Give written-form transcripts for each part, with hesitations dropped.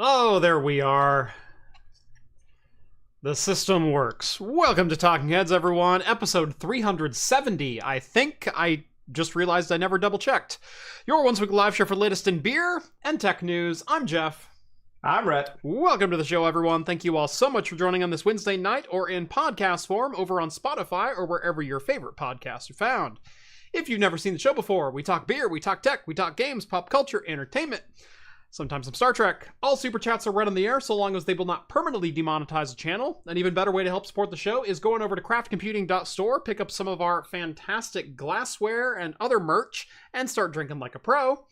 Oh, there we are. The system works. Welcome to Talking Heads, everyone. Episode 370. I think I just realized I never double-checked. Your once-weekly live show for latest in beer and tech news. I'm Jeff. I'm Rett. Welcome to the show, everyone. Thank you all so much for joining on this Wednesday night or in podcast form over on Spotify or wherever your favorite podcasts are found. If you've never seen the show before, we talk beer, we talk tech, we talk games, pop culture, entertainment, sometimes some Star Trek. All super chats are read on the air so long as they will not permanently demonetize the channel. An even better way to help support the show is going over to craftcomputing.store, pick up some of our fantastic glassware and other merch, and start drinking like a pro.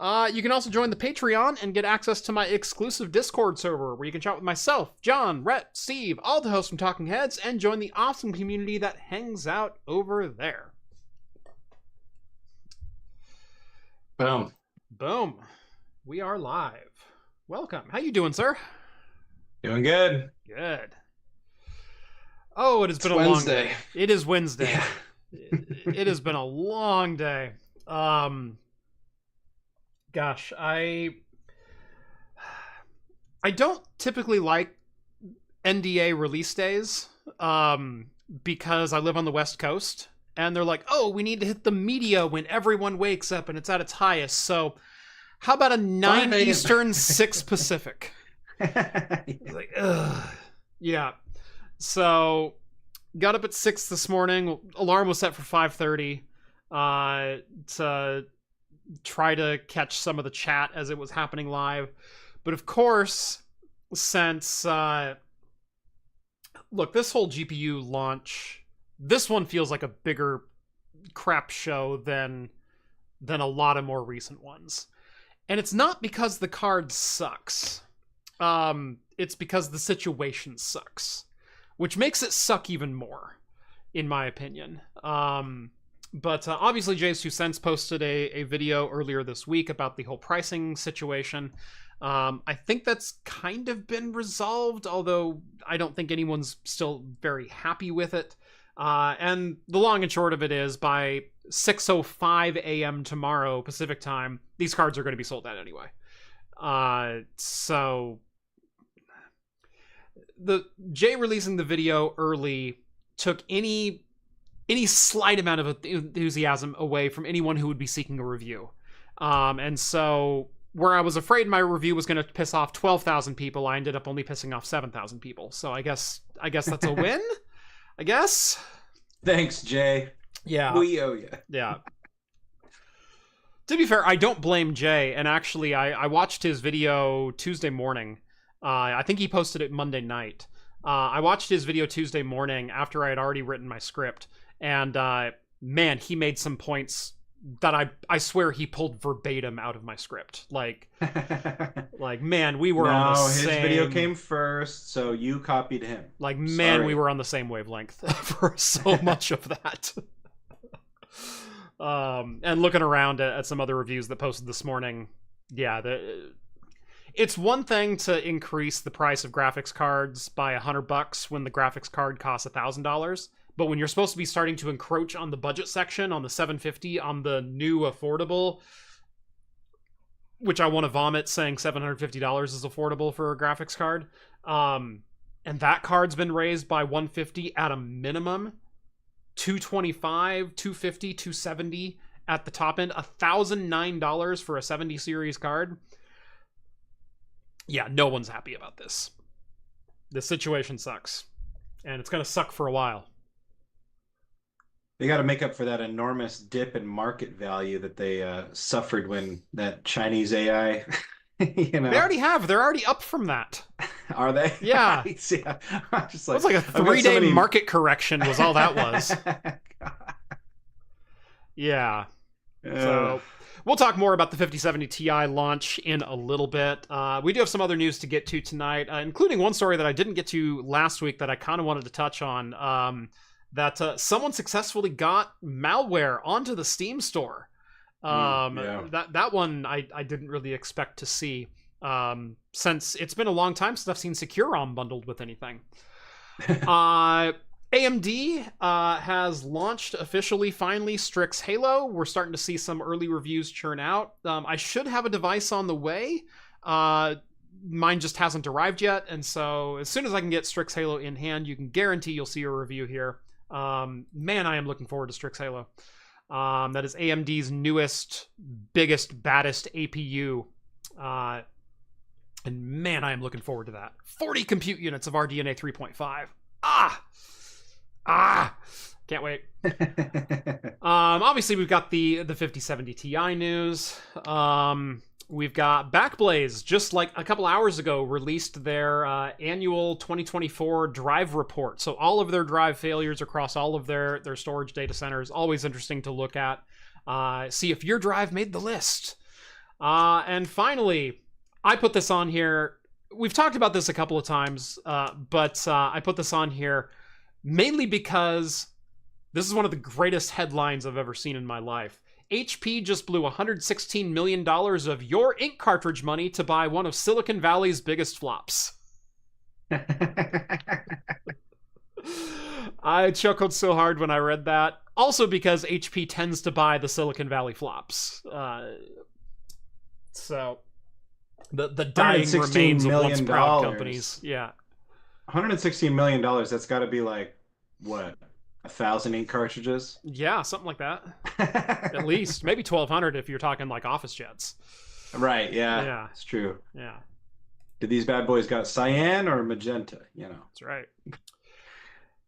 You can also join the Patreon and get access to my exclusive Discord server where you can chat with myself, John, Rett, Steve, all the hosts from Talking Heads, and join the awesome community that hangs out over there. Boom. Boom. We are live. Welcome. How you doing, sir? Doing good. Good. Oh, it has been a Wednesday. long day. It is Wednesday. Yeah. It has been a long day. Gosh, I don't typically like NDA release days because I live on the West Coast and they're like, oh, we need to hit the media when everyone wakes up and it's at its highest. So how about a 9 Eastern, 6 Pacific? Like, ugh. Yeah. So got up at 6 this morning. Alarm was set for 5:30 to try to catch some of the chat as it was happening live. But of course, since look, this whole GPU launch, this one feels like a bigger crap show than a lot of more recent ones. And it's not because the card sucks. It's because the situation sucks, which makes it suck even more, in my opinion. But obviously, Jay's 2 Cents posted a video earlier this week about the whole pricing situation. I think that's kind of been resolved, although I don't think anyone's still very happy with it. And the long and short of it is, by 6:05 a.m. tomorrow Pacific time, these cards are going to be sold out anyway. So the Jay releasing the video early took any slight amount of enthusiasm away from anyone who would be seeking a review. And so where I was afraid my review was going to piss off 12,000 people, I ended up only pissing off 7,000 people. So I guess that's a win. I guess. Thanks, Jay. Yeah. We owe you. Yeah. To be fair, I don't blame Jay. And actually, I watched his video Tuesday morning. I think he posted it Monday night. I watched his video Tuesday morning after I had already written my script. And man, he made some points that I swear he pulled verbatim out of my script. Like man, we were on the same... his video came first, so you copied him. Like, man, Sorry. We were on the same wavelength for so much of that. And looking around at some other reviews that posted this morning, yeah, it's one thing to increase the price of graphics cards by $100 when the graphics card costs $1,000. But when you're supposed to be starting to encroach on the budget section, on the $750, on the new affordable, which I want to vomit saying $750 is affordable for a graphics card, and that card's been raised by $150 at a minimum, $225, $250, $270 at the top end, $1,009 for a 70 series card. Yeah, no one's happy about this. This situation sucks, and it's going to suck for a while. They got to make up for that enormous dip in market value that they suffered when that Chinese AI, They already have. They're already up from that. Are they? Yeah. Yeah. Just It was like a 3-day market correction was all that was. Yeah. So we'll talk more about the 5070 Ti launch in a little bit. We do have some other news to get to tonight, including one story that I didn't get to last week that I kind of wanted to touch on. That someone successfully got malware onto the Steam store. That one I didn't really expect to see, since it's been a long time since I've seen Secure ROM bundled with anything. AMD has launched officially, finally, Strix Halo. We're starting to see some early reviews churn out. I should have a device on the way. mine just hasn't arrived yet, and so as soon as I can get Strix Halo in hand, you can guarantee you'll see a review here. Man, I am looking forward to Strix Halo. That is AMD's newest, biggest, baddest APU. And man, I am looking forward to that. 40 compute units of RDNA 3.5. Can't wait. Obviously, we've got the 5070 Ti news. We've got Backblaze, just like a couple hours ago, released their annual 2024 drive report. So all of their drive failures across all of their storage data centers. Always interesting to look at. See if your drive made the list. And finally, I put this on here. We've talked about this a couple of times, but I put this on here mainly because this is one of the greatest headlines I've ever seen in my life. HP just blew $116 million of your ink cartridge money to buy one of Silicon Valley's biggest flops. I chuckled so hard when I read that. Also because HP tends to buy the Silicon Valley flops. So the dying remains of once proud companies. Yeah. $116 million, that's got to be like, what, 1,000 ink cartridges? Yeah, something like that. At least. Maybe 1,200 if you're talking like office jets. Right, yeah. It's true. Yeah. Did these bad boys got cyan or magenta? You know. That's right.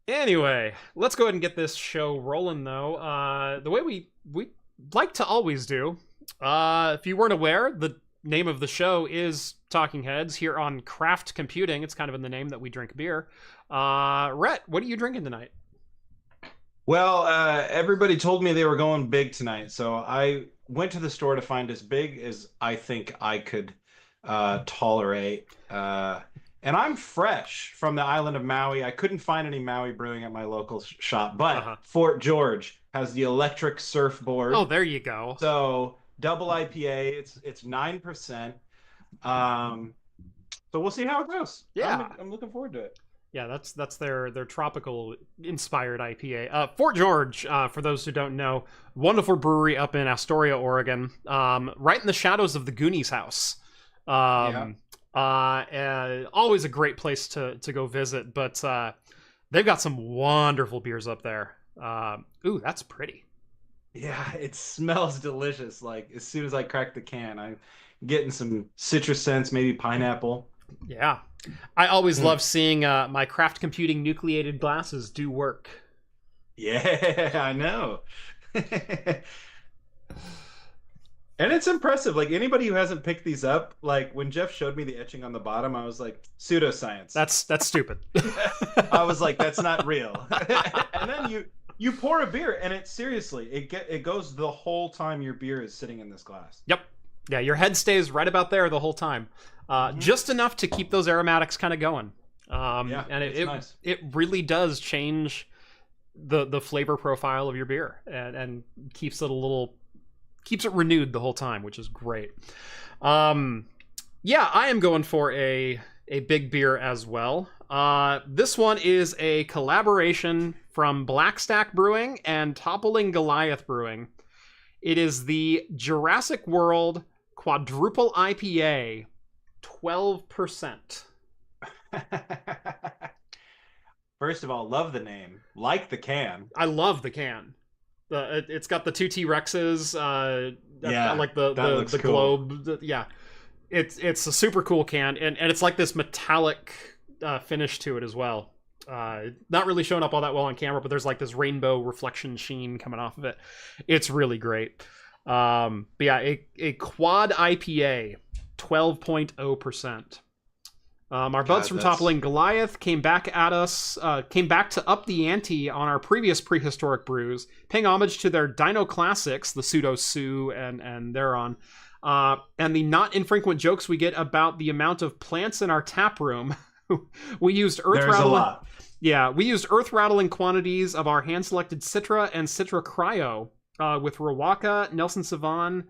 Anyway, let's go ahead and get this show rolling, though. The way we like to always do. If you weren't aware, the name of the show is Talking Heads here on Craft Computing. It's kind of in the name that we drink beer. Rett, what are you drinking tonight? Well, everybody told me they were going big tonight, so I went to the store to find as big as I think I could tolerate. And I'm fresh from the island of Maui. I couldn't find any Maui brewing at my local shop, but Fort George has the electric surfboard. Oh, there you go. So double IPA. It's 9%. So we'll see how it goes. Yeah, I'm looking forward to it. Yeah, that's their tropical inspired IPA. Fort George, for those who don't know, wonderful brewery up in Astoria, Oregon, right in the shadows of the Goonies house. Always a great place to go visit, but they've got some wonderful beers up there. Ooh, that's pretty. Yeah, it smells delicious. Like as soon as I crack the can, I'm getting some citrus scents, maybe pineapple. Yeah. I always love seeing my craft computing nucleated glasses do work. Yeah, I know. And it's impressive. Like anybody who hasn't picked these up, like when Jeff showed me the etching on the bottom, I was like, pseudoscience. That's stupid. I was like, that's not real. And then you pour a beer and it goes the whole time your beer is sitting in this glass. Yep. Yeah, your head stays right about there the whole time. Just enough to keep those aromatics kind of going. And nice. It really does change the flavor profile of your beer and keeps it renewed the whole time, which is great. Yeah, I am going for a big beer as well. This one is a collaboration from Blackstack Brewing and Toppling Goliath Brewing. It is the Jurassic World Quadruple IPA, 12%. First of all, love the name. Like the can. I love the can. It's got the two T-Rexes. Like the cool. globe. Yeah. It's a super cool can, and it's like this metallic finish to it as well. Not really showing up all that well on camera, but there's like this rainbow reflection sheen coming off of it. It's really great. But yeah, a quad IPA, 12.0%. Our buds from Toppling Goliath came back to up the ante on our previous prehistoric brews, paying homage to their Dino Classics, the Pseudo Sue and thereon, and the not infrequent jokes we get about the amount of plants in our tap room. We used earth rattling quantities of our hand-selected Citra and Citra Cryo with Rawaka, Nelson Savan,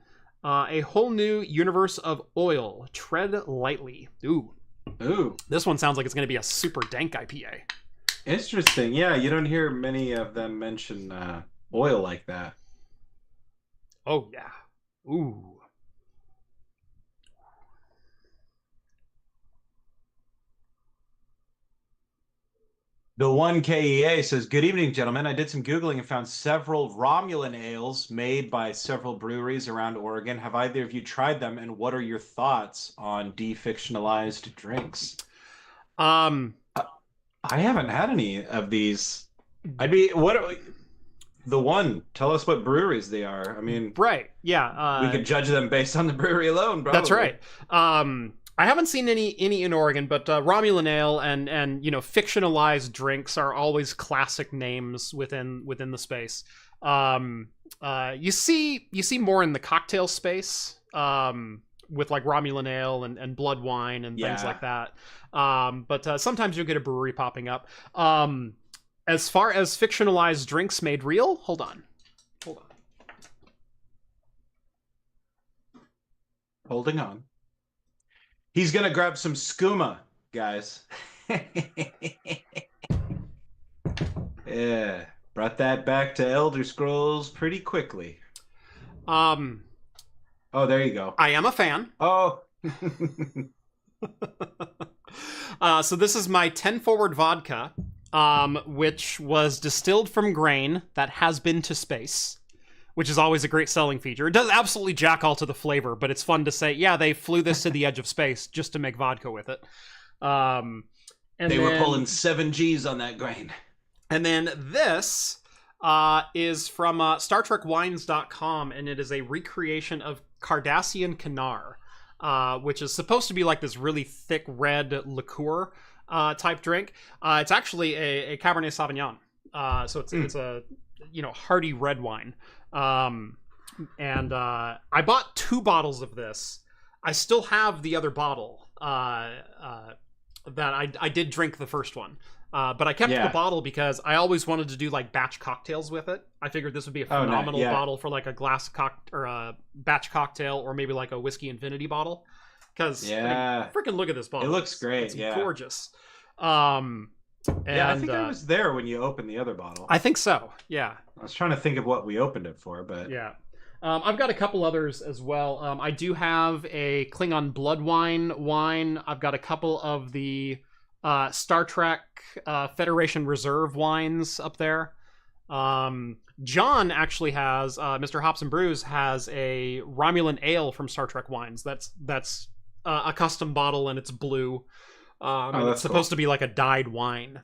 a whole new universe of oil. Tread lightly. Ooh. This one sounds like it's going to be a super dank IPA. Interesting. Yeah, you don't hear many of them mention oil like that. Oh, yeah. Ooh. The one KEA says, "Good evening, gentlemen. I did some Googling and found several Romulan ales made by several breweries around Oregon. Have either of you tried them, and what are your thoughts on defictionalized drinks?" Um, I haven't had any of these. I'd be what the one. Tell us what breweries they are. I mean, right. Yeah. we could judge them based on the brewery alone, That's probably. right. I haven't seen any in Oregon, but Romulan ale and fictionalized drinks are always classic names within the space. You see more in the cocktail space, with like Romulan ale and blood wine and things Yeah. like that. But sometimes you'll get a brewery popping up. As far as fictionalized drinks made real, hold on. Holding on. He's gonna grab some skooma, guys. Yeah, brought that back to Elder Scrolls pretty quickly. Um, Oh, there you go. I am a fan. Oh. So this is my 10 forward vodka, which was distilled from grain that has been to space, which is always a great selling feature. It does absolutely jack all to the flavor, but it's fun to say, yeah, they flew this to the edge of space just to make vodka with it. And they were pulling 7 Gs on that grain. And then this is from StarTrekWines.com, and it is a recreation of Cardassian Canar, which is supposed to be like this really thick red liqueur type drink. It's actually a Cabernet Sauvignon, so it's a hearty red wine. And I bought 2 bottles of this. I still have the other bottle that I did drink the first one. But I kept the bottle because I always wanted to do like batch cocktails with it. I figured this would be a phenomenal bottle for like a glass or a batch cocktail, or maybe like a whiskey infinity bottle. Because freaking look at this bottle. It looks great. It's gorgeous. And, I think I was there when you opened the other bottle. I think so. Yeah. I was trying to think of what we opened it for, but yeah. I've got a couple others as well. I do have a Klingon blood wine. I've got a couple of the Star Trek Federation Reserve wines up there. John actually has Mr. Hops and Brews has a Romulan ale from Star Trek Wines. That's a custom bottle, and it's blue. And it's supposed to be like a dyed wine.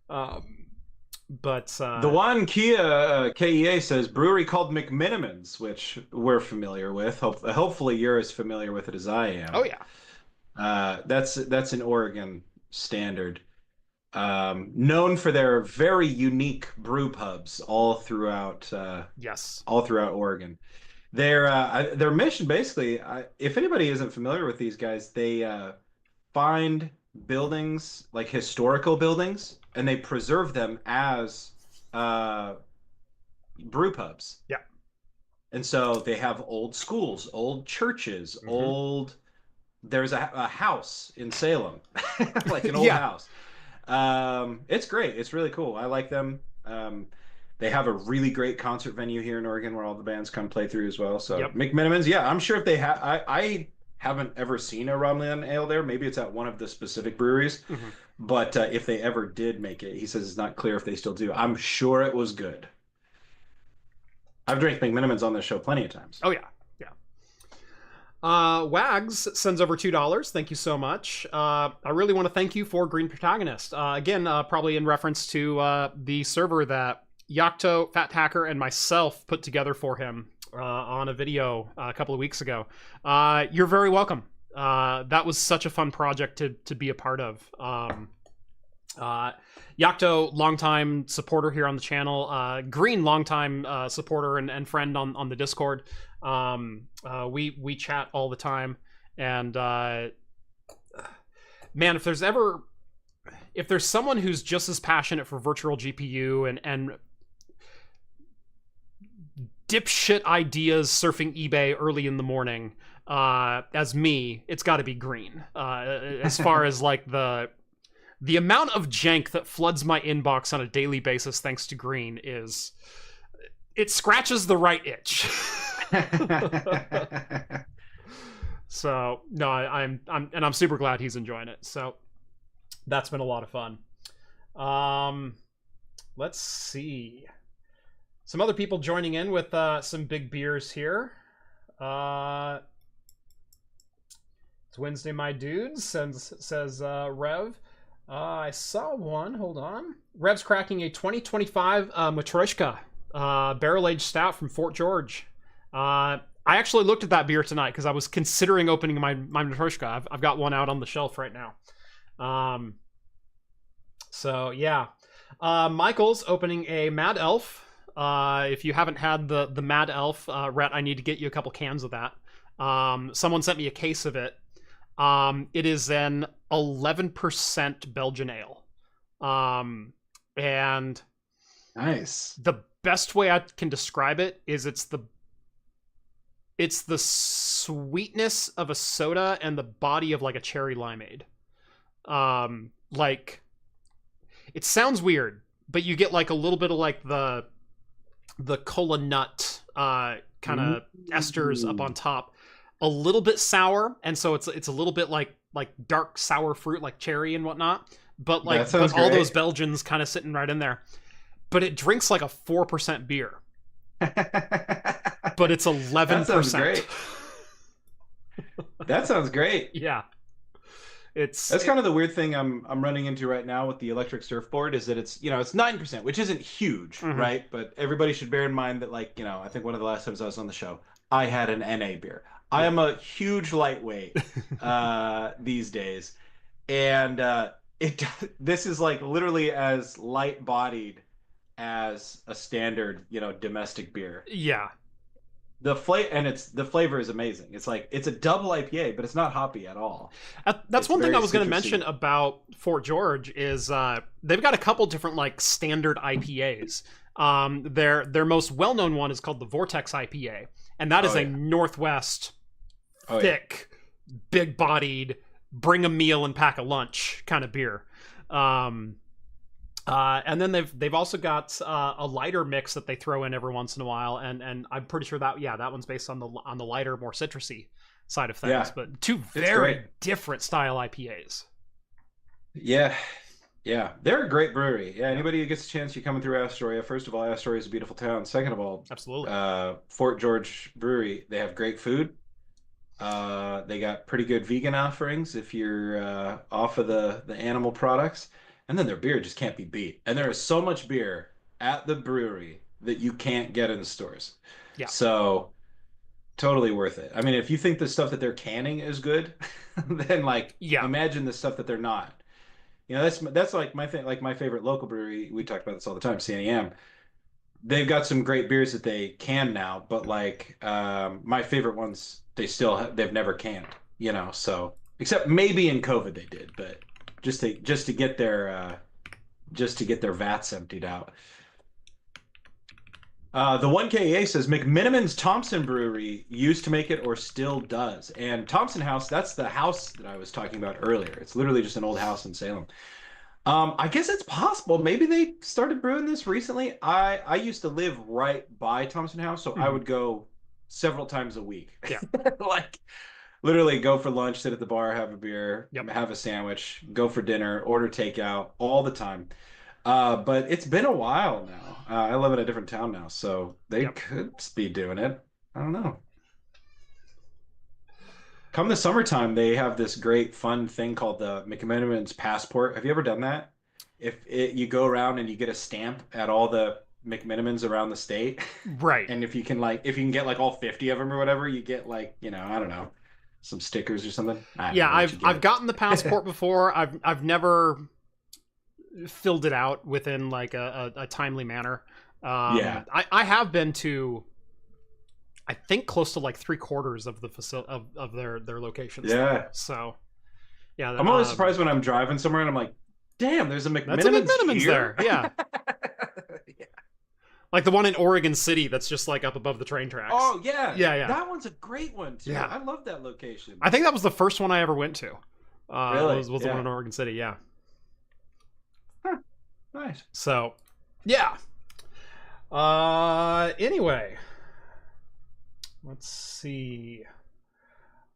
But the one KEA says brewery called McMinimans, which we're familiar with. Hopefully you're as familiar with it as I am. Oh yeah. That's an Oregon standard. Known for their very unique brew pubs all throughout Oregon. Their mission basically, if anybody isn't familiar with these guys, they find buildings, like historical buildings, and they preserve them as brew pubs. Yeah. And so they have old schools, old churches, there's a house in Salem, like an old house. It's great. It's really cool. I like them. They have a really great concert venue here in Oregon where all the bands come play through as well. So McMinimans, I'm sure if they have, I haven't ever seen a Romulan ale there. Maybe it's at one of the specific breweries, but if they ever did make it, he says it's not clear if they still do. I'm sure it was good. I've drank McMinimans on this show plenty of times. Oh yeah. Wags sends over $2. Thank you so much. I really want to thank you for Green Protagonist. Again, probably in reference to the server that Yakto, Fat Hacker, and myself put together for him on a video a couple of weeks ago. You're very welcome. That was such a fun project to be a part of. Yakto, longtime supporter here on the channel. Green, longtime supporter and friend on the Discord. We chat all the time, and man, if there's someone who's just as passionate for virtual GPU and dipshit ideas surfing eBay early in the morning as me, it's got to be Green. As far as like the amount of jank that floods my inbox on a daily basis thanks to Green it scratches the right itch. So no, I'm super glad he's enjoying it. So that's been a lot of fun. Let's see. Some other people joining in with some big beers here. It's Wednesday, my dudes, says Rev. I saw one. Hold on. Rev's cracking a 2025 Matryoshka barrel-aged stout from Fort George. I actually looked at that beer tonight because I was considering opening my Matryoshka. I've got one out on the shelf right now. So, yeah. Michael's opening a Mad Elf. If you haven't had the Mad Elf, Rhett, I need to get you a couple cans of that. Someone sent me a case of it. It is an 11% Belgian ale. And nice. The best way I can describe it is it's the sweetness of a soda and the body of like a cherry limeade. Like, it sounds weird, but you get like a little bit of like the cola nut kind of esters up on top. A little bit sour, and so it's a little bit like dark sour fruit, like cherry and whatnot. But like all those Belgians kind of sitting right in there. But it drinks like a 4% beer. But it's 11%. That sounds great. That sounds great. Yeah. That's kind of the weird thing I'm running into right now with the electric surfboard is that it's 9%, which isn't huge, right? But everybody should bear in mind that, like, I think one of the last times I was on the show, I had an NA beer. I am a huge lightweight these days, and this is like literally as light-bodied as a standard, domestic beer. Yeah. The flavor is amazing. It's like it's a double IPA, but it's not hoppy at all. That's one thing I was going to mention about Fort George is they've got a couple different like standard IPAs. Their most well-known one is called the Vortex IPA, and that is a Northwest thick, big-bodied, bring a meal and pack a lunch kind of beer. And then they've also got a lighter mix that they throw in every once in a while, and I'm pretty sure that one's based on the lighter, more citrusy side of things. Yeah, but two very different style IPAs. Yeah, they're a great brewery. Yeah, anybody who gets a chance, you're coming through Astoria. First of all, Astoria is a beautiful town. Second of all, absolutely, Fort George Brewery. They have great food. They got pretty good vegan offerings if you're off of the animal products. And then their beer just can't be beat. And there is so much beer at the brewery that you can't get in the stores. Yeah. So totally worth it. I mean, if you think the stuff that they're canning is good, then imagine the stuff that they're not. That's like my thing. Like my favorite local brewery. We talk about this all the time. CNEM. They've got some great beers that they can now, but like my favorite ones, they've never canned. So except maybe in COVID they did, but. Just to get their vats emptied out. The 1KA says McMiniman's Thompson Brewery used to make it or still does. And Thompson House, that's the house that I was talking about earlier. It's literally just an old house in Salem. I guess it's possible. Maybe they started brewing this recently. I used to live right by Thompson House, so I would go several times a week. Yeah. Literally go for lunch, sit at the bar, have a beer, have a sandwich, go for dinner, order takeout all the time. But it's been a while now. I live in a different town now, so they could be doing it. I don't know. Come the summertime, they have this great fun thing called the McMiniman's Passport. Have you ever done that? You go around and you get a stamp at all the McMinimans around the state. Right. And if you can get like all 50 of them or whatever, you get like, I don't know. Some stickers or something. I've gotten the passport before. I've never filled it out within like a timely manner. I have been to, I think, close to like 3/4 of the facility of their locations. Yeah. So yeah, I'm always surprised when I'm driving somewhere and I'm like, damn, there's a McMiniman's, that's a McMiniman's there. Yeah. Like the one in Oregon City that's just like up above the train tracks. Oh, yeah. Yeah. That one's a great one, too. Yeah. I love that location. I think that was the first one I ever went to. Really? Was the one in Oregon City, yeah. Huh. Nice. So, yeah. Anyway. Let's see.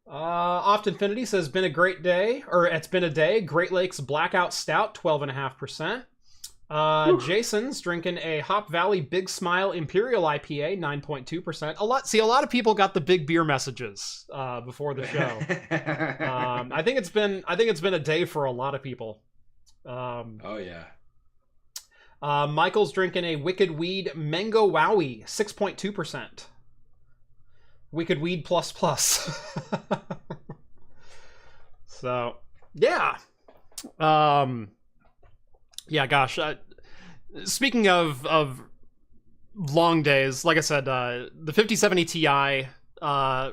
Oft Infinity says, been a great day. Or it's been a day. Great Lakes Blackout Stout, 12.5%. Jason's drinking a Hop Valley Big Smile Imperial IPA, 9.2%. A lot of people got the big beer messages before the show. I think it's been a day for a lot of people. Oh yeah. Michael's drinking a Wicked Weed Mango Wowie, 6.2%. Wicked Weed plus plus. So, yeah. Yeah, gosh. Speaking of long days, like I said, the 5070 Ti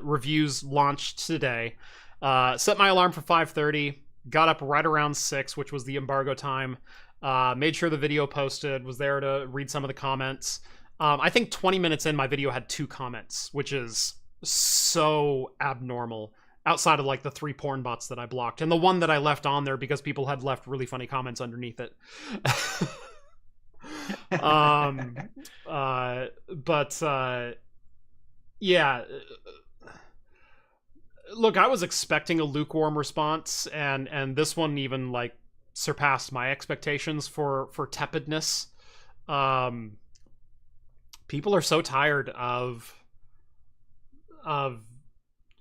reviews launched today. Set my alarm for 5:30. Got up right around 6, which was the embargo time. Made sure the video posted. Was there to read some of the comments. I think 20 minutes in, my video had 2 comments, which is so abnormal. Outside of like the 3 porn bots that I blocked, and the one that I left on there because people had left really funny comments underneath it. Yeah. Look, I was expecting a lukewarm response, and this one even like surpassed my expectations for tepidness. People are so tired of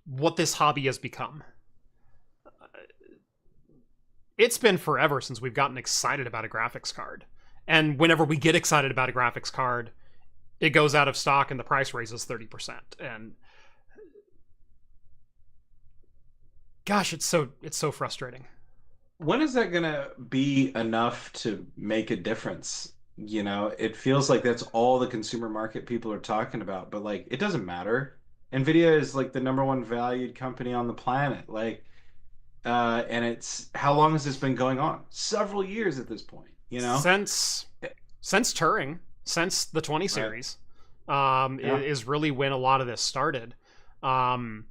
what this hobby has become. It's been forever since we've gotten excited about a graphics card. And whenever we get excited about a graphics card, it goes out of stock and the price raises 30%. And gosh, it's so frustrating. When is that gonna be enough to make a difference? You know, it feels like that's all the consumer market people are talking about, but like it doesn't matter. Nvidia is like the #1 valued company on the planet. Like, and it's how long has this been going on? Several years at this point, you know? Since Turing, since the 20 series, is really when a lot of this started. When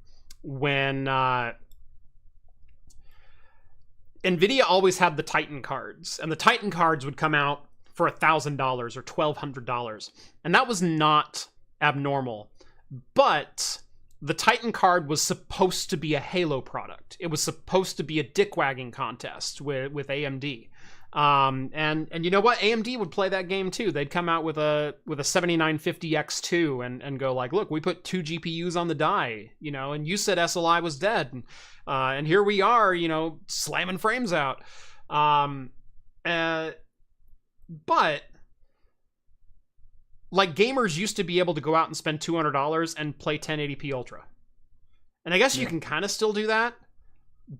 Nvidia always had the Titan cards, and the Titan cards would come out for $1,000 or $1,200, and that was not abnormal. But the Titan card was supposed to be a Halo product. It was supposed to be a dick-wagging contest with AMD. And you know what? AMD would play that game too. They'd come out with a 7950 X2 and go like, look, we put 2 GPUs on the die, you know, and you said SLI was dead. And here we are, you know, slamming frames out. But like gamers used to be able to go out and spend $200 and play 1080p Ultra. And I guess you can kind of still do that,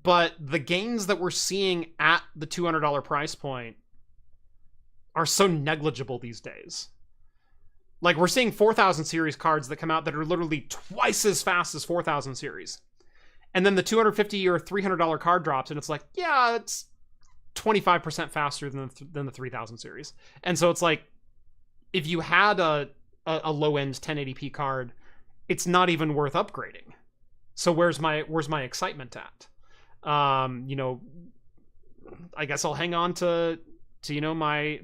but the games that we're seeing at the $200 price point are so negligible these days. Like we're seeing 4000 series cards that come out that are literally twice as fast as 4000 series. And then the $250 or $300 card drops and it's like, yeah, it's 25% faster than the 3000 series. And so it's like, if you had a low-end 1080p card, it's not even worth upgrading. So where's my excitement at? You know, I guess I'll hang on to you know my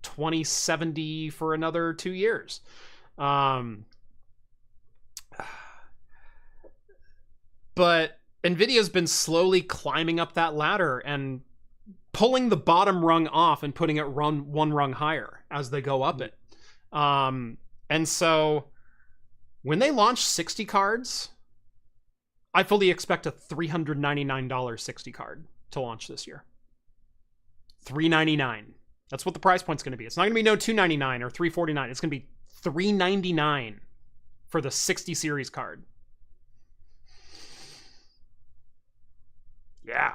2070 for another 2 years. But Nvidia's been slowly climbing up that ladder and pulling the bottom rung off and putting it one rung higher as they go up it. And so when they launch 60 cards, I fully expect a $399 60 card to launch this year. $399. That's what the price point's going to be. It's not going to be no $299 or $349. It's going to be $399 for the 60 series card. Yeah.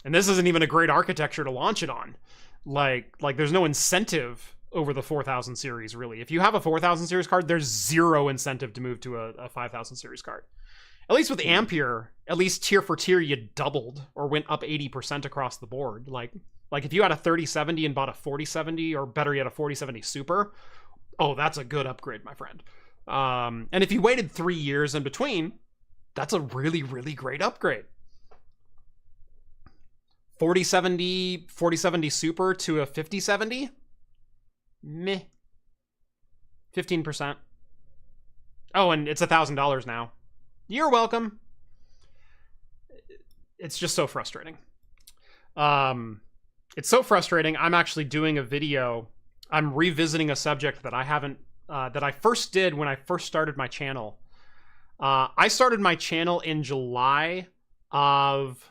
And this isn't even a great architecture to launch it on. Like there's no incentive over the 4000 series, really. If you have a 4000 series card, there's zero incentive to move to a 5000 series card. At least with Ampere, at least tier for tier, you doubled or went up 80% across the board. Like if you had a 3070 and bought a 4070, or better yet, a 4070 Super, oh, that's a good upgrade, my friend. And if you waited 3 years in between, that's a really, really great upgrade. 4070 Super to a 5070? Meh. 15%. Oh, and it's $1,000 now. You're welcome. It's just so frustrating. It's so frustrating. I'm actually doing a video. I'm revisiting a subject that I haven't, that I first did when I first started my channel. I started my channel in July of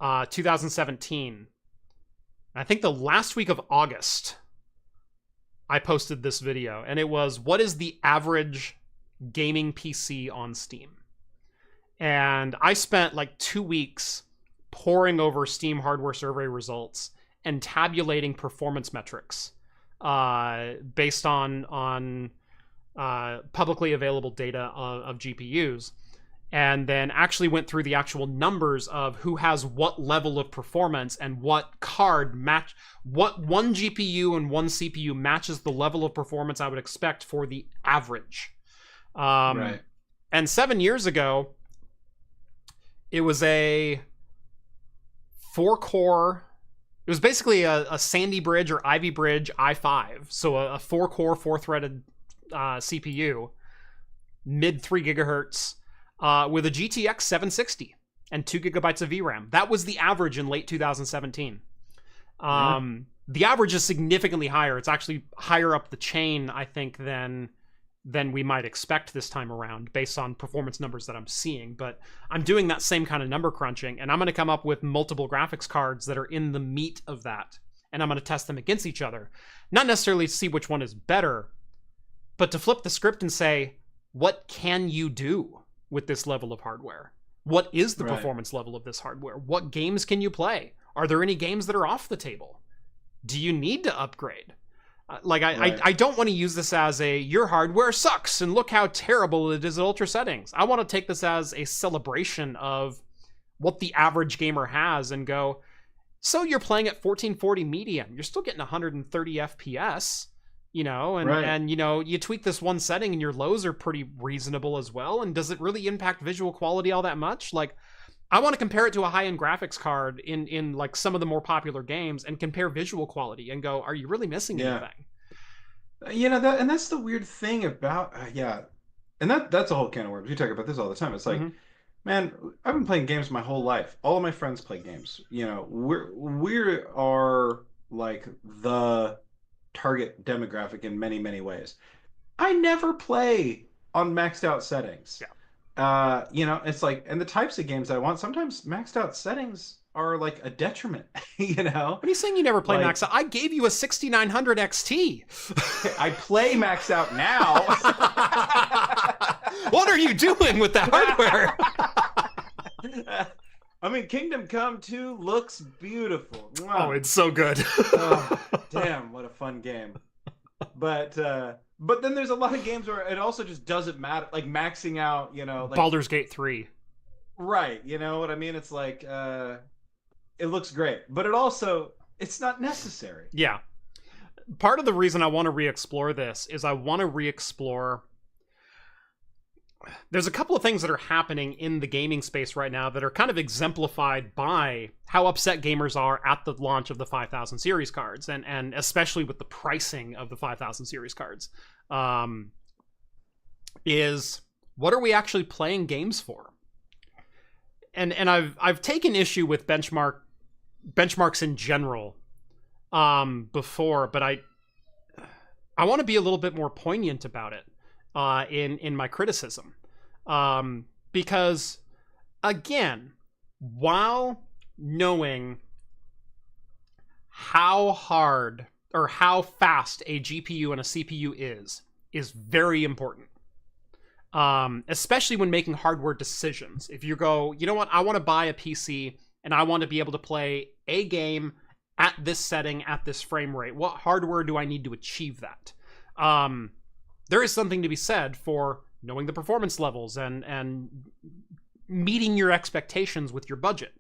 2017. I think the last week of August, I posted this video, and it was, what is the average gaming PC on Steam? And I spent like 2 weeks poring over Steam hardware survey results and tabulating performance metrics based on publicly available data of GPUs, and then actually went through the actual numbers of who has what level of performance and what card match, what one GPU and one CPU matches the level of performance I would expect for the average. Right. And 7 years ago, it was a 4-core. It was basically a Sandy Bridge or Ivy Bridge i5. So a 4-core, 4-threaded CPU, mid 3 gigahertz, with a GTX 760 and 2 gigabytes of VRAM. That was the average in late 2017. The average is significantly higher. It's actually higher up the chain, I think, than we might expect this time around based on performance numbers that I'm seeing. But I'm doing that same kind of number crunching, and I'm going to come up with multiple graphics cards that are in the meat of that, and I'm going to test them against each other. Not necessarily to see which one is better, but to flip the script and say, what can you do with this level of hardware? What is the performance level of this hardware? What games can you play? Are there any games that are off the table? Do you need to upgrade? I don't want to use this as a, your hardware sucks and look how terrible it is at ultra settings. I want to take this as a celebration of what the average gamer has and go, so you're playing at 1440 medium. You're still getting 130 FPS, you know, and you know, you tweak this one setting and your lows are pretty reasonable as well. And does it really impact visual quality all that much? Like, I want to compare it to a high-end graphics card in like some of the more popular games and compare visual quality and go, are you really missing anything? You know, that, and that's the weird thing about and that's a whole can of worms. We talk about this all the time. It's like, man, I've been playing games my whole life. All of my friends play games. You know, we are like the target demographic in many, many ways. I never play on maxed out settings. You know, it's like, and the types of games I want, sometimes maxed out settings are like a detriment, you know? What are you saying you never play maxed out? I gave you a 6900 XT. I play maxed out now. What are you doing with that hardware? I mean, Kingdom Come 2 looks beautiful. Oh, it's so good. Oh, damn, what a fun game. But then there's a lot of games where it also just doesn't matter, like maxing out, you know, like Baldur's Gate 3. Right, you know what I mean? It's like it looks great, but it's not necessary. Yeah. Part of the reason I want to re-explore this is I want to re-explore. There's a couple of things that are happening in the gaming space right now that are kind of exemplified by how upset gamers are at the launch of the 5000 series cards, and especially with the pricing of the 5000 series cards. Is what are we actually playing games for? And I've taken issue with benchmarks in general before, but I want to be a little bit more poignant about it in my criticism, because again, while knowing how hard or how fast a GPU and a CPU is very important. Especially when making hardware decisions. If you go, you know what, I want to buy a PC and I want to be able to play a game at this setting, at this frame rate, what hardware do I need to achieve that? There is something to be said for knowing the performance levels and meeting your expectations with your budget.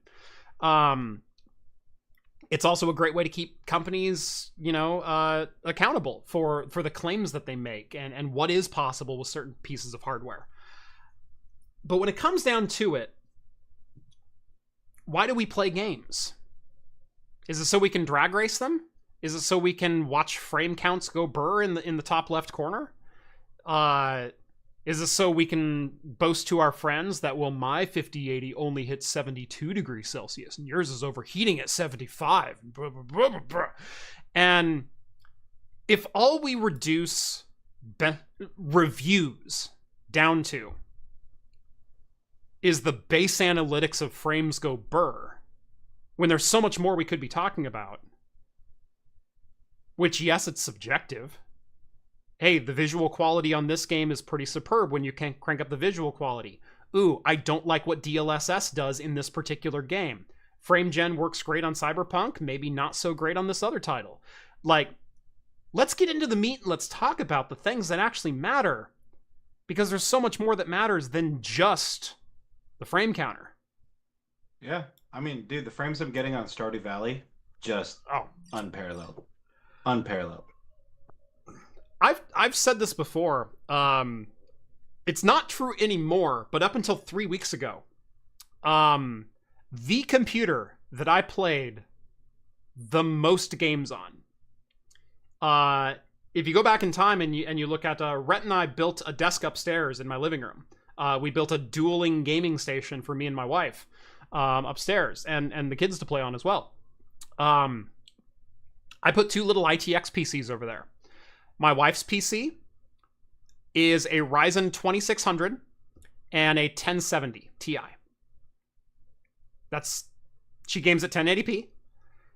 It's also a great way to keep companies, you know, accountable for the claims that they make and what is possible with certain pieces of hardware. But when it comes down to it, why do we play games? Is it so we can drag race them? Is it so we can watch frame counts go burr in the top left corner? Is this so we can boast to our friends that, well, my 5080 only hits 72 degrees Celsius and yours is overheating at 75? And if all we reduce reviews down to is the base analytics of frames go burr, when there's so much more we could be talking about, which, yes, it's subjective. Hey, the visual quality on this game is pretty superb when you can crank up the visual quality. Ooh, I don't like what DLSS does in this particular game. Frame gen works great on Cyberpunk, maybe not so great on this other title. Like, let's get into the meat and let's talk about the things that actually matter. Because there's so much more that matters than just the frame counter. Yeah. I mean, dude, the frames I'm getting on Stardew Valley, just unparalleled. Unparalleled. I've said this before. It's not true anymore, but up until 3 weeks ago, the computer that I played the most games on, if you go back in time and you look at Rett and I built a desk upstairs in my living room. We built a dueling gaming station for me and my wife upstairs, and the kids to play on as well. I put 2 little ITX PCs over there. My wife's PC is a Ryzen 2600 and a 1070 Ti. She games at 1080p.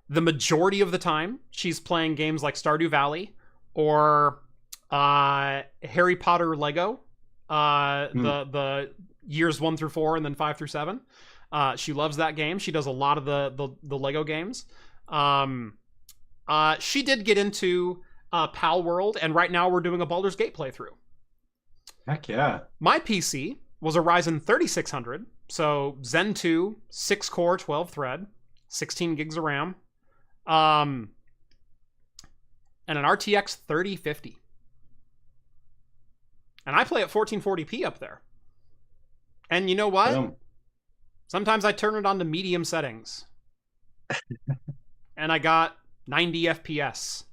The majority of the time, she's playing games like Stardew Valley or Harry Potter Lego, the years 1 through 4 and then 5 through 7. She loves that game. She does a lot of the Lego games. She did get into Pal World, and right now we're doing a Baldur's Gate playthrough. Heck yeah. My PC was a Ryzen 3600, so Zen 2, 6-core, 12-thread, 16 gigs of RAM, and an RTX 3050. And I play at 1440p up there. And you know what? Sometimes I turn it on to medium settings. And I got 90 FPS.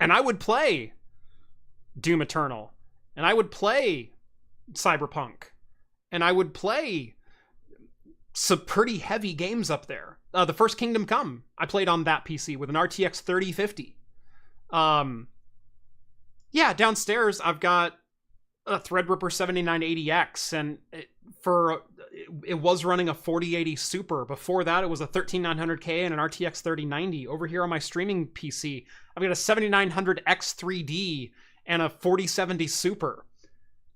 And I would play Doom Eternal. And I would play Cyberpunk. And I would play some pretty heavy games up there. The first Kingdom Come, I played on that PC with an RTX 3050. Yeah, downstairs I've got a Threadripper 7980X, and it was running a 4080 Super. Before that, it was a 13900K and an RTX 3090. Over here on my streaming PC, I've got a 7900 X3D and a 4070 Super.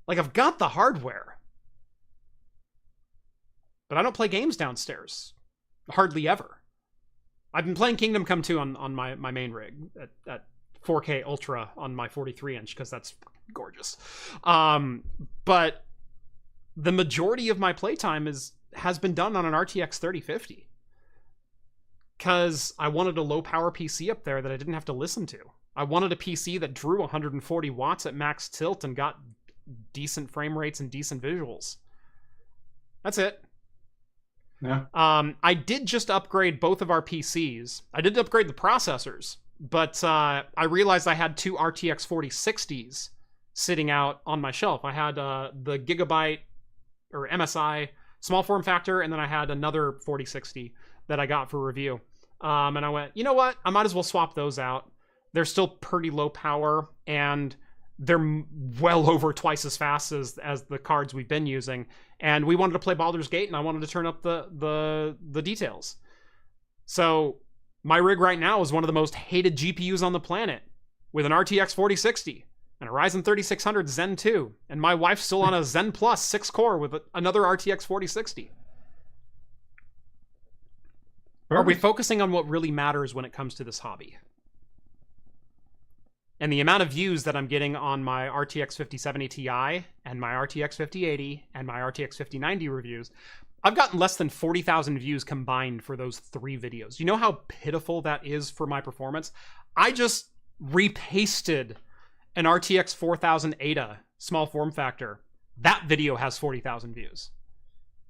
Like, I've got the hardware. But I don't play games downstairs. Hardly ever. I've been playing Kingdom Come 2 on my main rig at 4K Ultra on my 43-inch, because that's gorgeous. But the majority of my playtime has been done on an RTX 3050. Because I wanted a low-power PC up there that I didn't have to listen to. I wanted a PC that drew 140 watts at max tilt and got decent frame rates and decent visuals. That's it. Yeah. I did just upgrade both of our PCs. I did upgrade the processors, but I realized I had 2 RTX 4060s sitting out on my shelf. I had the Gigabyte or MSI small form factor, and then I had another 4060 that I got for review. And I went, you know what? I might as well swap those out. They're still pretty low power, and they're well over twice as fast as the cards we've been using. And we wanted to play Baldur's Gate, and I wanted to turn up the details. So my rig right now is one of the most hated GPUs on the planet, with an RTX 4060 and a Ryzen 3600 Zen 2. And my wife's still on a Zen Plus 6-core with another RTX 4060. Are we focusing on what really matters when it comes to this hobby? And the amount of views that I'm getting on my RTX 5070 Ti and my RTX 5080 and my RTX 5090 reviews, I've gotten less than 40,000 views combined for those 3 videos. You know how pitiful that is for my performance? I just repasted an RTX 4000 Ada small form factor. That video has 40,000 views.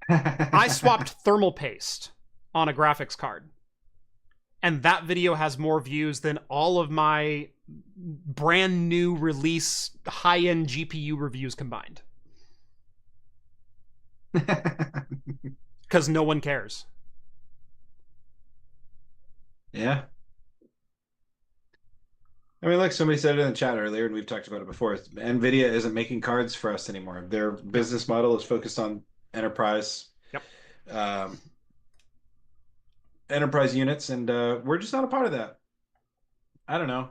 I swapped thermal paste on a graphics card, and that video has more views than all of my brand new release high-end GPU reviews combined. Because no one cares. Yeah. I mean, like somebody said it in the chat earlier, and we've talked about it before, Nvidia isn't making cards for us anymore. Their business model is focused on enterprise, Yep. enterprise units, and we're just not a part of that. I don't know.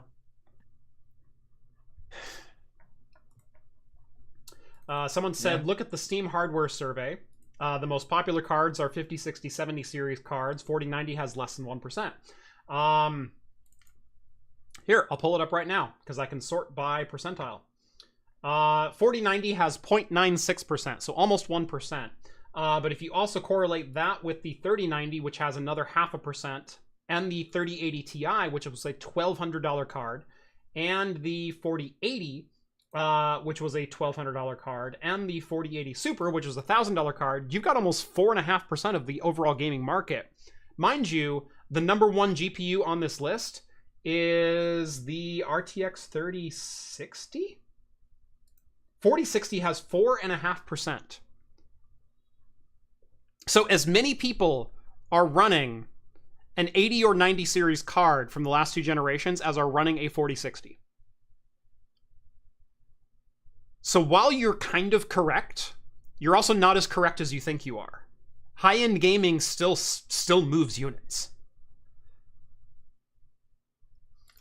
Someone said, look at the Steam hardware survey. The most popular cards are 50, 60, 70 series cards. 4090 has less than 1%. Here, I'll pull it up right now because I can sort by percentile. 4090 has 0.96%, so almost 1%. But if you also correlate that with the 3090, which has another 0.5%, and the 3080 Ti, which was a $1,200 card, and the 4080, which was a $1,200 card, and the 4080 Super, which was a $1,000 card, you've got almost 4.5% of the overall gaming market. Mind you, the number one GPU on this list is the RTX 3060? 4060 has 4.5%. So as many people are running an 80 or 90 series card from the last two generations as are running a 4060. So while you're kind of correct, you're also not as correct as you think you are. High-end gaming still moves units.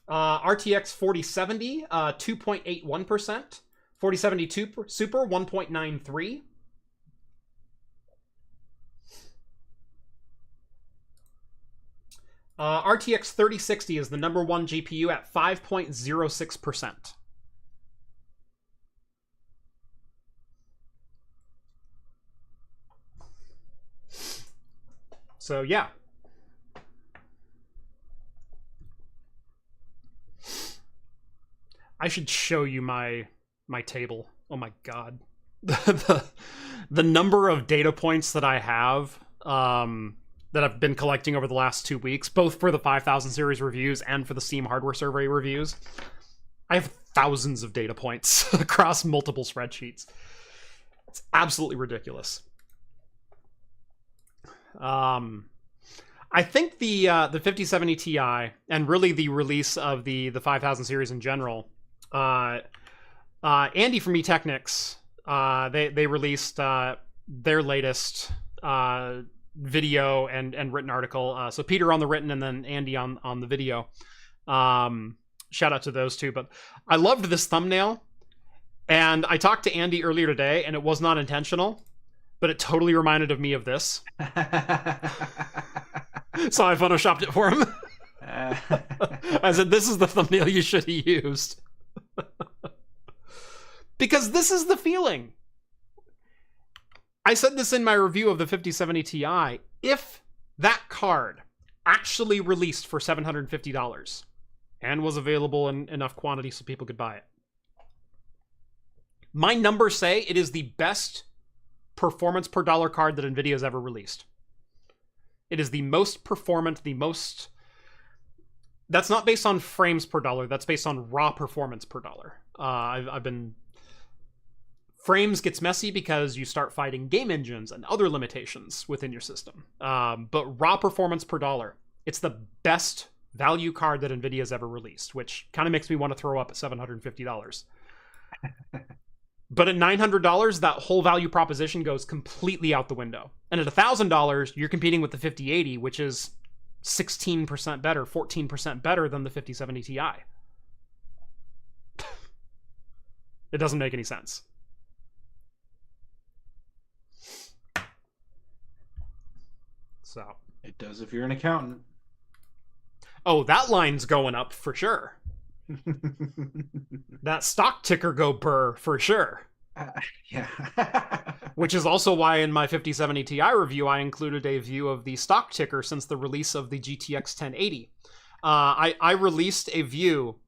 RTX 4070, 2.81%. 4070 Super, 1.93%. RTX 3060 is the number one GPU at 5.06%. So yeah. I should show you my table. Oh my god. the number of data points that I have that I've been collecting over the last 2 weeks, both for the 5000 series reviews and for the Steam hardware survey reviews. I have thousands of data points across multiple spreadsheets. It's absolutely ridiculous. I think the 5070 Ti and really the release of the 5000 series in general, Andy from eTechnics, they released their latest video and written article. So Peter on the written and then Andy on the video. Shout out to those two. But I loved this thumbnail, and I talked to Andy earlier today, and it was not intentional, but it totally reminded of me of this. So I photoshopped it for him. I said, this is the thumbnail you should have used. Because this is the feeling. I said this in my review of the 5070 Ti. If that card actually released for $750 and was available in enough quantity so people could buy it, my numbers say it is the best performance per dollar card that Nvidia has ever released. It is the most performant, the most... That's not based on frames per dollar. That's based on raw performance per dollar. I've been... Frames gets messy because you start fighting game engines and other limitations within your system. But raw performance per dollar, it's the best value card that Nvidia has ever released, which kind of makes me want to throw up at $750. But at $900, that whole value proposition goes completely out the window. And at $1,000, you're competing with the 5080, which is 16% better, 14% better than the 5070 Ti. It doesn't make any sense. So it does if you're an accountant. Oh, that line's going up for sure. That stock ticker go burr for sure. Yeah. Which is also why in my 5070 Ti review I included a view of the stock ticker since the release of the GTX 1080. I released a view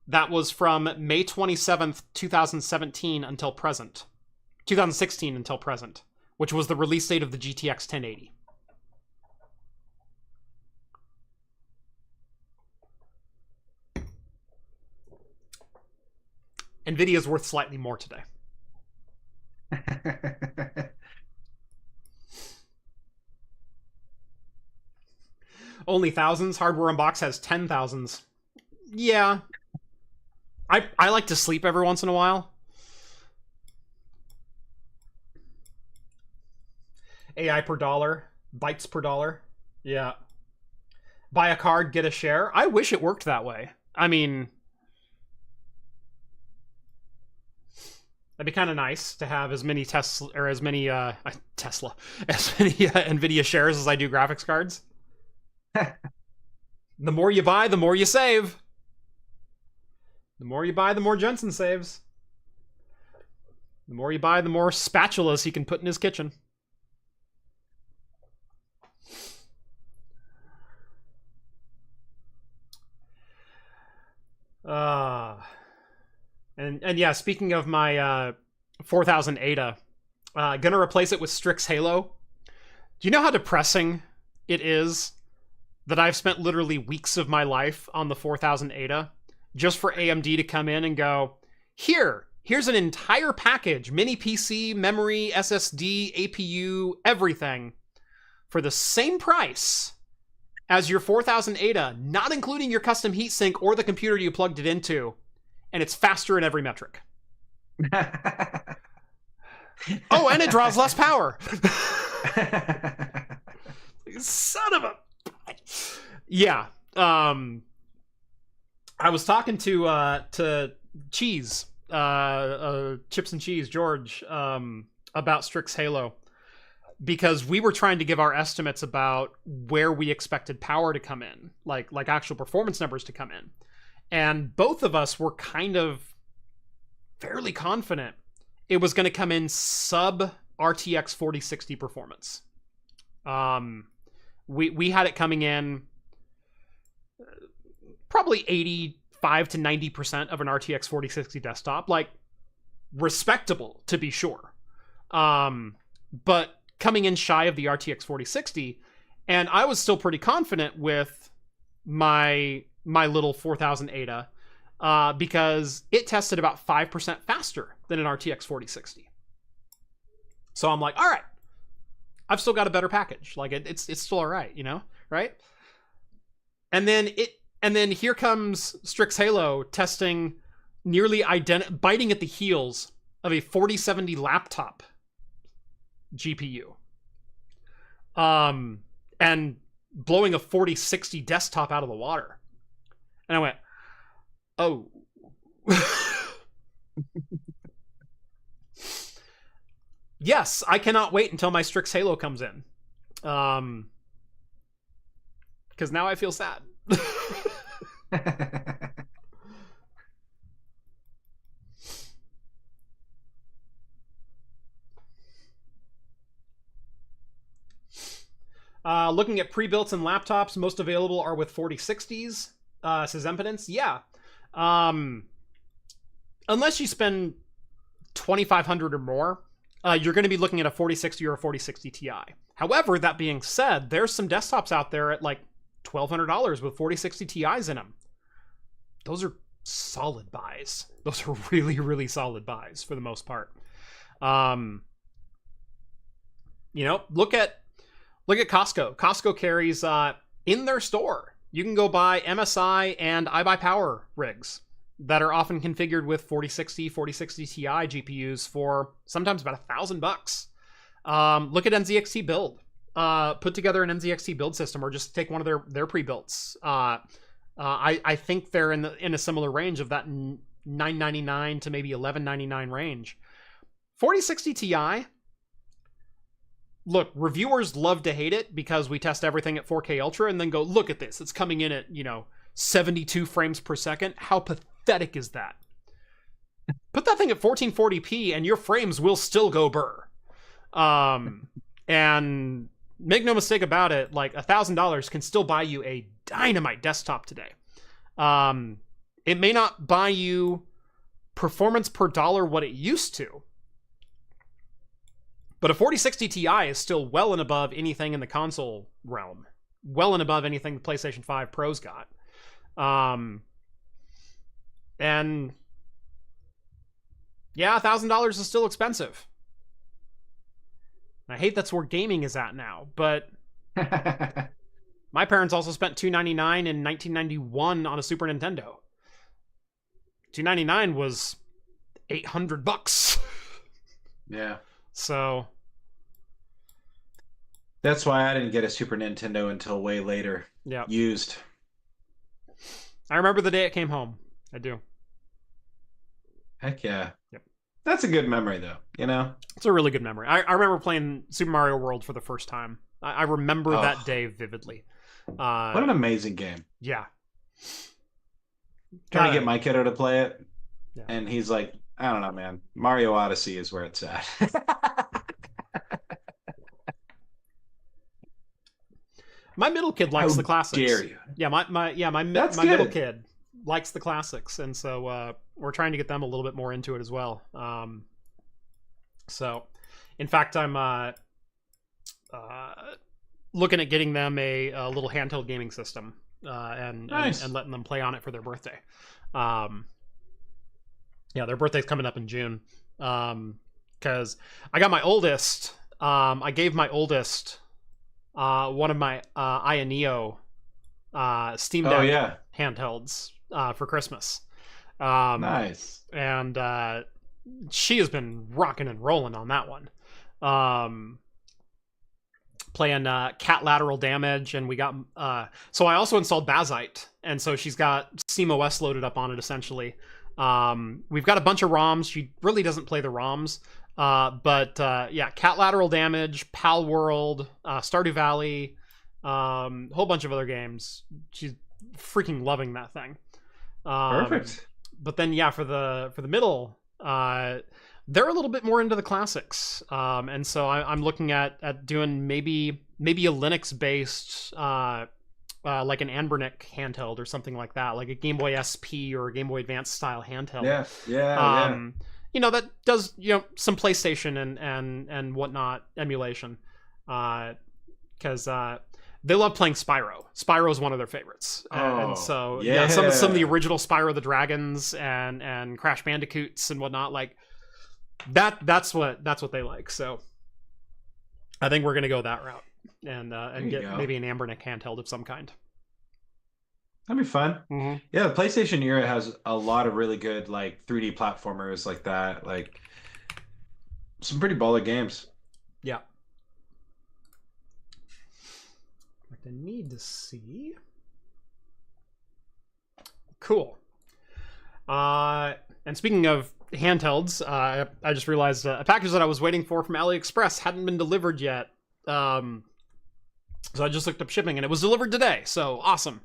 that was from May 27th, 2017 until present. 2016 until present, which was the release date of the GTX 1080. Nvidia's worth slightly more today. Only thousands. Hardware Unbox has 10,000s. Yeah. I like to sleep every once in a while. AI per dollar. Bytes per dollar. Yeah. Buy a card, get a share. I wish it worked that way. I mean, that'd be kind of nice to have as many Tesla or as many Tesla, as many Nvidia shares as I do graphics cards. The more you buy, the more you save. The more you buy, the more Jensen saves. The more you buy, the more spatulas he can put in his kitchen. And yeah, speaking of my 4000 Ada, gonna replace it with Strix Halo. Do you know how depressing it is that I've spent literally weeks of my life on the 4000 Ada just for AMD to come in and go, here's an entire package, mini PC, memory, SSD, APU, everything, for the same price as your 4000 Ada, not including your custom heatsink or the computer you plugged it into, and it's faster in every metric. Oh, and it draws less power. Son of a... Yeah. I was talking to Cheese, Chips and Cheese, George, about Strix Halo, because we were trying to give our estimates about where we expected power to come in, like actual performance numbers to come in. And both of us were kind of fairly confident it was going to come in sub RTX 4060 performance. We had it coming in probably 85 to 90% of an RTX 4060 desktop, like respectable to be sure. But coming in shy of the RTX 4060, and I was still pretty confident with my little 4000 Ada, because it tested about 5% faster than an RTX 4060. So I'm like, all right, I've still got a better package. Like it's still all right, you know, right? And then here comes Strix Halo testing nearly biting at the heels of a 4070 laptop GPU, and blowing a 4060 desktop out of the water. And I went, oh. Yes, I cannot wait until my Strix Halo comes in. Because now I feel sad. Looking at pre-builts and laptops, most available are with 4060s, says Impotence. Yeah. Unless you spend $2,500 or more, you're going to be looking at a 4060 or a 4060 Ti. However, that being said, there's some desktops out there at like $1,200 with 4060 Ti's in them. Those are solid buys. Those are really, really solid buys for the most part. You know, look at Costco. Costco carries in their store, you can go buy MSI and iBuyPower rigs that are often configured with 4060 Ti GPUs for sometimes about $1,000. Look at NZXT Build. Put together an NZXT Build system, or just take one of their pre-builts. I think they're in a similar range of that $999 to maybe $1,199 range. 4060 Ti. Look, reviewers love to hate it because we test everything at 4K Ultra and then go, look at this. It's coming in at, 72 frames per second. How pathetic is that? Put that thing at 1440p and your frames will still go burr. And make no mistake about it, like $1,000 can still buy you a dynamite desktop today. It may not buy you performance per dollar what it used to, but a 4060 Ti is still well and above anything in the console realm. Well and above anything the PlayStation 5 Pro's got. And Yeah, $1,000 is still expensive. I hate that's where gaming is at now, but my parents also spent $299 in 1991 on a Super Nintendo. $299 was $800. Yeah. So that's why I didn't get a Super Nintendo until way later. Yeah. Used. I remember the day it came home. I do. Heck yeah. Yep. That's a good memory, though. You know? It's a really good memory. I remember playing Super Mario World for the first time. I remember that day vividly. What an amazing game. Yeah. Trying to get my kiddo to play it. Yeah. And he's like, I don't know, man. Mario Odyssey is where it's at. My middle kid likes the classics. Dare you? Yeah, my middle kid likes the classics, and so we're trying to get them a little bit more into it as well. So, in fact, I'm looking at getting them a little handheld gaming system and letting them play on it for their birthday. Yeah, their birthday's coming up in June. Because I got my oldest. I gave my oldest one of my Ioneo Steam Deck handhelds for Christmas. Nice. And she has been rocking and rolling on that one. Playing cat lateral damage, and we got so I also installed Bazite, and so she's got SteamOS loaded up on it essentially. We've got a bunch of ROMs. She really doesn't play the ROMs, but yeah, cat lateral damage, Pal World, Stardew Valley, whole bunch of other games. She's freaking loving that thing. Perfect. But then yeah, for the middle, they're a little bit more into the classics, and so I'm looking at doing maybe a Linux based like an Anbernic handheld or something like that, like a Game Boy SP or a Game Boy Advance style handheld. Yeah. You know, that does, you know, some PlayStation and whatnot emulation, because they love playing Spyro. Spyro is one of their favorites, and so yeah, some of the original Spyro the Dragons and Crash Bandicoots and whatnot, like that's what they like. So I think we're gonna go that route and get maybe an Anbernic handheld of some kind. That'd be fun. Mm-hmm. Yeah, the PlayStation era has a lot of really good like 3D platformers like that, like some pretty baller games. Yeah. I need to see. Cool. And speaking of handhelds, I just realized a package that I was waiting for from AliExpress hadn't been delivered yet. So I just looked up shipping, and it was delivered today. So awesome.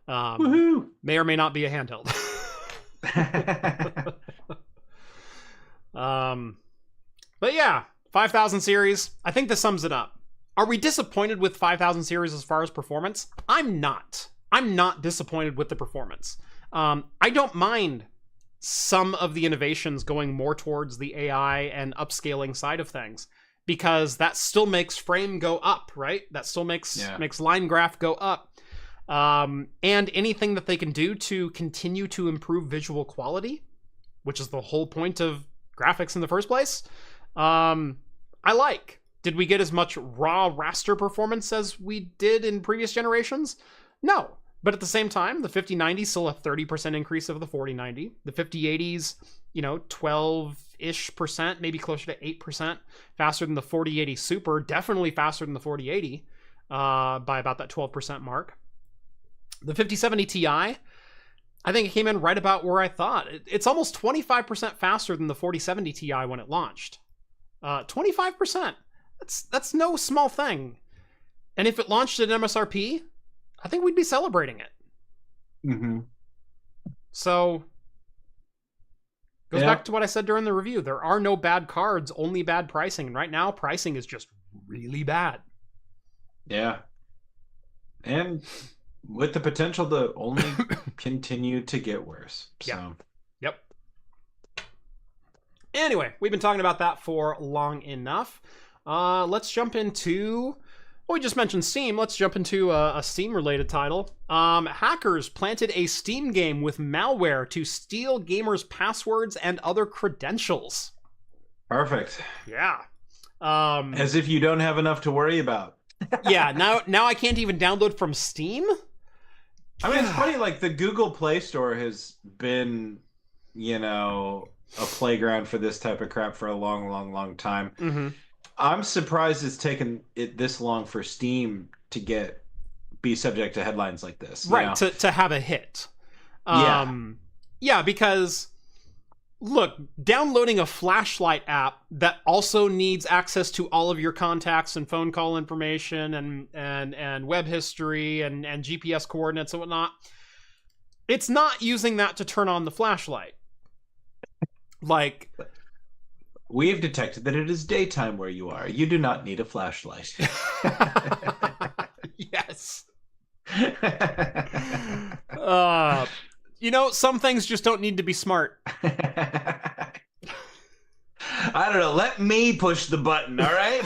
Woohoo! May or may not be a handheld. But yeah, 5000 series. I think this sums it up. Are we disappointed with 5000 series as far as performance? I'm not. I'm not disappointed with the performance. I don't mind some of the innovations going more towards the AI and upscaling side of things, because that still makes frame go up, right? That still makes line graph go up. And anything that they can do to continue to improve visual quality, which is the whole point of graphics in the first place, I like. Did we get as much raw raster performance as we did in previous generations? No. But at the same time, the 5090 is still a 30% increase over the 4090. The 5080s, 12-ish%, maybe closer to 8% faster than the 4080 Super, definitely faster than the 4080 by about that 12% mark. The 5070 Ti, I think it came in right about where I thought. It's almost 25% faster than the 4070 Ti when it launched. 25%. That's no small thing. And if it launched at MSRP, I think we'd be celebrating it. Mm-hmm. So, goes back to what I said during the review. There are no bad cards, only bad pricing. And right now, pricing is just really bad. Yeah. And with the potential to only continue to get worse. So. Yeah. Yep. Anyway, we've been talking about that for long enough. Let's jump into Well, we just mentioned Steam. Let's jump into a Steam-related title. Hackers planted a Steam game with malware to steal gamers' passwords and other credentials. Perfect. Yeah. As if you don't have enough to worry about. Yeah, now I can't even download from Steam? I mean, it's funny, like, the Google Play Store has been, you know, a playground for this type of crap for a long, long, long time. Mm-hmm. I'm surprised it's taken it this long for Steam to be subject to headlines like this. Right, to have a hit. Yeah, because look, downloading a flashlight app that also needs access to all of your contacts and phone call information and web history and GPS coordinates and whatnot, it's not using that to turn on the flashlight. Like, we have detected that it is daytime where you are. You do not need a flashlight. Yes. You know, some things just don't need to be smart. I don't know. Let me push the button, all right?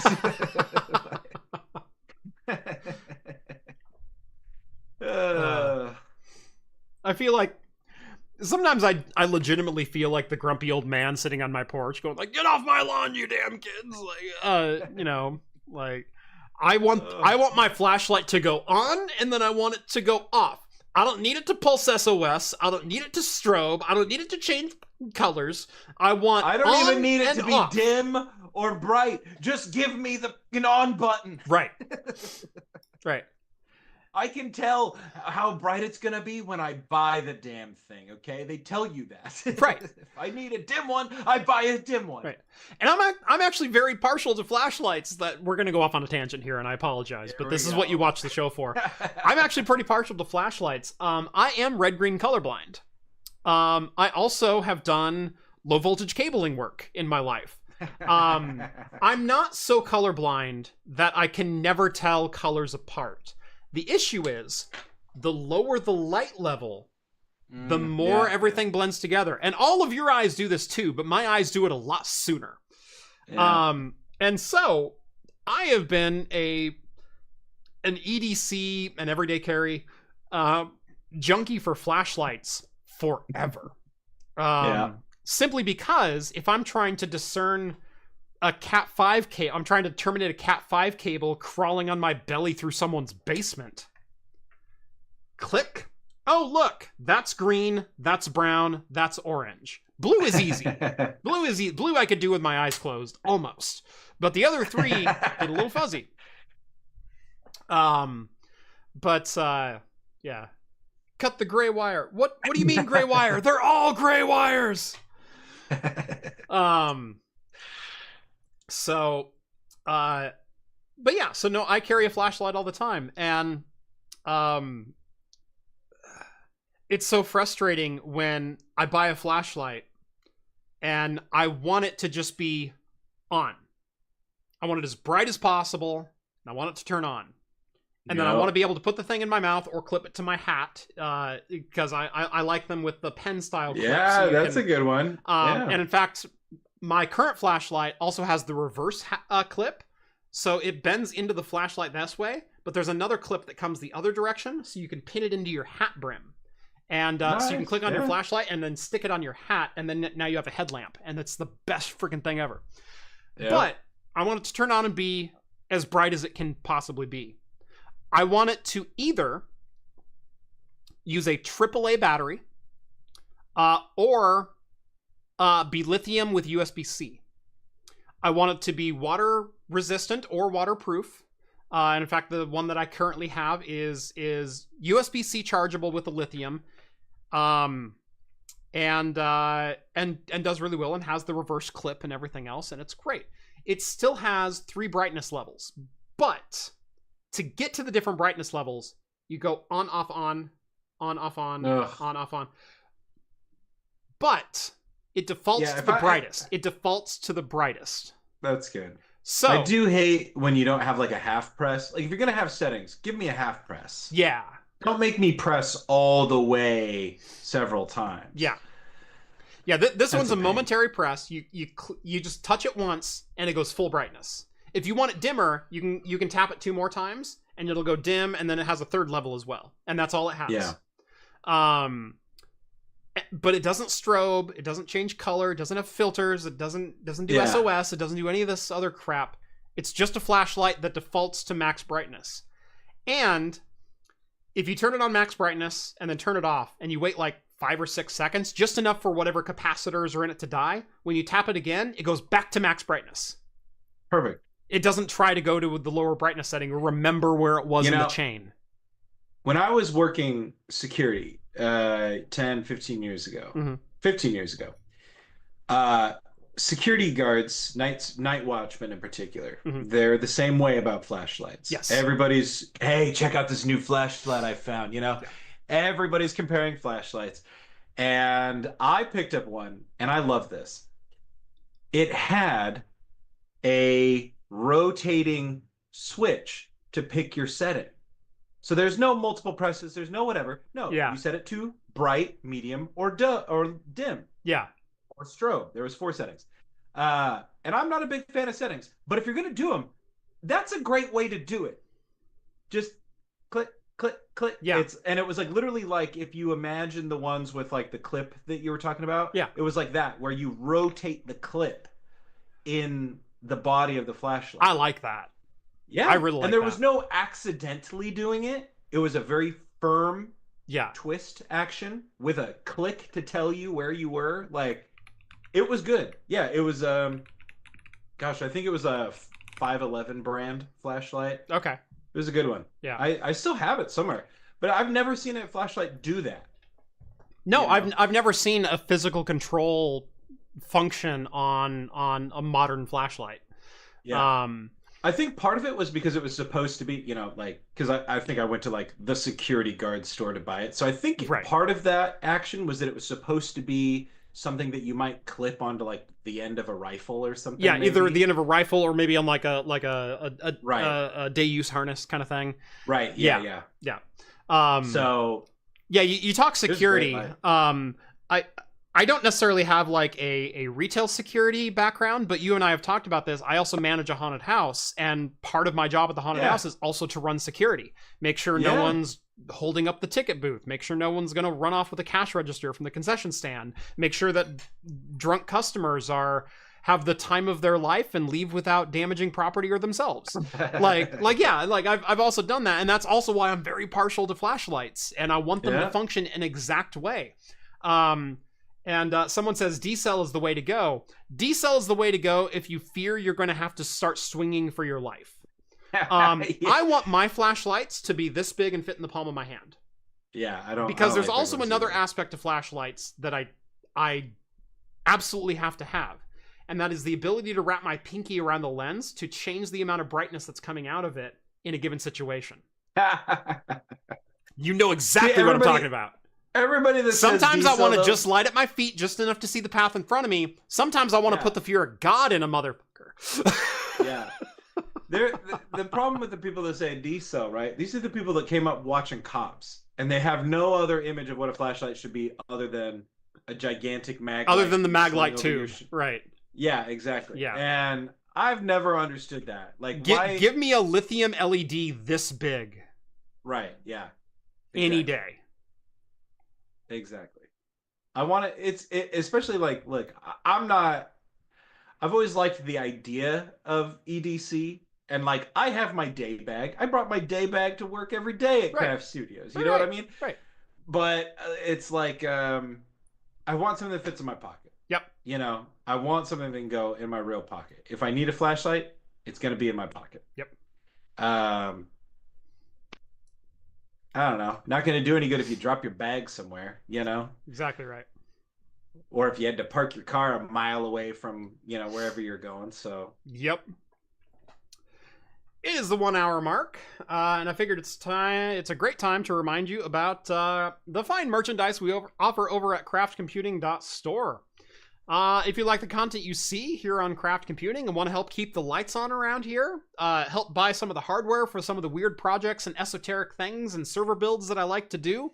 I feel like sometimes I legitimately feel like the grumpy old man sitting on my porch going like, "Get off my lawn, you damn kids!" Like, you know, like I want my flashlight to go on and then I want it to go off. I don't need it to pulse SOS. I don't need it to strobe. I don't need it to change colors. I don't even need it to be off. dim or bright. Just give me the on button. Right. Right. I can tell how bright it's going to be when I buy the damn thing, okay? They tell you that. Right. If I need a dim one, I buy a dim one. Right. And I'm actually very partial to flashlights. That we're going to go off on a tangent here, and I apologize, but this is what you watch the show for. I'm actually pretty partial to flashlights. I am red-green colorblind. I also have done low-voltage cabling work in my life. I'm not so colorblind that I can never tell colors apart. The issue is, the lower the light level, the more everything blends together. And all of your eyes do this too, but my eyes do it a lot sooner. Yeah. And so, I have been an EDC, an everyday carry, junkie for flashlights forever. Simply because if I'm trying to discern a Cat5 cable, I'm trying to terminate a Cat5 cable crawling on my belly through someone's basement. Click. Oh, look, that's green, that's brown, that's orange. Blue is easy. Blue I could do with my eyes closed, almost. But the other three get a little fuzzy. Yeah. Cut the gray wire. What do you mean gray wire? They're all gray wires. But yeah, so no, I carry a flashlight all the time, and it's so frustrating when I buy a flashlight and I want it to just be on. I want it as bright as possible, and I want it to turn on. And then I want to be able to put the thing in my mouth or clip it to my hat, because I like them with the pen style clip. Yeah, so that's a good one. And in fact, my current flashlight also has the reverse clip, so it bends into the flashlight this way, but there's another clip that comes the other direction, so you can pin it into your hat brim. And so you can click on your flashlight and then stick it on your hat, and then now you have a headlamp, and it's the best freaking thing ever. Yeah. But I want it to turn on and be as bright as it can possibly be. I want it to either use a AAA battery or be lithium with USB-C. I want it to be water resistant or waterproof. And in fact, the one that I currently have is USB-C chargeable with the lithium, and does really well and has the reverse clip and everything else, and it's great. It still has 3 brightness levels, but to get to the different brightness levels, you go on, off, on, off, on, on, off, on. But it defaults to the brightest. It defaults to the brightest. That's good. So I do hate when you don't have like a half press. Like if you're gonna have settings, give me a half press. Yeah. Don't make me press all the way several times. Yeah. Yeah. This one's a momentary press. You just touch it once and it goes full brightness. If you want it dimmer, you can tap it 2 more times and it'll go dim, and then it has a 3rd level as well, and that's all it has. Yeah. But it doesn't strobe, it doesn't change color, it doesn't have filters, it doesn't do SOS, it doesn't do any of this other crap. It's just a flashlight that defaults to max brightness. And if you turn it on max brightness and then turn it off and you wait like 5 or 6 seconds, just enough for whatever capacitors are in it to die, when you tap it again, it goes back to max brightness. Perfect. It doesn't try to go to the lower brightness setting or remember where it was in the chain. When I was working security 10, 15 years ago, 15 years ago, security guards, night watchmen in particular, they're the same way about flashlights. Yes. Everybody's, hey, check out this new flashlight I found, Yeah. Everybody's comparing flashlights. And I picked up one, and I love this. It had a rotating switch to pick your setting. So there's no multiple presses, there's no whatever. No, you set it to bright, medium, or dim. Yeah. Or strobe. There was 4 settings. And I'm not a big fan of settings, but if you're going to do them, that's a great way to do it. Just click, click, click. Yeah. And it was like literally like if you imagine the ones with like the clip that you were talking about. Yeah. It was like that, where you rotate the clip in the body of the flashlight. I like that. Yeah. I really like that. And there was no accidentally doing it. It was a very firm twist action with a click to tell you where you were. Like, it was good. Yeah, it was, gosh, I think it was a 511 brand flashlight. Okay. It was a good one. Yeah. I still have it somewhere, but I've never seen a flashlight do that. No, I've never seen a physical control function on a modern flashlight. Yeah. I think part of it was because it was supposed to be, because I think I went to like the security guard store to buy it. So I think part of that action was that it was supposed to be something that you might clip onto like the end of a rifle or something. Yeah, maybe. Either the end of a rifle or maybe on like a day use harness kind of thing. Right. Yeah. So yeah, you talk security. I don't necessarily have like a retail security background, but you and I have talked about this. I also manage a haunted house, and part of my job at the haunted house is also to run security. Make sure no one's holding up the ticket booth. Make sure no one's going to run off with a cash register from the concession stand. Make sure that drunk customers have the time of their life and leave without damaging property or themselves. I've also done that, and that's also why I'm very partial to flashlights, and I want them to function an exact way. And someone says decel is the way to go. Decel is the way to go if you fear you're going to have to start swinging for your life. I want my flashlights to be this big and fit in the palm of my hand. Yeah, I don't. Because there's also another aspect to flashlights that I absolutely have to have, and that is the ability to wrap my pinky around the lens to change the amount of brightness that's coming out of it in a given situation. You know exactly what I'm talking about. Everybody that sometimes I want to just light up my feet just enough to see the path in front of me. Sometimes I want to put the fear of God in a motherfucker. Yeah. The problem with the people that say decel, right? These are the people that came up watching Cops, and they have no other image of what a flashlight should be other than a gigantic mag light. Other than the mag light tube, right? Yeah, exactly. Yeah. And I've never understood that. Like, give me a lithium LED this big. Right, yeah. Exactly. Any day. Exactly. I want to, especially like, look, I've always liked the idea of EDC, and like, I have my day bag. I brought my day bag to work every day at Craft Studios. You know what I mean? Right. But it's like, I want something that fits in my pocket. Yep. I want something that can go in my real pocket. If I need a flashlight, it's going to be in my pocket. Yep. I don't know. Not going to do any good if you drop your bag somewhere, Exactly right. Or if you had to park your car a mile away from, wherever you're going. So. Yep. It is the 1 hour mark, and I figured it's a great time to remind you about the fine merchandise we offer over at craftcomputing.store. If you like the content you see here on Craft Computing and want to help keep the lights on around here, help buy some of the hardware for some of the weird projects and esoteric things and server builds that I like to do,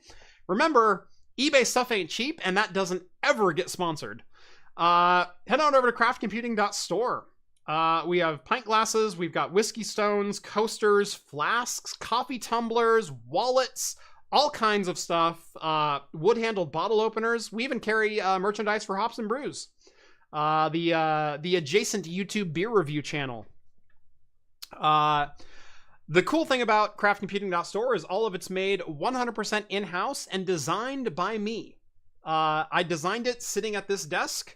remember, eBay stuff ain't cheap, and that doesn't ever get sponsored. Head on over to craftcomputing.store. We have pint glasses, we've got whiskey stones, coasters, flasks, coffee tumblers, wallets, all kinds of stuff. Wood-handled bottle openers. We even carry merchandise for Hops and Brews. The adjacent YouTube beer review channel. The cool thing about craftcomputing.store is all of it's made 100% in-house and designed by me. I designed it sitting at this desk.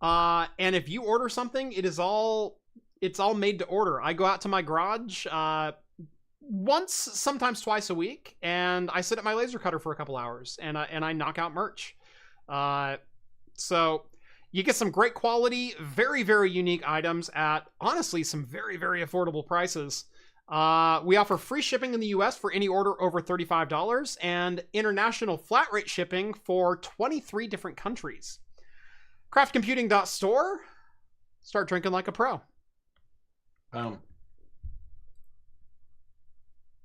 And if you order something, it's all made to order. I go out to my garage once, sometimes twice a week, and I sit at my laser cutter for a couple hours, and I knock out merch. So you get some great quality, very, very unique items at, honestly, some very, very affordable prices. We offer free shipping in the US for any order over $35 and international flat rate shipping for 23 different countries. Craftcomputing.store. Start drinking like a pro.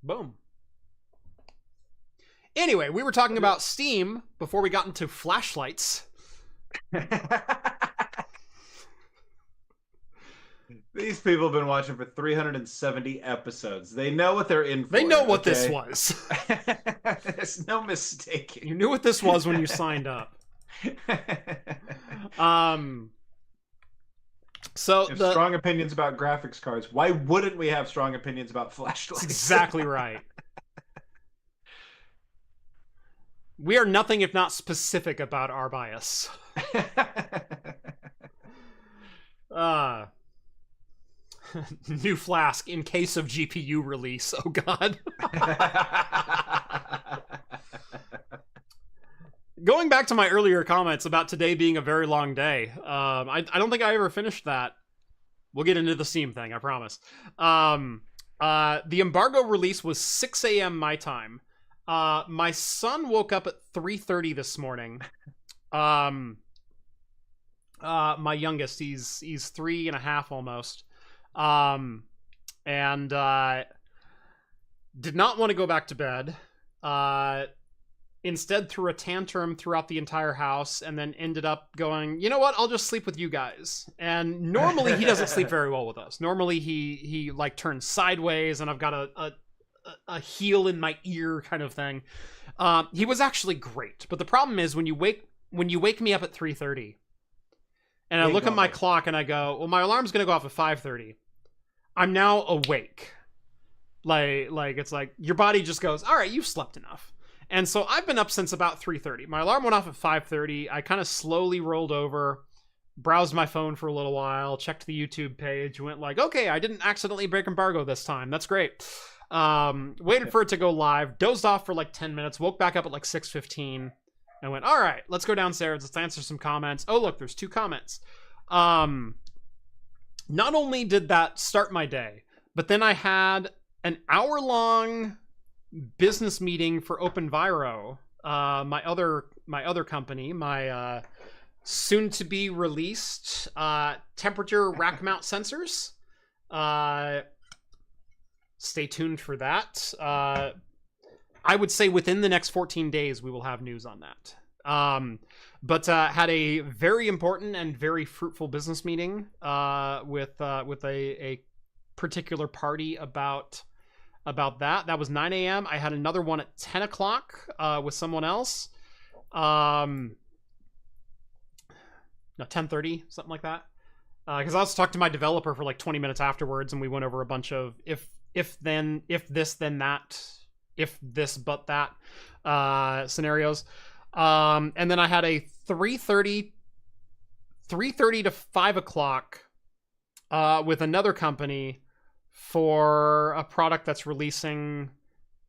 Boom. Anyway, we were talking about Steam before we got into flashlights. These people have been watching for 370 episodes. They know what they're in for. They know what this was. There's no mistaking. You knew what this was when you signed up. So if strong opinions about graphics cards, why wouldn't we have strong opinions about flashlights? That's exactly right. We are nothing if not specific about our bias. New flask in case of GPU release. Oh god. Going back to my earlier comments about today being a very long day, I don't think I ever finished that. We'll get into the Steam thing, I promise. The embargo release was 6 a.m. my time. My son woke up at 3:30 this morning. My youngest, he's 3.5 almost. And did not want to go back to bed. Instead threw a tantrum throughout the entire house and then ended up going, you know what, I'll just sleep with you guys. And normally he doesn't sleep very well with us. Normally he like turns sideways and I've got a heel in my ear kind of thing. He was actually great. But the problem is when you wake me up at 3:30 and I look at my clock and I go, well, my alarm's going to go off at 5:30. I'm now awake. Like it's like your body just goes, all right, you've slept enough. And so I've been up since about 3:30. My alarm went off at 5:30. I kind of slowly rolled over, browsed my phone for a little while, checked the YouTube page, went like, okay, I didn't accidentally break embargo this time. That's great. Waited for it to go live, dozed off for like 10 minutes, woke back up at like 6:15, and went, all right, let's go downstairs. Let's answer some comments. Oh, look, there's 2 comments. Not only did that start my day, but then I had an hour-long business meeting for OpenViro, my other company, my soon to be released temperature rack mount sensors. Stay tuned for that. I would say within the next 14 days we will have news on that. But had a very important and very fruitful business meeting with a particular party about that. That was 9 a.m. I had another one at 10 o'clock with someone else. No, 10:30, something like that. Because I also talked to my developer for like 20 minutes afterwards, and we went over a bunch of if this, then that, if this, but that scenarios. And then I had a 3:30 to 5 o'clock with another company for a product that's releasing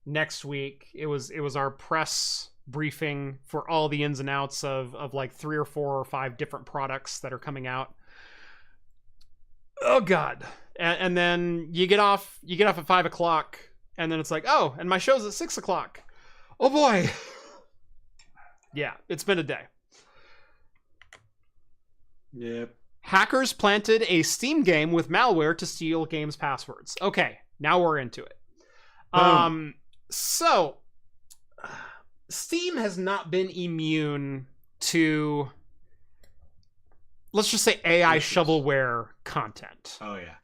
next week. It was our press briefing for all the ins and outs of like 3 or 4 or 5 different products that are coming out. Oh god. And then you get off at 5 o'clock, and then it's like, oh, and my show's at 6 o'clock. Oh boy. Yeah, it's been a day. Yep. Hackers planted a Steam game with malware to steal games' passwords. Okay, now we're into it. So Steam has not been immune to let's just say AI issues. shovelware content. Oh yeah.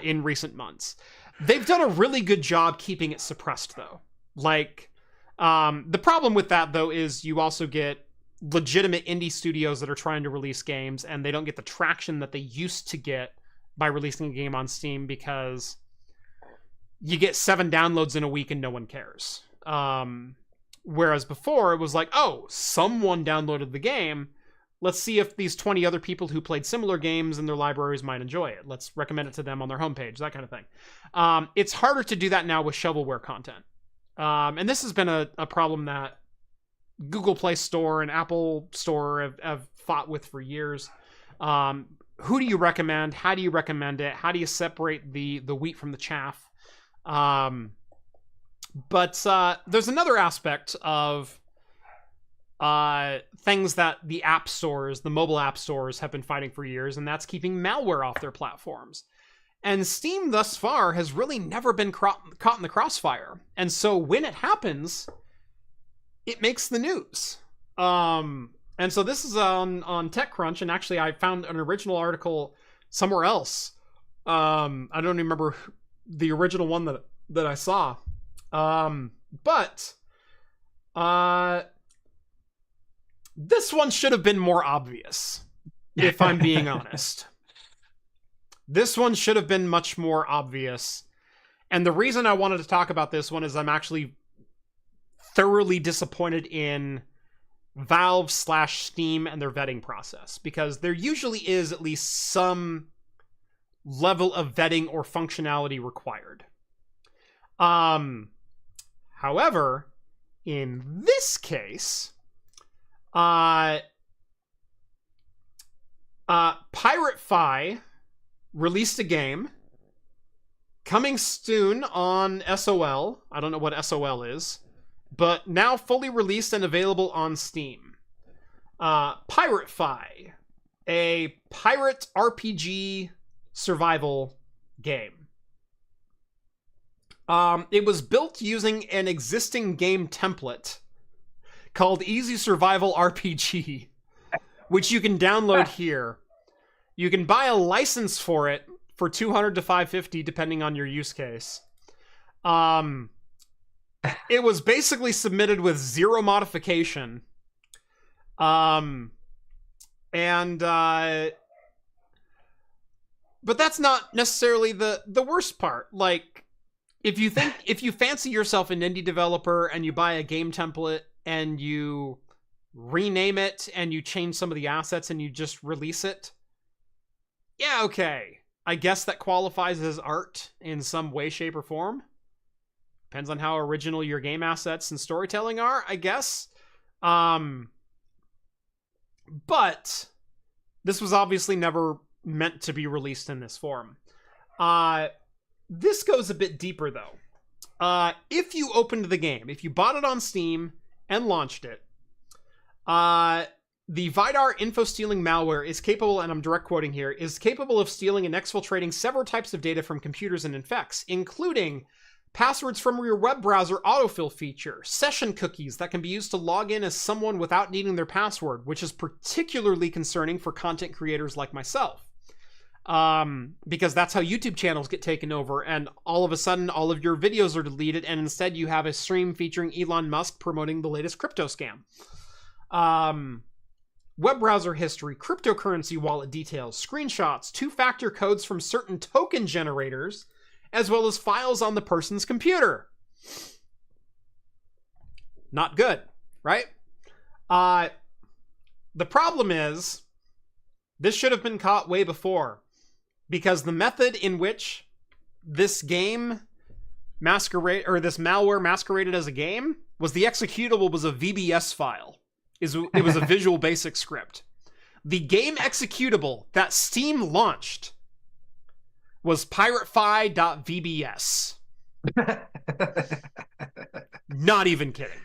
In recent months. They've done a really good job keeping it suppressed, though. Like, the problem with that, though, is you also get legitimate indie studios that are trying to release games, and they don't get the traction that they used to get by releasing a game on Steam, because you get 7 downloads in a week and no one cares. Whereas before, it was like, oh, someone downloaded the game. Let's see if these 20 other people who played similar games in their libraries might enjoy it. Let's recommend it to them on their homepage, that kind of thing. It's harder to do that now with shovelware content. And this has been a problem that Google Play Store and Apple Store have fought with for years. Who do you recommend? How do you recommend it? How do you separate the wheat from the chaff? But there's another aspect of things that the app stores, the mobile app stores, have been fighting for years, and that's keeping malware off their platforms. And Steam thus far has really never been caught in the crossfire. And so when it happens, it makes the news. And so this is on TechCrunch, and actually I found an original article somewhere else. I don't remember the original one that I saw. But this one should have been more obvious, if I'm being honest. This one should have been much more obvious. And the reason I wanted to talk about this one is I'm actually thoroughly disappointed in Valve/Steam and their vetting process, because there usually is at least some level of vetting or functionality required. However, in this case, Pirate Fi released a game coming soon on SOL. I don't know what SOL is, but now fully released and available on Steam. Pirate Fi, a pirate RPG survival game. It was built using an existing game template called Easy Survival RPG, which you can download here. You can buy a license for it for $200 to $550, depending on your use case. It was basically submitted with 0 modification. But that's not necessarily the worst part. Like, if you fancy yourself an indie developer and you buy a game template and you rename it and you change some of the assets and you just release it, yeah, okay. I guess that qualifies as art in some way, shape, or form. Depends on how original your game assets and storytelling are, I guess. But this was obviously never meant to be released in this form. This goes a bit deeper, though. If you opened the game, if you bought it on Steam and launched it, the Vidar info stealing malware is capable, and I'm direct quoting here, is capable of stealing and exfiltrating several types of data from computers and infects, including passwords from your web browser autofill feature, session cookies that can be used to log in as someone without needing their password, which is particularly concerning for content creators like myself. Because that's how YouTube channels get taken over, and all of a sudden all of your videos are deleted, and instead you have a stream featuring Elon Musk promoting the latest crypto scam. Web browser history, cryptocurrency wallet details, screenshots, 2-factor codes from certain token generators, as well as files on the person's computer. Not good, right? The problem is, this should have been caught way before, because the method in which this game this malware masqueraded as a game was the executable was a VBS file. It was a Visual Basic script. The game executable that Steam launched was piratefy.vbs. Not even kidding.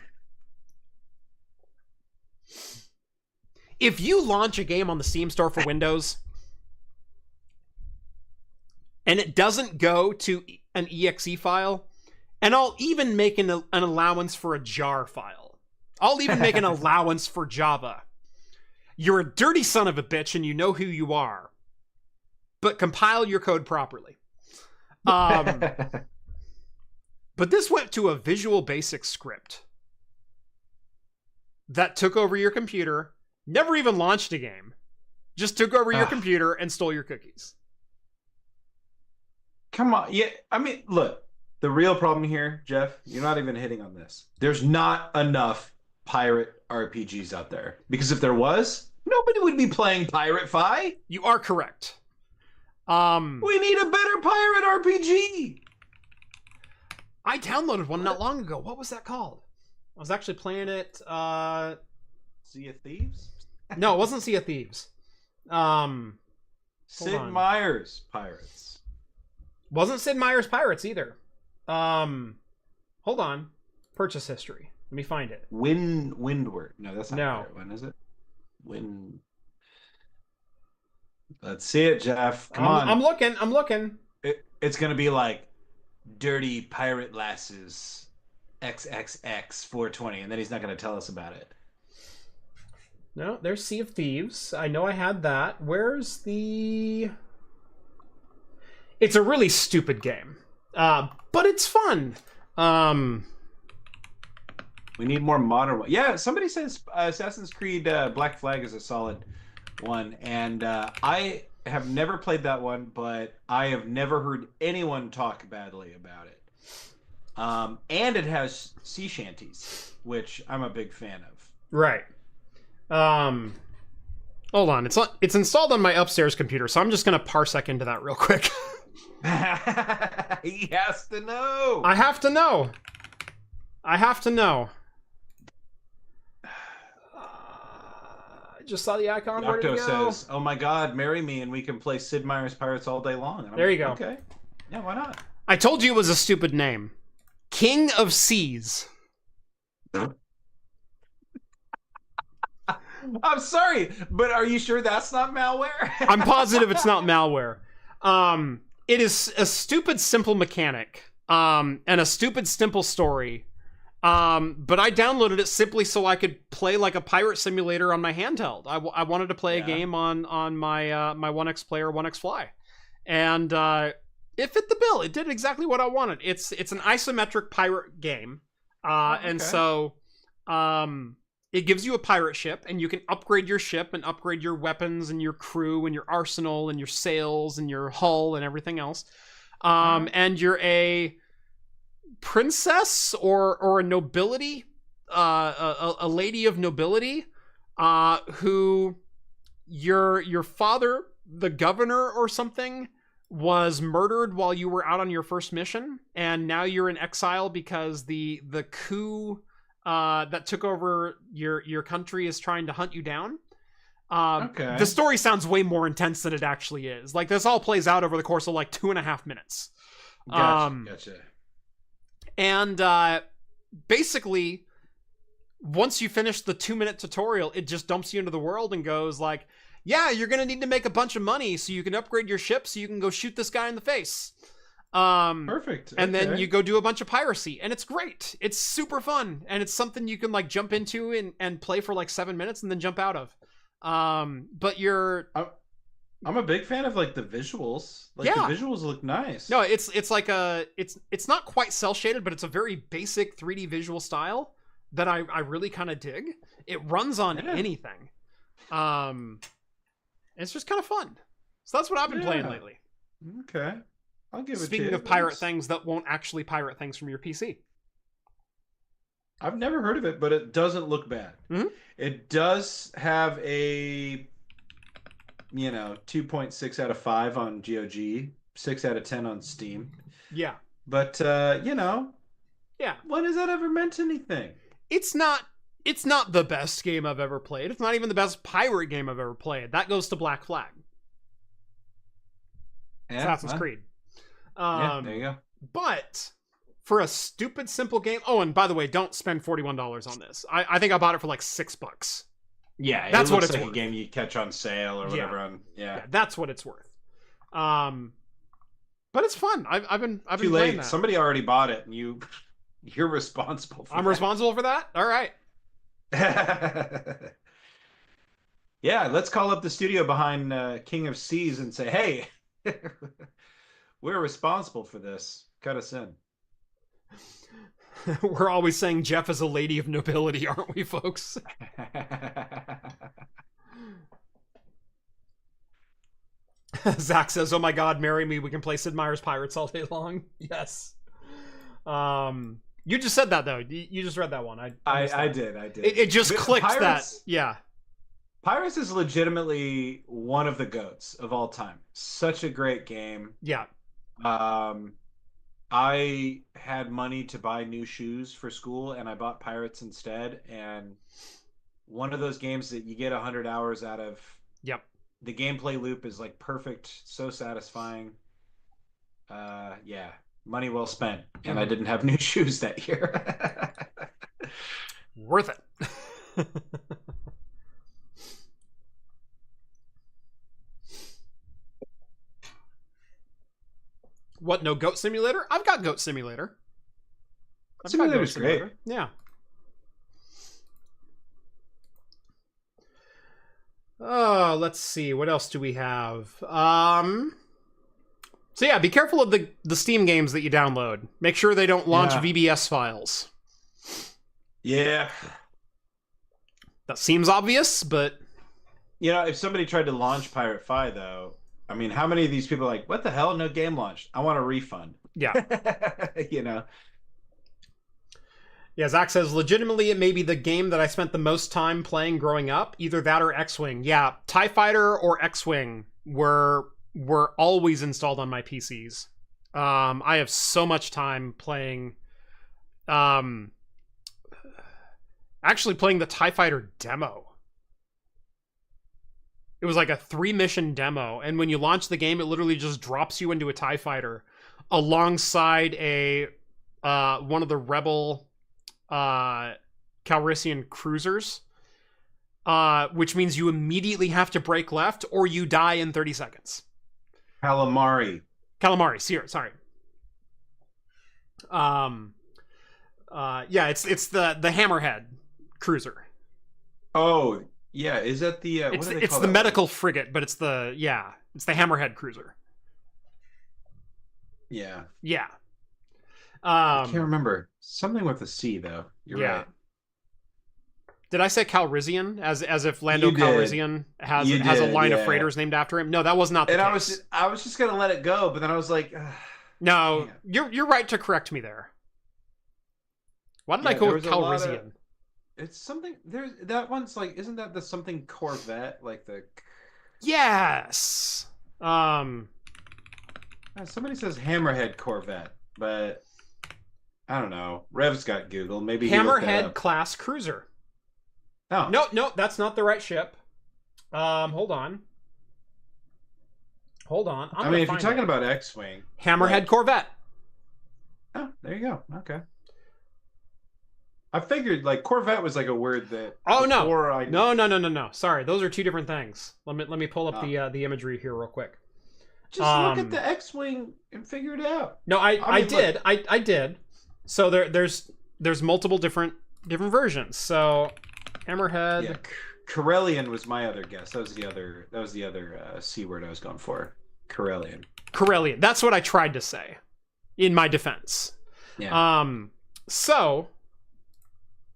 If you launch a game on the Steam store for Windows and it doesn't go to an exe file, and I'll even make an allowance for a jar file. I'll even make an allowance for Java. You're a dirty son of a bitch and you know who you are. But compile your code properly. But this went to a Visual Basic script that took over your computer, never even launched a game, just took over your computer and stole your cookies. Come on. Yeah, I mean, look, the real problem here, Jeff, you're not even hitting on this. There's not enough pirate RPGs out there. Because if there was, nobody would be playing Pirate Fi. You are correct. We need a better pirate RPG. I downloaded one not long ago. What was that called? I was actually playing it. Sea of Thieves? No, it wasn't Sea of Thieves. Sid Meier's Pirates. Wasn't Sid Meier's Pirates either. Hold on. Purchase history. Let me find it. Windward. No, that's not No. Pirate One, is it? Let's see it, Jeff. Come on. I'm looking. It's going to be like Dirty Pirate Lasses XXX 420, and then he's not going to tell us about it. No, there's Sea of Thieves. I know I had that. Where's the... It's a really stupid game. But it's fun. We need more modern ones. Yeah, somebody says Assassin's Creed Black Flag is a solid one, and I have never played that one, but I have never heard anyone talk badly about it. And it has sea shanties, which I'm a big fan of. Right. Hold on. It's installed on my upstairs computer, so I'm just gonna parsec into that real quick. He has to know. I have to know. I just saw the icon. Where did it go? Says, "Oh my God, marry me, and we can play Sid Meier's Pirates all day long." And there you go. Okay. Yeah, why not? I told you it was a stupid name. King of Seas. I'm sorry, but are you sure that's not malware? I'm positive it's not malware. It is a stupid, simple mechanic, and a stupid, simple story. But I downloaded it simply so I could play like a pirate simulator on my handheld. I wanted to play a game on my my 1X player, 1X Fly, and it fit the bill. It did exactly what I wanted. It's an isometric pirate game, and so it gives you a pirate ship, and you can upgrade your ship and upgrade your weapons and your crew and your arsenal and your sails and your hull and everything else. And you're a princess or a nobility, a lady of nobility, who your father, the governor or something, was murdered while you were out on your first mission, and now you're in exile because the coup that took over your country is trying to hunt you down. Okay. The story sounds way more intense than it actually is. Like, this all plays out over the course of like 2.5 minutes. Gotcha. And basically, once you finish the 2-minute tutorial, it just dumps you into the world and goes like, yeah, you're going to need to make a bunch of money so you can upgrade your ship so you can go shoot this guy in the face. Perfect. And then you go do a bunch of piracy, and it's great. It's super fun, and it's something you can like jump into and play for like 7 minutes and then jump out of. But I'm a big fan of like the visuals. Like the visuals look nice. No, it's like it's not quite cel shaded, but it's a very basic 3D visual style that I really kind of dig. It runs on anything. It's just kind of fun. So that's what I've been playing lately. Okay. I'll give it. Speaking of pirate things that won't actually pirate things from your PC. I've never heard of it, but it doesn't look bad. Mm-hmm. It does have a 2.6 out of 5 on GOG, 6 out of 10 on Steam. Yeah. But yeah. When has that ever meant anything? It's not the best game I've ever played. It's not even the best pirate game I've ever played. That goes to Black Flag. Yeah, Assassin's Creed. There you go. But for a stupid, simple game... Oh, and by the way, don't spend $41 on this. I think I bought it for like $6. Yeah, that's what it's like worth. A game you catch on sale or whatever. Yeah, that's what it's worth. But it's fun. I've been Too playing late. that. Somebody already bought it, and you're responsible for I'm that. responsible for that? All right. Yeah, let's call up the studio behind King of Seas and say, hey, we're responsible for this. Cut us in. We're always saying Jeff is a lady of nobility, aren't we, folks? Zach says, "Oh my God, marry me. We can play Sid Meier's Pirates all day long." Yes. You just said that though. You just read that one. I did. It just clicked Pirates, that. Yeah. Pirates is legitimately one of the GOATs of all time. Such a great game. Yeah. I had money to buy new shoes for school, and I bought Pirates instead. And one of those games that you get 100 hours out of. Yep. The gameplay loop is like perfect, so satisfying. Yeah, money well spent. And I didn't have new shoes that year. Worth it. What, no Goat Simulator? I've got Goat Simulator. Simulator's great. Yeah. Oh, let's see. What else do we have? So yeah, be careful of the Steam games that you download. Make sure they don't launch VBS files. Yeah. That seems obvious, but... You know, if somebody tried to launch Pirate Fi, though, I mean, how many of these people are like, what the hell? No game launched. I want a refund. Yeah. You know? Yeah, Zach says, legitimately, it may be the game that I spent the most time playing growing up. Either that or X-Wing. Yeah, TIE Fighter or X-Wing were always installed on my PCs. I have so much time playing... actually playing the TIE Fighter demo. It was like a 3-mission demo, and when you launch the game, it literally just drops you into a TIE Fighter alongside a one of the Rebel Calrissian cruisers, which means you immediately have to brake left or you die in 30 seconds. Calamari, sorry. Yeah, it's the Hammerhead cruiser. Oh, yeah, is that the it's the medical frigate, but it's the Hammerhead cruiser. Yeah. Yeah. I can't remember. Something with a C though. You're right. Did I say Calrissian as if Lando Calrissian has a line of freighters named after him? No, that was not the case. I was just gonna let it go, but then I was like, no, you're right to correct me there. Why did I go with Calrissian? It's something there's that one's like, isn't that the something Corvette, like the? Yes. Somebody says Hammerhead Corvette, but I don't know. Rev's got Google. Maybe Hammerhead class cruiser. Oh no, that's not the right ship. Hold on. I mean, if you're talking about X-Wing, Hammerhead Corvette. Oh, there you go. Okay. I figured like Corvette was like a word that. Oh no. Sorry, those are two different things. Let me pull up the imagery here real quick. Just look at the X-Wing and figure it out. No, I did. So there's multiple different versions. So Hammerhead. Yeah, Corellian was my other guess. That was the other C word I was going for. Corellian. That's what I tried to say. In my defense. Yeah. So.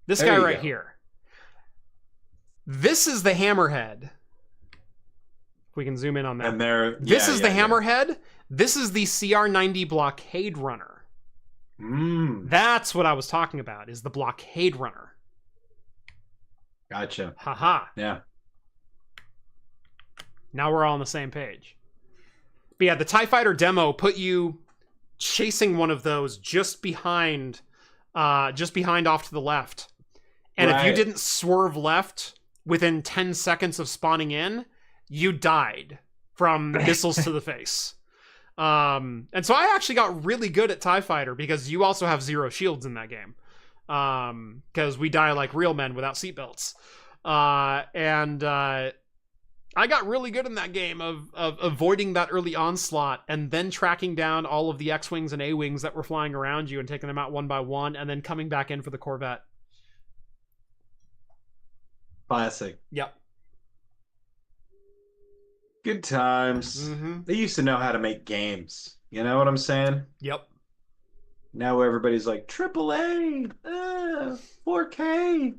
This guy right here. This is the Hammerhead. If we can zoom in on that. And this is the Hammerhead. This is the CR90 Blockade Runner. That's what I was talking about, is the Blockade Runner. Gotcha. Haha. Yeah. Now we're all on the same page. But yeah, the TIE Fighter demo put you chasing one of those just behind off to the left. And if you didn't swerve left within 10 seconds of spawning in, you died from missiles to the face. And so I actually got really good at TIE Fighter because you also have 0 shields in that game. Because we die like real men without seatbelts. And I got really good in that game of avoiding that early onslaught and then tracking down all of the X-Wings and A-Wings that were flying around you and taking them out one by one and then coming back in for the Corvette. Classic. Yep. Good times. They used to know how to make games. You know what I'm saying? Yep. Now everybody's like AAA, 4K,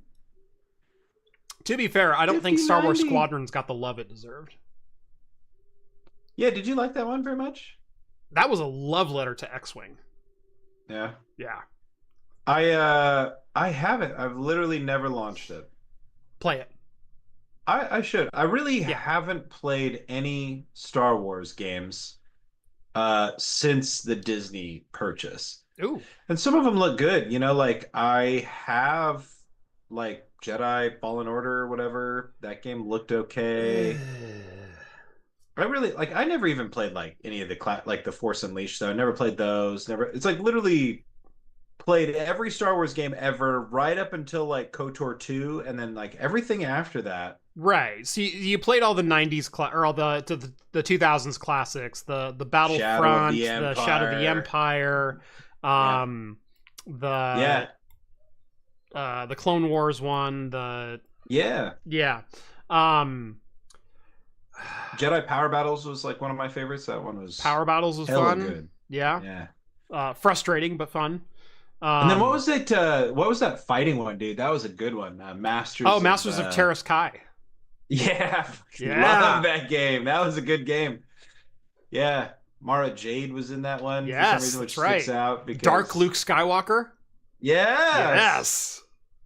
To be fair, I don't think Star Wars 5090. Squadrons got the love it deserved. Yeah, did you like that one very much? That was a love letter to X-Wing. Yeah. Yeah. I haven't. I've literally never launched it. Play it. I should. I really Yeah. haven't played any Star Wars games since the Disney purchase. Ooh. And some of them look good, you know, like I have like Jedi Fallen Order or whatever. That game looked okay. I really like I never even played like any of the like the Force Unleashed, so I never played those. Never it's like literally played every Star Wars game ever right up until like KOTOR 2 and then like everything after that. Right. So you played all the 90s or all the 2000s classics, the Battlefront, the Shadow of the Empire, the Clone Wars one, Yeah. Jedi Power Battles was like one of my favorites. That one was Power Battles was hella fun. Good. Yeah. Frustrating but fun. And then what was it? What was that fighting one, dude? That was a good one. Masters. Oh, Masters of Terras Kai. Yeah, love that game. That was a good game. Yeah, Mara Jade was in that one. Yes, for some reason, which sticks out because... Dark Luke Skywalker. Yes.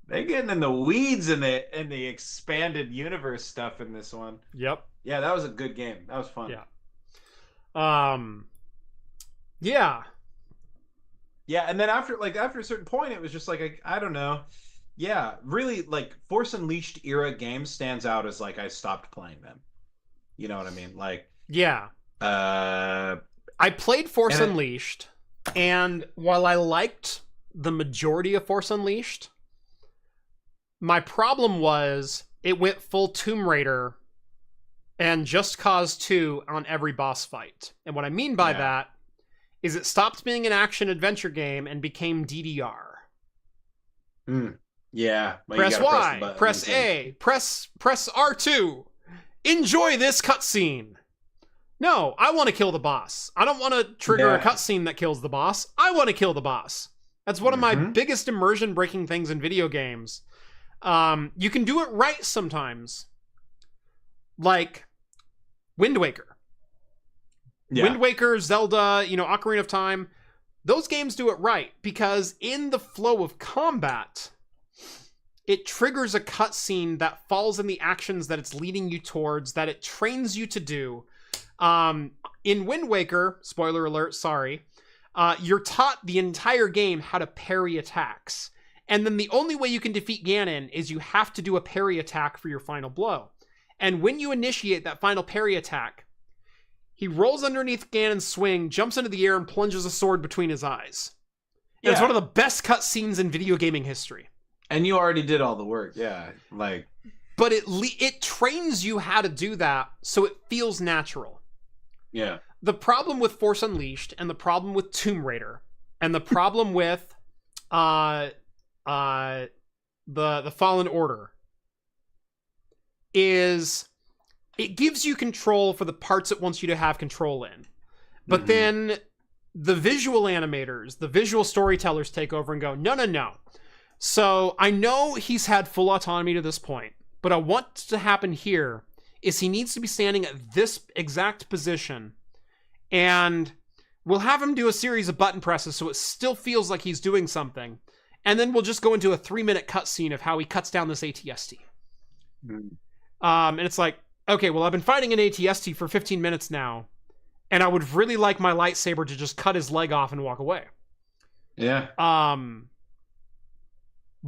They're getting in the weeds in the expanded universe stuff in this one. Yep. Yeah, that was a good game. That was fun. Yeah. Yeah. Yeah, and then after a certain point, it was just like I don't know. Yeah, really, like Force Unleashed era games stands out as like I stopped playing them. You know what I mean? Like, yeah. I played Force Unleashed, and while I liked the majority of Force Unleashed, my problem was it went full Tomb Raider and Just Cause 2 on every boss fight. And what I mean by that is it stopped being an action adventure game and became DDR. Yeah. Well, press Y, press A, press R2. Enjoy this cutscene. No, I want to kill the boss. I don't want to trigger a cutscene that kills the boss. I want to kill the boss. That's one of my biggest immersion-breaking things in video games. You can do it right sometimes. Like Wind Waker. Yeah. Wind Waker, Zelda, Ocarina of Time. Those games do it right because in the flow of combat, it triggers a cutscene that falls in the actions that it's leading you towards, that it trains you to do. In Wind Waker, spoiler alert, sorry, you're taught the entire game how to parry attacks. And then the only way you can defeat Ganon is you have to do a parry attack for your final blow. And when you initiate that final parry attack, he rolls underneath Ganon's swing, jumps into the air, and plunges a sword between his eyes. Yeah. It's one of the best cutscenes in video gaming history. And you already did all the work, yeah. But it trains you how to do that, so it feels natural. Yeah. The problem with Force Unleashed, and the problem with Tomb Raider, and the problem with the Fallen Order is it gives you control for the parts it wants you to have control in. But then the visual animators, the visual storytellers take over and go, no. So I know he's had full autonomy to this point, but what wants to happen here is he needs to be standing at this exact position, and we'll have him do a series of button presses so it still feels like he's doing something. And then we'll just go into a 3-minute cutscene of how he cuts down this ATST. And it's like, okay, well, I've been fighting an ATST for 15 minutes now, and I would really like my lightsaber to just cut his leg off and walk away. Yeah.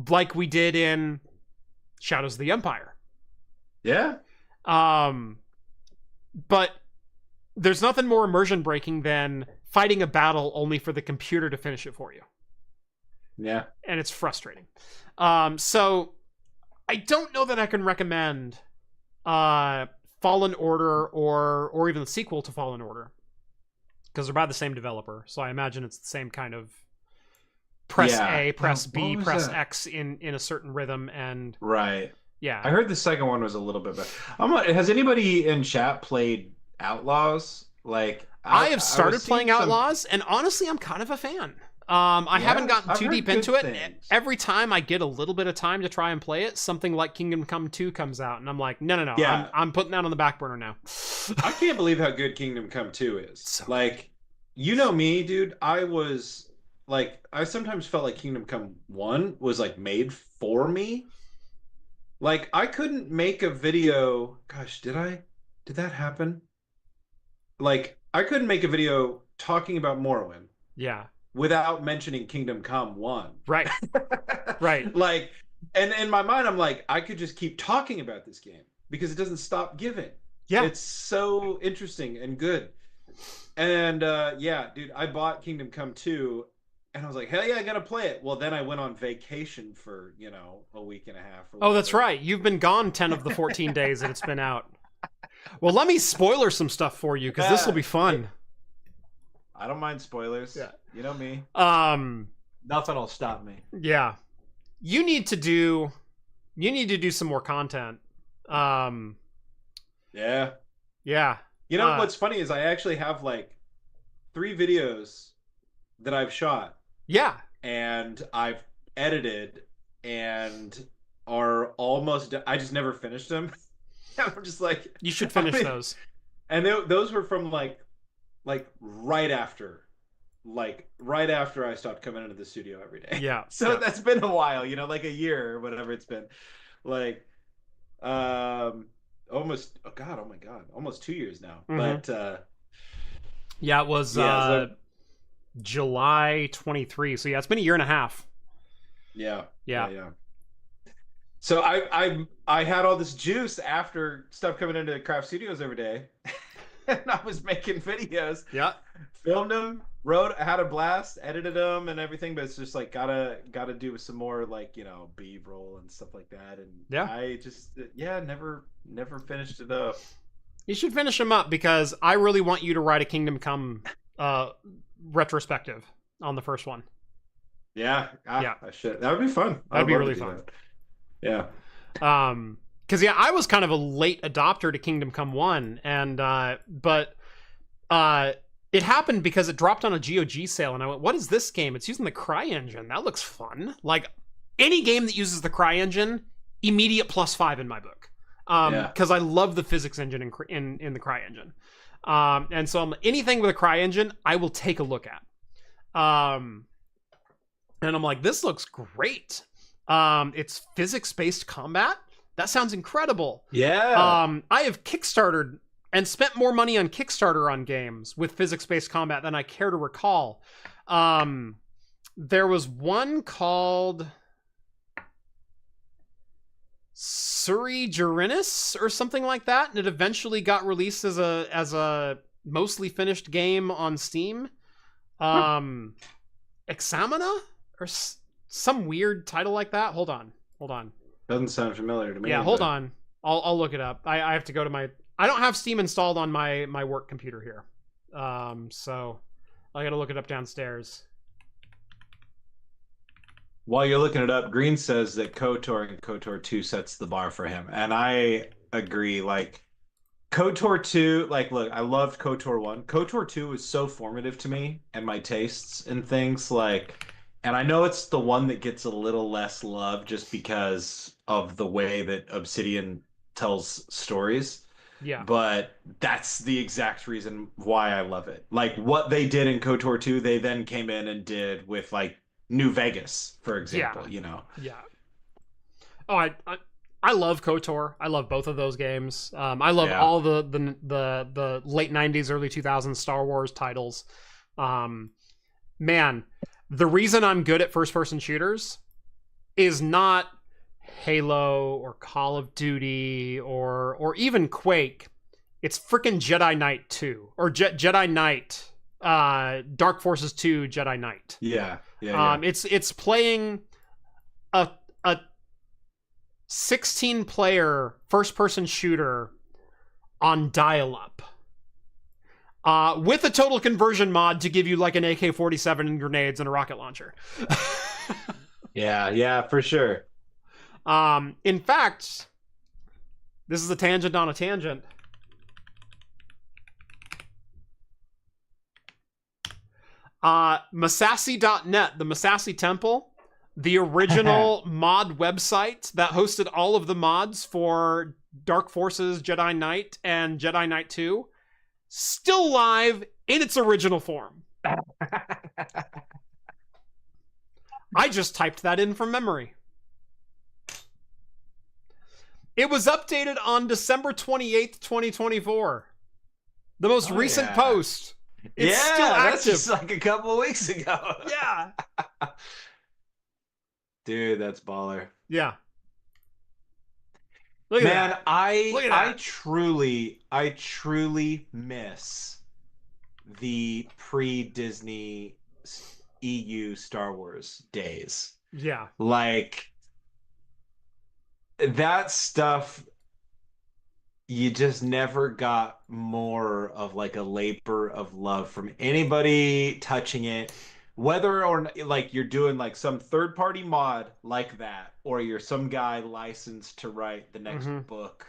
Like we did in Shadows of the Empire. Yeah. But there's nothing more immersion breaking than fighting a battle only for the computer to finish it for you. Yeah. And it's frustrating. So I don't know that I can recommend Fallen Order or even the sequel to Fallen Order, because they're by the same developer. So I imagine it's the same kind of press A, press B, press X in a certain rhythm. And right. Yeah. I heard the second one was a little bit better. Has anybody in chat played Outlaws. Like I have I was started seeing playing some. Outlaws, and honestly, I'm kind of a fan. I haven't Yeah, gotten I've too heard deep good into it. things. Every time I get a little bit of time to try and play it, something like Kingdom Come 2 comes out, and I'm like, no, no, no, Yeah, I'm putting that on the back burner now. I can't believe how good Kingdom Come 2 is. So Like, you know me, dude. I was like, I sometimes felt like Kingdom Come 1 was like made for me. Like, I couldn't make a video. Gosh, did I? Did that happen? Like, I couldn't make a video talking about Morrowind yeah, without mentioning Kingdom Come 1. right, right, Like, and in my mind, I'm like, I could just keep talking about this game because it doesn't stop giving. yeah. It's so interesting and good. And yeah, dude, I bought Kingdom Come 2 and I was like, hell yeah, I gotta play it. Well, then I went on vacation for, a week and a half or Oh, that's whatever. right. You've been gone 10 of the 14 days that it's been out. Well, let me spoiler some stuff for you because this will be fun. I don't mind spoilers. Yeah. You know me. Um, Nothing will stop me. yeah. You need to do some more content. Yeah. Yeah. You know what's funny is I actually have like 3 videos that I've shot Yeah. and I've edited and are almost I just never finished them. I'm just like You should finish those. And those were from like right after I stopped coming into the studio every day. Yeah. So yeah. that's been a while, like a year or whatever it's been. Like almost oh my god, almost 2 years now. Mhm. But Yeah, it was July 23. So yeah, it's been a year and a half. yeah. Yeah. So I had all this juice after stuff coming into Craft Studios every day. And I was making videos. Yeah. Filmed them, had a blast, edited them and everything, but it's just like gotta do some more like, B-roll and stuff like that. And Yeah. I just never finished it up. You should finish them up because I really want you to write a Kingdom Come retrospective on the first one. Yeah. Yeah. I should. That would be fun. That'd be really fun. Yeah. Because yeah, I was kind of a late adopter to Kingdom Come 1, and but it happened because it dropped on a GOG sale, and I went, "What is this game? It's using the CryEngine. That looks fun." Like any game that uses the CryEngine, immediate +5 in my book. Because I love the physics engine in the CryEngine, and so anything with a CryEngine, I will take a look at. And I'm like, this looks great. It's physics-based combat. That sounds incredible. Yeah. I have Kickstartered and spent more money on Kickstarter on games with physics-based combat than I care to recall. There was one called Suri Jurinis or something like that, and it eventually got released as a mostly finished game on Steam. Examina or some weird title like that. Hold on. Doesn't sound familiar to me. Yeah, hold on. I'll look it up. I have to go to my. I don't have Steam installed on my work computer here, so I got to look it up downstairs. While you're looking it up, Green says that KOTOR and KOTOR 2 sets the bar for him, and I agree. Like KOTOR 2, like look, I loved KOTOR 1. KOTOR 2 was so formative to me and my tastes and things like. And I know it's the one that gets a little less love just because of the way that Obsidian tells stories. Yeah. But that's the exact reason why I love it. Like what they did in KOTOR 2, they then came in and did with like New Vegas, for example, Yeah. Oh, I love KOTOR. I love both of those games. I love all the late 90s, early 2000s Star Wars titles. Man, the reason I'm good at first-person shooters is not Halo or Call of Duty or even Quake. It's freaking Jedi Knight 2 or Jedi Knight, Dark Forces 2, Jedi Knight. Yeah. It's playing a 16-player first-person shooter on dial-up. With a total conversion mod to give you like an AK-47 and grenades and a rocket launcher. Yeah, for sure. In fact, this is a tangent on a tangent. Masashi.net, the Masashi Temple, the original mod website that hosted all of the mods for Dark Forces, Jedi Knight, and Jedi Knight 2, still live in its original form. I just typed that in from memory. It was updated on December 28th, 2024. The most recent post. It's still active. That's just like a couple of weeks ago. Yeah. Dude, that's baller. Yeah. Look at Man, that. I truly miss the pre-Disney EU Star Wars days. Yeah. Like that stuff, you just never got more of like a labor of love from anybody touching it, whether or not, like you're doing like some third party mod like that, or you're some guy licensed to write the next book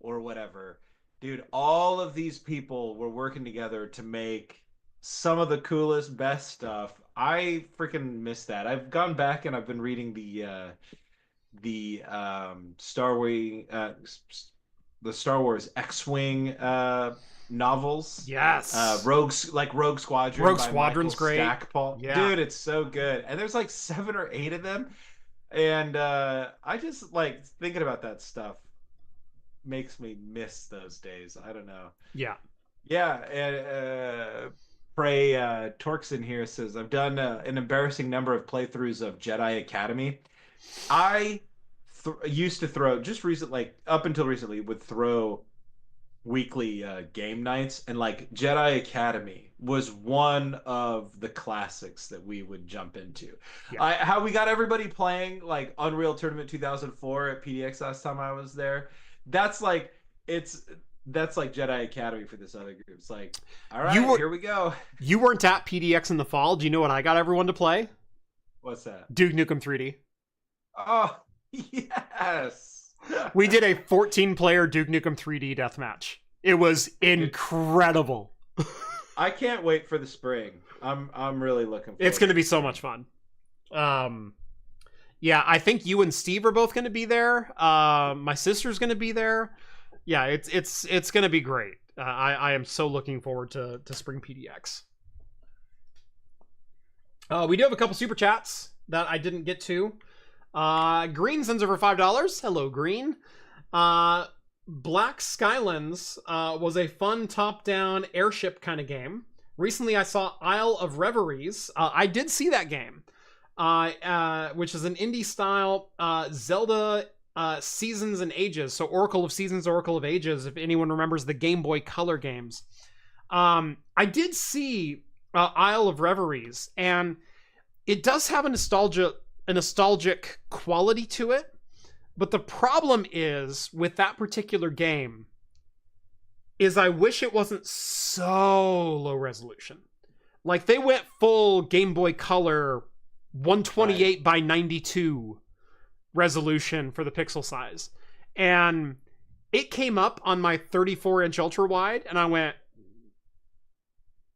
or whatever. Dude, all of these people were working together to make some of the coolest, best stuff. I freaking miss that. I've gone back and I've been reading Star Wars the Star Wars X-wing novels. Yes. Rogue Squadron. Rogue by Squadron's Michael great. Stackpole. Yeah. Dude, it's so good. And there's like 7 or 8 of them. And I just like thinking about that stuff makes me miss those days. I don't know. Yeah. Yeah, and Prey Torxon here says, I've done an embarrassing number of playthroughs of Jedi Academy. I used to throw just recent, like up until recently, would throw weekly game nights, and like Jedi Academy was one of the classics that we would jump into. Yeah. How we got everybody playing like Unreal Tournament 2004 at PDX last time I was there. That's like that's like Jedi Academy for this other group. It's like, all right, here we go. You weren't at PDX in the fall. Do you know what I got everyone to play? What's that? Duke Nukem 3D. Oh, yes. We did a 14-player Duke Nukem 3D deathmatch. It was incredible. I can't wait for the spring. I'm really looking forward. It's going to be so much fun. Yeah, I think you and Steve are both going to be there. My sister's going to be there. Yeah, it's going to be great. I am so looking forward to Spring PDX. We do have a couple super chats that I didn't get to. Green sends over $5. Hello, Green. Black Skylands was a fun top-down airship kind of game. Recently, I saw Isle of Reveries. I did see that game, which is an indie-style Zelda Seasons and Ages. So Oracle of Seasons, Oracle of Ages, if anyone remembers the Game Boy Color games. I did see Isle of Reveries, and it does have a nostalgic quality to it. But the problem is with that particular game is I wish it wasn't so low resolution. Like they went full Game Boy Color 128 by 92 resolution for the pixel size. And it came up on my 34-inch ultra wide and I went,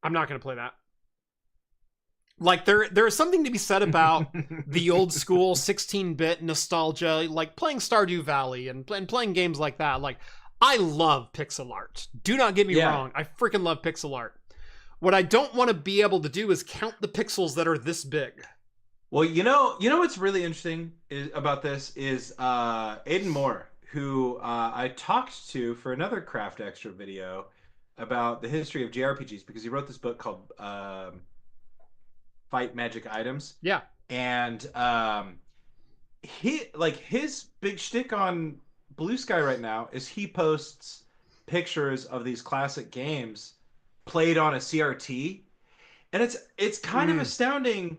I'm not going to play that. Like there is something to be said about the old school 16-bit nostalgia, like playing Stardew Valley and playing games like that. Like I love pixel art. Do not get me wrong. I freaking love pixel art. What I don't want to be able to do is count the pixels that are this big. Well, you know what's really interesting about this is Aiden Moore, who I talked to for another Craft Extra video about the history of JRPGs, because he wrote this book called Fight Magic Items. Yeah. And his big shtick on Bluesky right now is he posts pictures of these classic games played on a CRT, and it's kind of astounding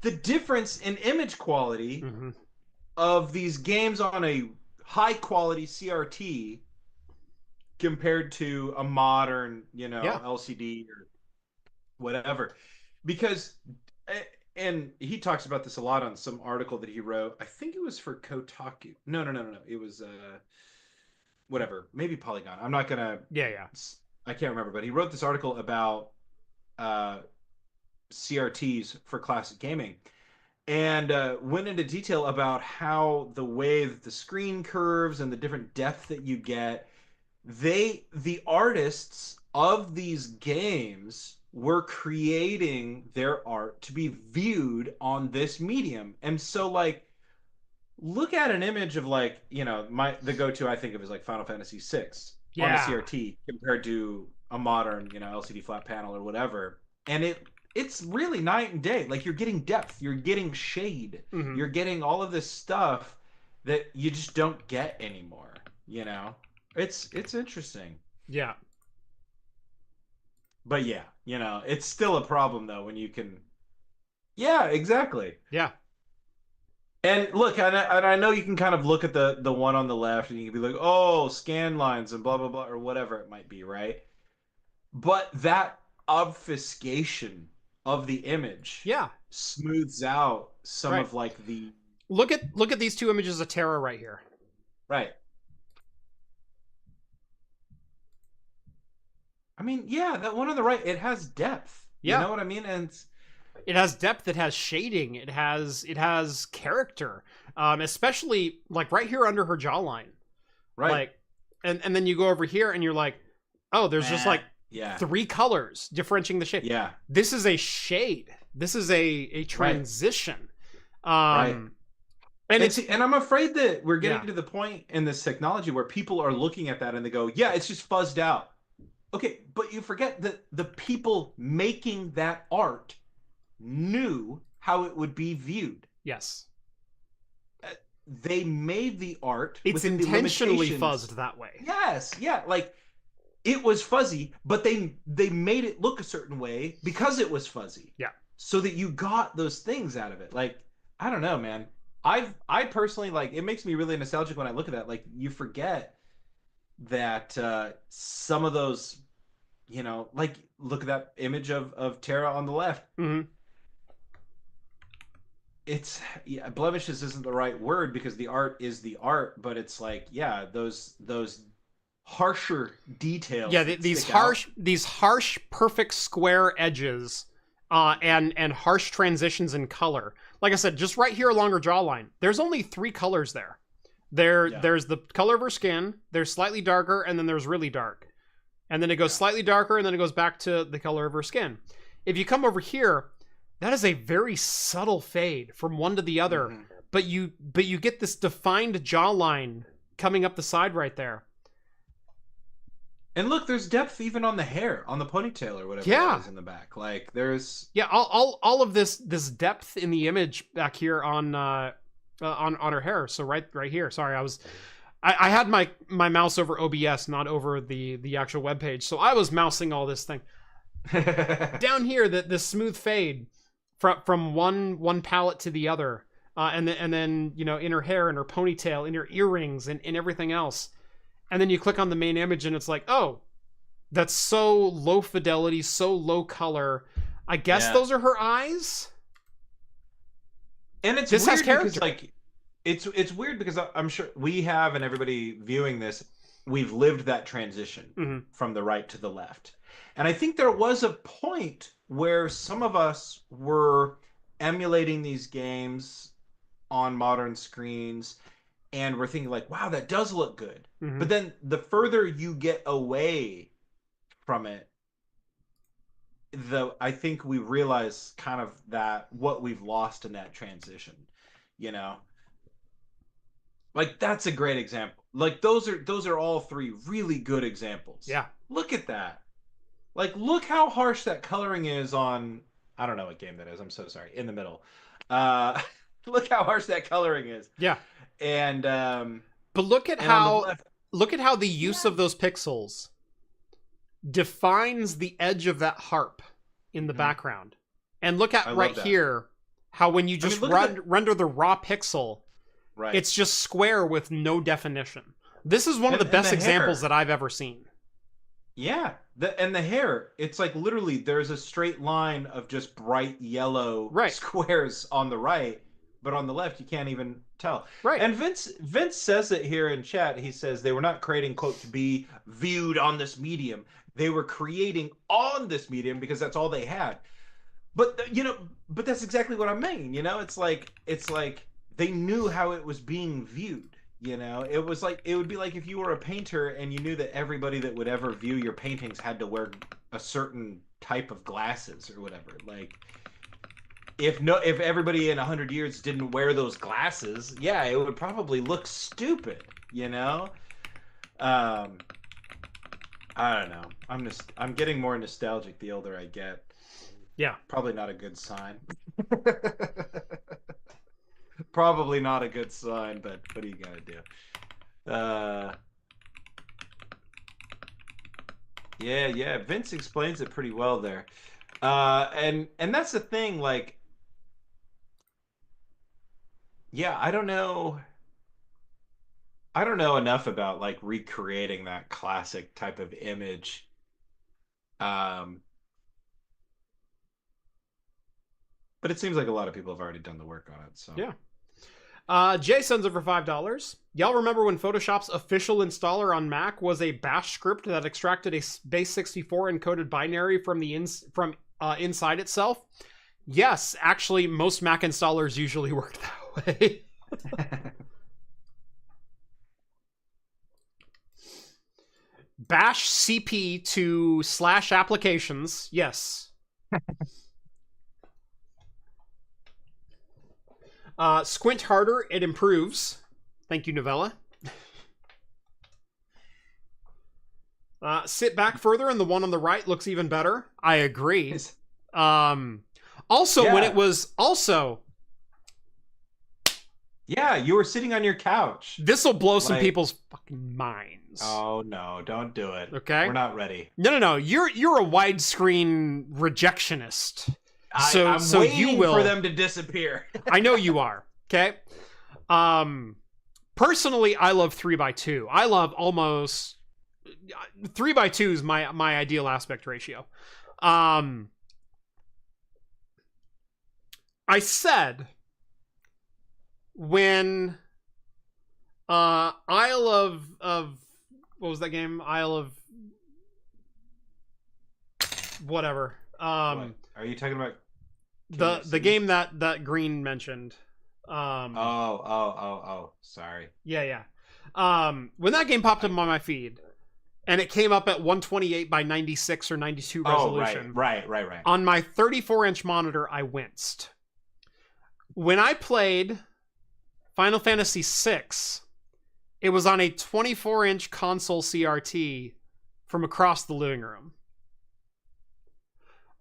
the difference in image quality of these games on a high quality CRT compared to a modern, LCD or whatever. Because, and he talks about this a lot on some article that he wrote. I think it was for Kotaku. No. It was whatever, maybe Polygon. I'm not gonna. Yeah. I can't remember, but he wrote this article about CRTs for classic gaming, and went into detail about how the way that the screen curves and the different depth that you get, the artists of these games were creating their art to be viewed on this medium. And so like look at an image of like, the go-to I think of is like Final Fantasy VI on a Yeah. CRT compared to a modern, LCD flat panel or whatever. And it's really night and day. Like you're getting depth, you're getting shade, Hmm. you're getting all of this stuff that you just don't get anymore, you know? It's interesting. Yeah. But yeah, it's still a problem though when you can. Yeah, exactly. Yeah. And look, and I know you can kind of look at the one on the left and you can be like, oh, scan lines and blah blah blah or whatever it might be, right? But that obfuscation of the image Yeah. smooths out some Right. of like the Look at these two images of Terra right here. right. I mean, yeah, that one on the right, it has depth. You Yeah. know what I mean? And It has depth, it has shading, it has character. Especially like right here under her jawline. right. Like and then you go over here and you're like, "Oh, there's just like Yeah. three colors differentiating the shade." Yeah. This is a shade. This is a transition. Right. And And, see, and I'm afraid that we're getting yeah. to the point in this technology where people are looking at that and they go, yeah, it's just fuzzed out. Okay, but you forget that the people making that art knew how it would be viewed. Yes. They made the art It's within the intentionally limitations. fuzzed that way. Yes, yeah, like it was fuzzy, but they made it look a certain way because it was fuzzy. Yeah. So that you got those things out of it. Like, I don't know, man. I personally like it makes me really nostalgic when I look at that. Like you forget that some of those, like look at that image of Terra on the left. Mm-hmm. It's yeah, blemishes isn't the right word because the art is the art, but it's like, yeah, those harsher details Yeah, that these stick out. harsh, perfect square edges, and harsh transitions in color. Like I said, just right here along her jawline, there's only three colors there. Yeah. There's the color of her skin. There's slightly darker, and then there's really dark, and then it goes Yeah. slightly darker, and then it goes back to the color of her skin. If you come over here, that is a very subtle fade from one to the other, Mhm. but you get this defined jawline coming up the side right there. And look, there's depth even on the hair, on the ponytail or whatever Yeah. that is in the back. Like there's Yeah, all of this depth in the image back here on her hair. So right here. Sorry, I had my mouse over OBS, not over the actual web page. So I was mousing all this thing down here. The smooth fade from one palette to the other, and then in her hair, in her ponytail, in her earrings, and in everything else. And then you click on the main image, and it's like, oh, that's so low fidelity, so low color. I guess Yeah. those are her eyes. And it's This has weird because character. like it's weird because I'm sure we have and everybody viewing this, we've lived that transition Mhm. from the right to the left. And I think there was a point where some of us were emulating these games on modern screens and we're thinking like, wow, that does look good. Mhm. But then the further you get away from it, I think we realize kind of that what we've lost in that transition, you know? Like that's a great example. Like those are all three really good examples. Yeah. Look at that. Like look how harsh that coloring is on I don't know what game that is. I'm so sorry. In the middle. Uh look how harsh that coloring is. Yeah. And But look at on the how left, the use yeah. of those pixels defines the edge of that harp in the Mhm. background. And look I at love right that. here how when you I mean, just look at render the raw pixel, right. it's just square with no definition. This is one of the And best the examples hair. that I've ever seen. Yeah, the hair, it's like literally there's a straight line of just bright yellow Right. squares on the right, but on the left you can't even tell. Right. And Vince says it here in chat. He says they were not creating quote to be viewed on this medium. They were creating on this medium because that's all they had. But but that's exactly what I mean. It's like they knew how it was being viewed. It was like it would be like if you were a painter and you knew that everybody that would ever view your paintings had to wear a certain type of glasses or whatever. Like if everybody in 100 years didn't wear those glasses, yeah, it would probably look stupid. You know. Um, I don't know. I'm getting more nostalgic the older I get. Yeah. Probably not a good sign. Probably not a good sign, but what are you gonna do? Yeah. Vince explains it pretty well there. And that's the thing, like, yeah, I don't know enough about like recreating that classic type of image. Um, but it seems like a lot of people have already done the work on it, so. Yeah. Jay sends over $5. Y'all remember when Photoshop's official installer on Mac was a bash script that extracted a base 64 encoded binary from inside itself? Yes, actually, most Mac installers usually work that way. Bash CP to /applications. Yes. Squint harder, it improves. Thank you, Novella. Sit back further, and the one on the right looks even better. I agree. Also, Yeah. when it was also... Yeah, you were sitting on your couch. This will blow some people's fucking minds. Oh, no, don't do it. Okay? We're not ready. No. You're a widescreen rejectionist. I'm so waiting you will... for them to disappear. I know you are. Okay? Personally, I love 3x2. I love almost... 3x2 is my ideal aspect ratio. I said when Isle of what was that game? Isle of whatever. What? Are you talking about the game that Green mentioned? Oh, sorry. Yeah. When that game popped up on my feed, and it came up at 128 by 96 or 92 resolution. Right. On my 34-inch monitor, I winced. When I played Final Fantasy VI, it was on a 24-inch console CRT from across the living room.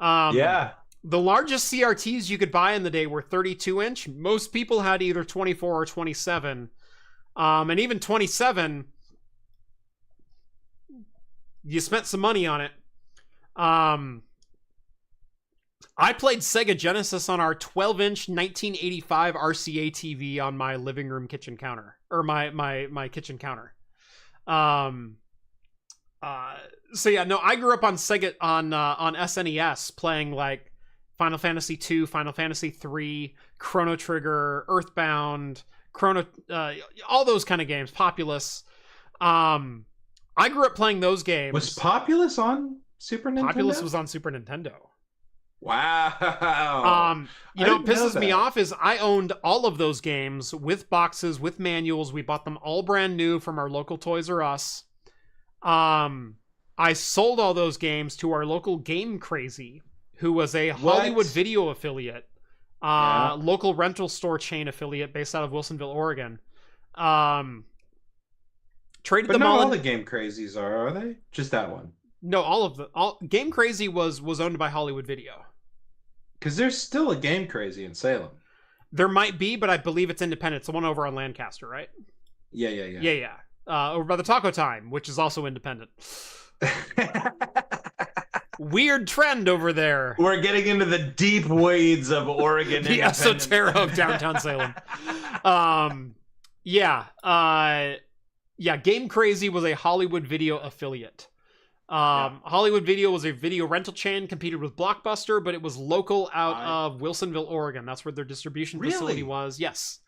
Yeah. The largest CRTs you could buy in the day were 32-inch. Most people had either 24 or 27. And even 27, you spent some money on it. I played Sega Genesis on our 12-inch 1985 RCA TV on my living room kitchen counter. Or my kitchen counter. So yeah, no, I grew up on Sega on SNES playing like Final Fantasy 2, Final Fantasy 3, Chrono Trigger, Earthbound, all those kind of games, Populous. I grew up playing those games. Was Populous on Super Nintendo? Populous was on Super Nintendo. Wow. What pisses me off is I owned all of those games with boxes, with manuals. We bought them all brand new from our local Toys R Us. I sold all those games to our local Game Crazy, who was a Hollywood Video affiliate, local rental store chain affiliate based out of Wilsonville, Oregon. Traded them not all. All the Game Crazies are they? Just that one? No, all of them. Game Crazy was owned by Hollywood Video. Because there's still a Game Crazy in Salem. There might be, but I believe it's independent. It's the one over on Lancaster, right? Yeah. Over by the Taco Time, which is also independent. Weird trend over there. We're getting into the deep weeds of Oregon. The esoteric of downtown Salem. Game Crazy was a Hollywood Video affiliate. Hollywood Video was a video rental chain, competed with Blockbuster, but it was local out of Wilsonville, Oregon. That's where their distribution facility was. Yes.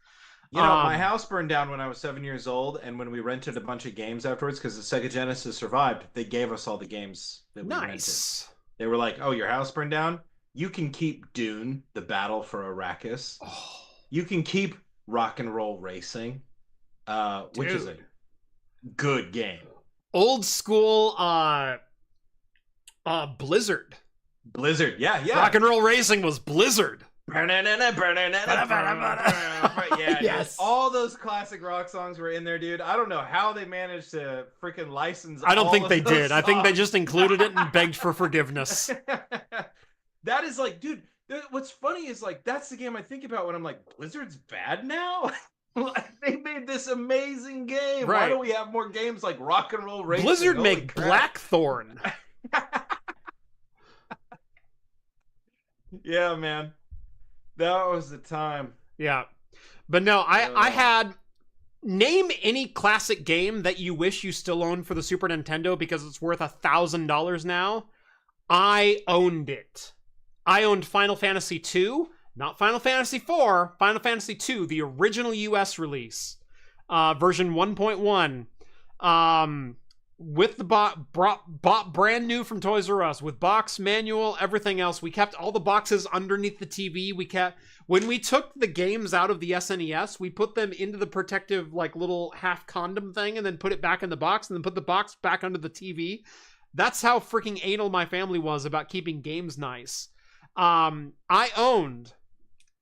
My house burned down when I was 7 years old, and when we rented a bunch of games afterwards, because the Sega Genesis survived, they gave us all the games that we rented. They were like, "Oh, your house burned down? You can keep Dune, the battle for Arrakis. Oh, You can keep Rock and Roll Racing, which is a dude. good game. Old school Blizzard. Blizzard, yeah, yeah. Rock and Roll Racing was Blizzard. Yeah, Yes. all those classic rock songs were in there, dude. I don't know how they managed to freaking license. I don't all think of they those did. I think they songs. just included it and begged for forgiveness. That is like, dude, what's funny is like that's the game I think about when I'm like, Blizzard's bad now. Like, they made this amazing game. Why Right. don't we have more games like Rock and Roll Racing? Blizzard Holy make crap. Blackthorn. Yeah, man. That was the time. Yeah. But no, I had... Name any classic game that you wish you still owned for the Super Nintendo because it's worth $1,000 now. I owned it. I owned Final Fantasy II, not Final Fantasy IV, Final Fantasy II, the original US release, version 1.1, with the bought brand new from Toys R Us, with box, manual, everything else. We kept all the boxes underneath the TV. When we took the games out of the SNES, we put them into the protective, like, little half condom thing and then put it back in the box and then put the box back under the TV. That's how freaking anal my family was about keeping games nice. I owned,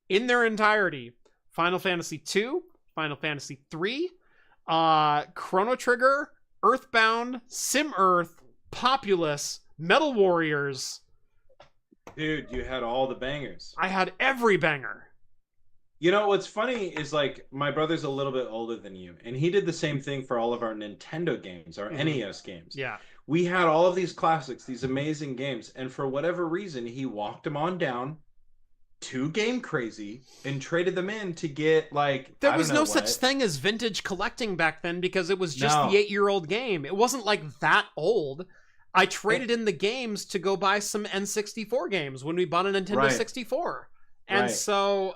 in their entirety, Final Fantasy II, Final Fantasy III, Chrono Trigger, Earthbound, Sim Earth, Populous, Metal Warriors. Dude, you had all the bangers. I had every banger. You know, what's funny is like my brother's a little bit older than you, and he did the same thing for all of our Nintendo games, our NES games. Yeah. We had all of these classics, these amazing games, and for whatever reason, he walked them on down to Game Crazy and traded them in to get like there was no such thing as vintage collecting back then because it was just the 8-year-old game. It wasn't like that old. I traded in the games to go buy some N64 games when we bought a Nintendo 64. And so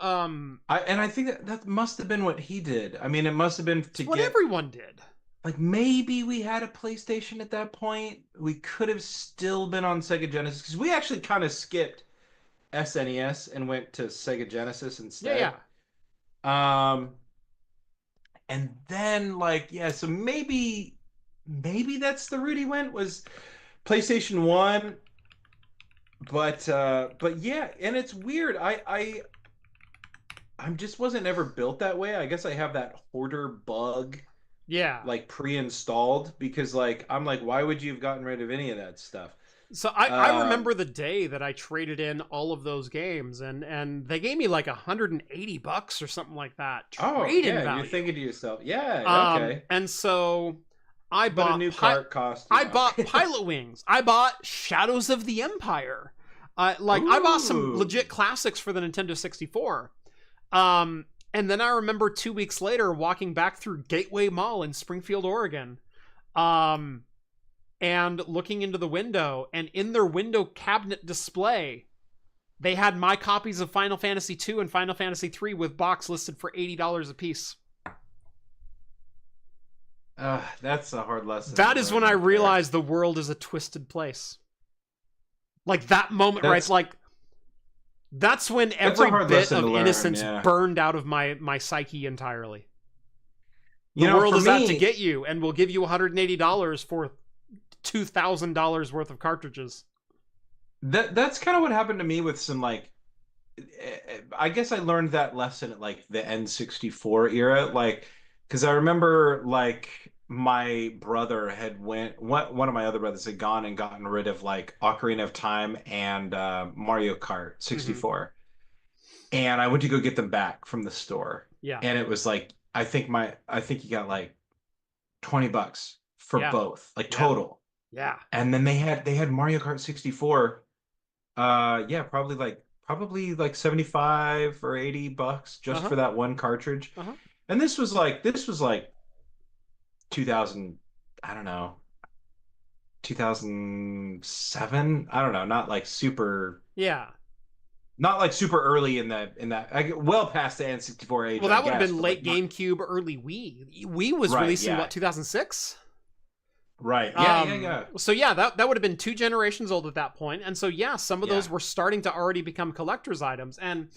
I think that must have been what he did. I mean, it must have been to what get everyone did. Like maybe we had a PlayStation at that point. We could have still been on Sega Genesis because we actually kind of skipped SNES and went to Sega Genesis instead. Yeah. And then so maybe that's the route he went, was PlayStation 1. But yeah, and it's weird. I just wasn't ever built that way. I guess I have that hoarder bug. Yeah. Like pre-installed because I'm like, why would you have gotten rid of any of that stuff? So I remember the day that I traded in all of those games and they gave me like $180 or something like that. Trade-in value. You're thinking to yourself, yeah, okay. And so I bought a new cart cost. I bought Pilot Wings. I bought Shadows of the Empire. I bought some legit classics for the Nintendo 64. And then I remember 2 weeks later walking back through Gateway Mall in Springfield, Oregon, and looking into the window, and in their window cabinet display, they had my copies of Final Fantasy II and Final Fantasy III with box listed for $80 a piece. That's a hard lesson. That is when I realized the world is a twisted place. Like that moment, right? It's like, that's when every bit of innocence burned out of my psyche entirely. The world is out to get you, and will give you $180 for $2,000 worth of cartridges. That's kind of what happened to me with some I guess I learned that lesson at the N64 era, because I remember my brother had one of my other brothers had gone and gotten rid of Ocarina of Time and Mario Kart 64. And I went to go get them back from the store. Yeah. And it was I think you got $20 for both, total. Yeah. And then they had Mario Kart 64. Probably 75 or $80 just for that one cartridge. And this was 2000, I don't know, 2007. I don't know, not super. Yeah. Not super early in that. Well past the N64 age. Well, that would have been late GameCube, early Wii. Wii was released in what, 2006? Right. Yeah. So yeah, that would have been 2 generations old at that point. And so yeah, some of Yeah. those were starting to already become collector's items. And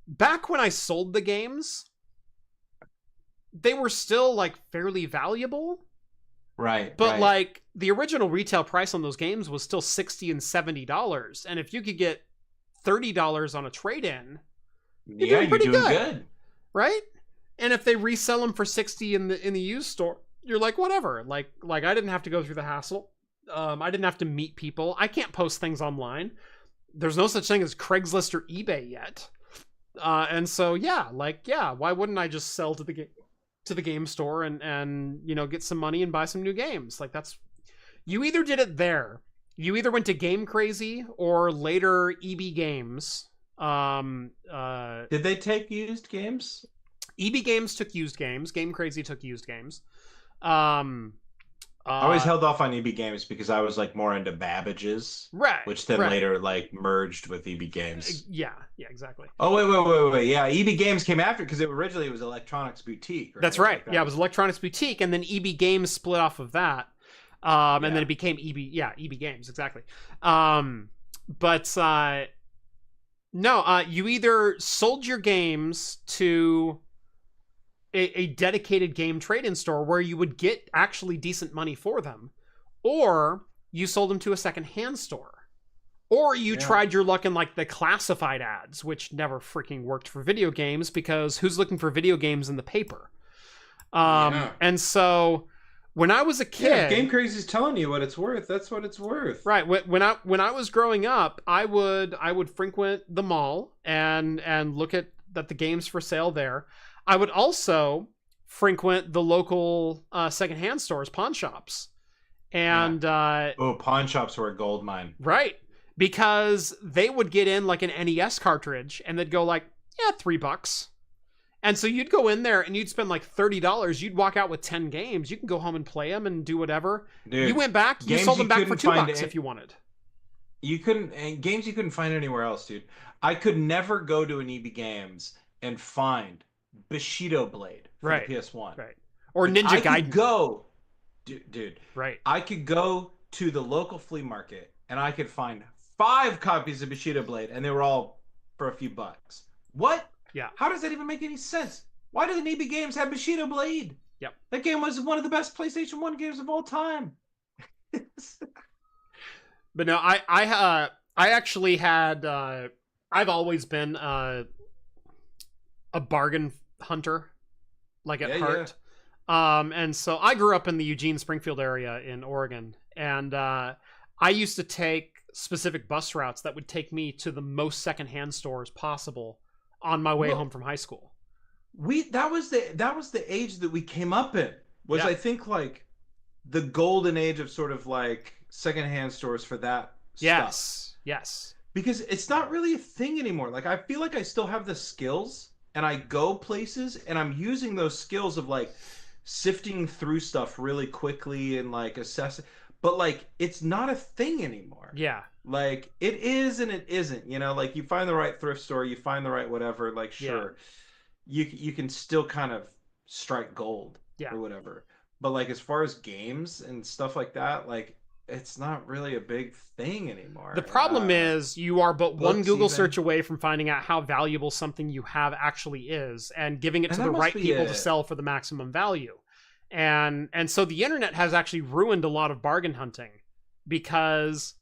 back when I sold the games, they were still like fairly valuable. Right. But Right. like the original retail price on those games was still $60 and $70. And if you could get $30 on a trade-in, you're Yeah, doing you're pretty doing good, good. right? And if they resell them for 60 in the used store, you're like, whatever. Like I didn't have to go through the hassle. I didn't have to meet people. I can't post things online. There's no such thing as Craigslist or eBay yet. And so yeah, why wouldn't I just sell to the game store and get some money and buy some new games? Like that's, you either did it there, you either went to Game Crazy or later EB Games. Did they take used games? EB Games took used games. Game Crazy took used games. I always held off on EB Games because I was like more into Babbage's, right, which then right. later like merged with EB Games. Yeah, exactly. Oh wait. Yeah, EB Games came after because originally it was Electronics Boutique. Right? That's right. Like that yeah, it was Electronics Boutique, and then EB Games split off of that, and then it became EB. Yeah, EB Games, exactly. But no, you either sold your games to a dedicated game trade-in store where you would get actually decent money for them, or you sold them to a second-hand store, or you tried your luck in like the classified ads, which never freaking worked for video games because who's looking for video games in the paper? And so when I was a kid, Game Crazy's telling you what it's worth. That's what it's worth. Right. When I was growing up, I would frequent the mall and look at the games for sale there. I would also frequent the local secondhand stores, pawn shops. And pawn shops were a gold mine. Right. Because they would get in like an NES cartridge and they'd go like, yeah, $3. And so you'd go in there and you'd spend like $30. You'd walk out with 10 games. You can go home and play them and do whatever. Dude, you went back, you sold them back for $2 if you wanted. Games you couldn't find anywhere else, dude. I could never go to an EB Games and find Bushido Blade for the PS1. Right. Or Ninja Gaiden. I could go, dude. Right. I could go to the local flea market and I could find 5 copies of Bushido Blade and they were all for a few bucks. What? Yeah. How does that even make any sense? Why do the EB Games have Bushido Blade? Yep. That game was one of the best PlayStation 1 games of all time. But no, I actually had I've always been a bargain hunter, like at heart. Yeah. And so I grew up in the Eugene Springfield area in Oregon, and I used to take specific bus routes that would take me to the most secondhand stores possible on my way home from high school. That was the age that we came up in. I think like the golden age of sort of like secondhand stores for that stuff. Yes. Because it's not really a thing anymore. Like I feel like I still have the skills and I go places and I'm using those skills of like sifting through stuff really quickly and like assessing, but like it's not a thing anymore. Yeah. Like it is and it isn't, like you find the right thrift store, you find the right whatever, like sure. Yeah. You can still kind of strike gold or whatever. But like as far as games and stuff like that, like it's not really a big thing anymore. The problem is you are but one Google search away from finding out how valuable something you have actually is and giving it to the right people to sell for the maximum value. And so the internet has actually ruined a lot of bargain hunting because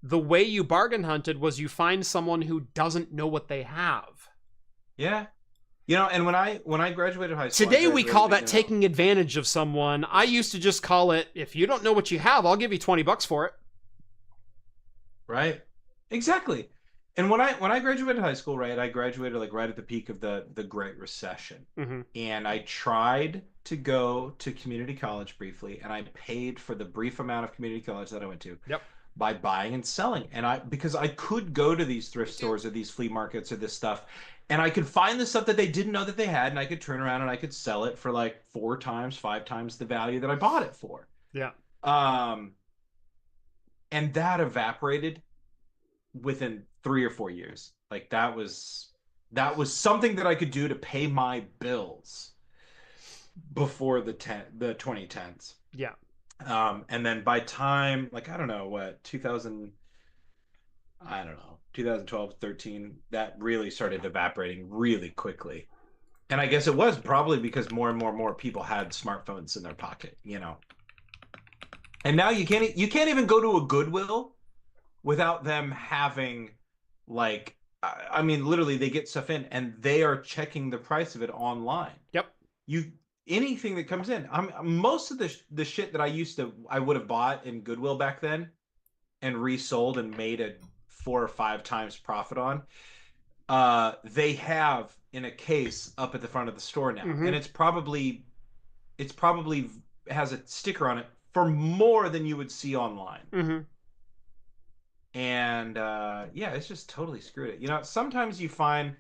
the way you bargain hunted was you find someone who doesn't know what they have. Yeah. And when I graduated high school... Today we call that taking advantage of someone. I used to just call it, if you don't know what you have, I'll give you $20 for it. Right. Exactly. And when I graduated high school, right, I graduated like right at the peak of the Great Recession. Mm-hmm. And I tried to go to community college briefly, and I paid for the brief amount of community college that I went to. Yep. By buying and selling. And because I could go to these thrift stores or these flea markets or this stuff, and I could find the stuff that they didn't know that they had, and I could turn around and I could sell it for like 4 times, 5 times the value that I bought it for. Yeah. And that evaporated within 3 or 4 years. Like that was something that I could do to pay my bills before the 2010s. Yeah. And then by time, like, I don't know what, 2000, I don't know, 2012, 13, that really started evaporating really quickly. And I guess it was probably because more and more people had smartphones in their pocket, you know. And now you can't even go to a Goodwill without them having, like, I mean, literally they get stuff in and they are checking the price of it online. Yep. You Anything that comes in. Most of the shit that I would have bought in Goodwill back then and resold and made a 4 or 5 times profit on. They have in a case up at the front of the store now, Mm-hmm. and it's probably has a sticker on it for more than you would see online. Mm-hmm. And yeah, it's just totally screwed it. You know, sometimes you find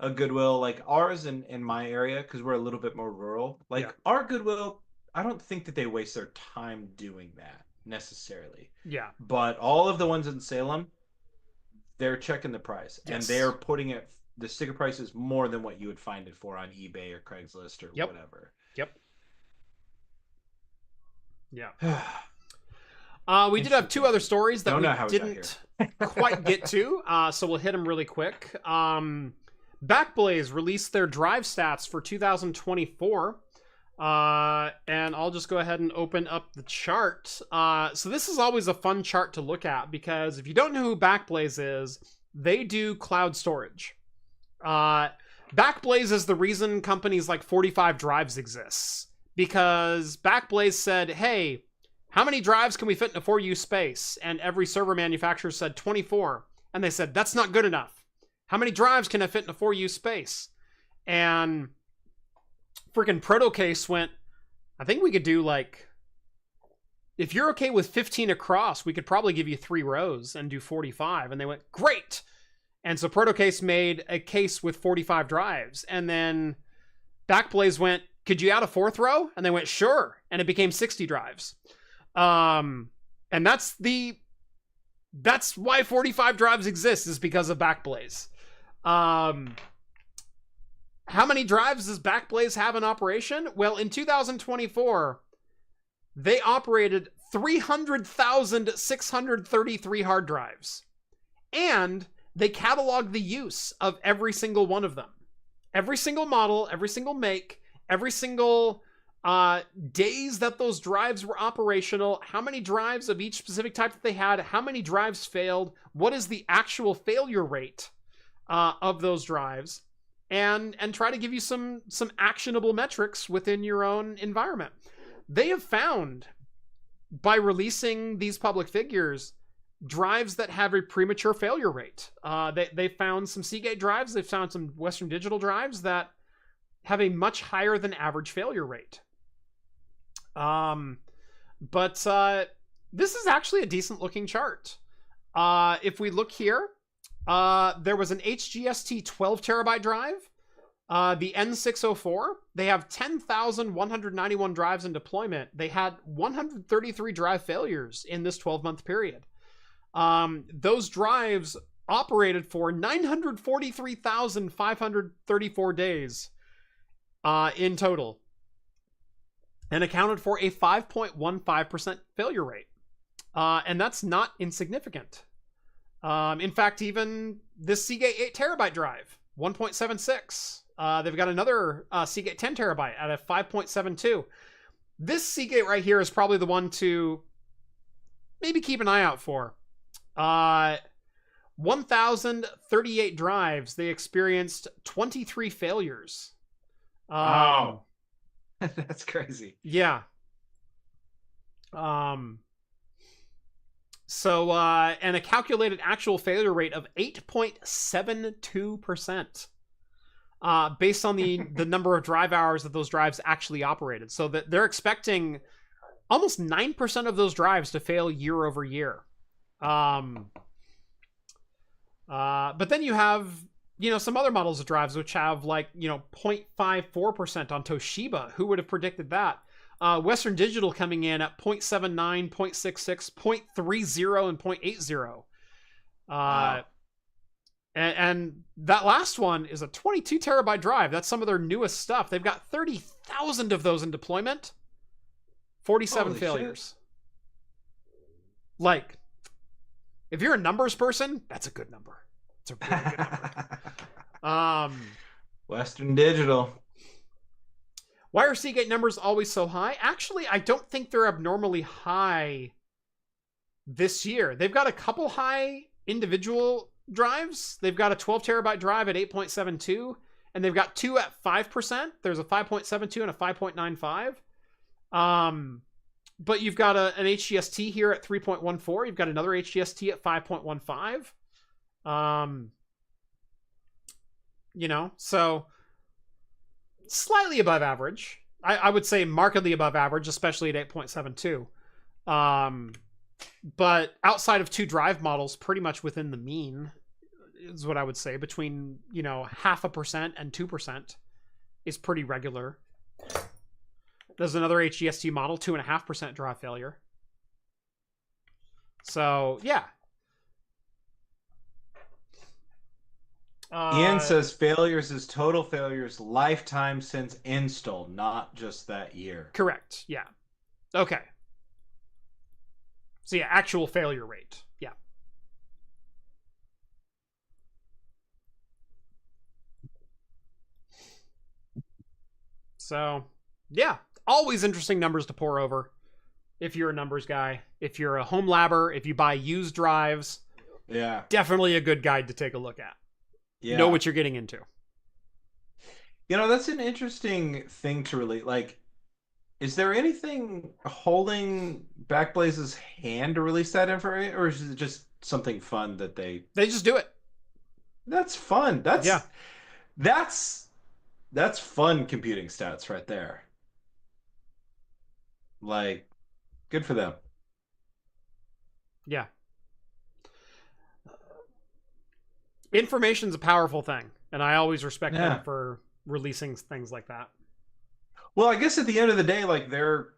a Goodwill like ours in my area because we're a little bit more rural. Like Yeah. our Goodwill, I don't think that they waste their time doing that necessarily. Yeah. But all of the ones in Salem, they're checking the price and Yes. they're putting the sticker price is more than what you would find it for on eBay or Craigslist or Yep. whatever. Yep. Yeah. We did have two other stories that we didn't quite get to, so we'll hit them really quick. Backblaze released their drive stats for 2024, and I'll just go ahead and open up the chart. So this is always a fun chart to look at, because if you don't know who Backblaze is, they do cloud storage. Backblaze is the reason companies like 45 Drives exists, because Backblaze said, hey, how many drives can we fit in a 4U space? And every server manufacturer said 24. And they said, that's not good enough. How many drives can I fit in a 4U space? And freaking Protocase went, I think we could do like, if you're okay with 15 across, we could probably give you 3 rows and do 45. And they went, great. And so Protocase made a case with 45 drives. And then Backblaze went, could you add a 4th row? And they went, sure. And it became 60 drives. And that's why 45 drives exist, is because of Backblaze. How many drives does Backblaze have in operation? Well, in 2024, they operated 300,633 hard drives. And they cataloged the use of every single one of them. Every single model, every single make, every single days that those drives were operational, how many drives of each specific type that they had, how many drives failed, what is the actual failure rate of those drives, and try to give you some actionable metrics within your own environment. They have found, by releasing these public figures, drives that have a premature failure rate. They found some Seagate drives, they've found some Western Digital drives that have a much higher than average failure rate. But this is actually a decent looking chart. If we look here, there was an HGST 12 terabyte drive, the N604. They have 10,191 drives in deployment. They had 133 drive failures in this 12-month period. Those drives operated for 943,534 days in total, and accounted for a 5.15% failure rate. And that's not insignificant. In fact, even this Seagate 8 terabyte drive, 1.76. They've got another Seagate 10 terabyte at a 5.72. This Seagate right here is probably the one to maybe keep an eye out for. 1,038 drives. They experienced 23 failures. Wow. That's crazy. Yeah. So, and a calculated actual failure rate of 8.72%, based on the number of drive hours that those drives actually operated. So that they're expecting almost 9% of those drives to fail year over year. But then you have, some other models of drives which have 0.54% on Toshiba. Who would have predicted that? Western Digital coming in at 0.79, 0.66, 0.30, and 0.80. Wow. And that last one is a 22 terabyte drive. That's some of their newest stuff. They've got 30,000 of those in deployment. 47 Holy failures. Like, if you're a numbers person, that's a good number. It's a really good number. Western Digital. Why are Seagate numbers always so high? Actually, I don't think they're abnormally high this year. They've got a couple high individual drives. They've got a 12 terabyte drive at 8.72, and they've got two at 5%. There's a 5.72 and a 5.95. But you've got an HGST here at 3.14. You've got another HGST at 5.15. So slightly above average. I would say markedly above average, especially at 8.72. But outside of two drive models, pretty much within the mean is what I would say. Between 0.5% and 2% is pretty regular. There's another HGST model, 2.5% drive failure. So yeah. Ian says failures is total failures lifetime since install, not just that year. Correct. Yeah. Okay. So yeah, actual failure rate. Yeah. So yeah, always interesting numbers to pour over. If you're a numbers guy, if you're a home labber, if you buy used drives, yeah, definitely a good guide to take a look at. Yeah. Know what you're getting into. That's an interesting thing to relate. Like, is there anything holding Backblaze's hand to release that information, or is it just something fun that they just do it? That's fun. That's fun computing stats right there. Like, good for them. Yeah. Information's a powerful thing, and I always respect them for releasing things like that. Well, I guess at the end of the day, like, they're,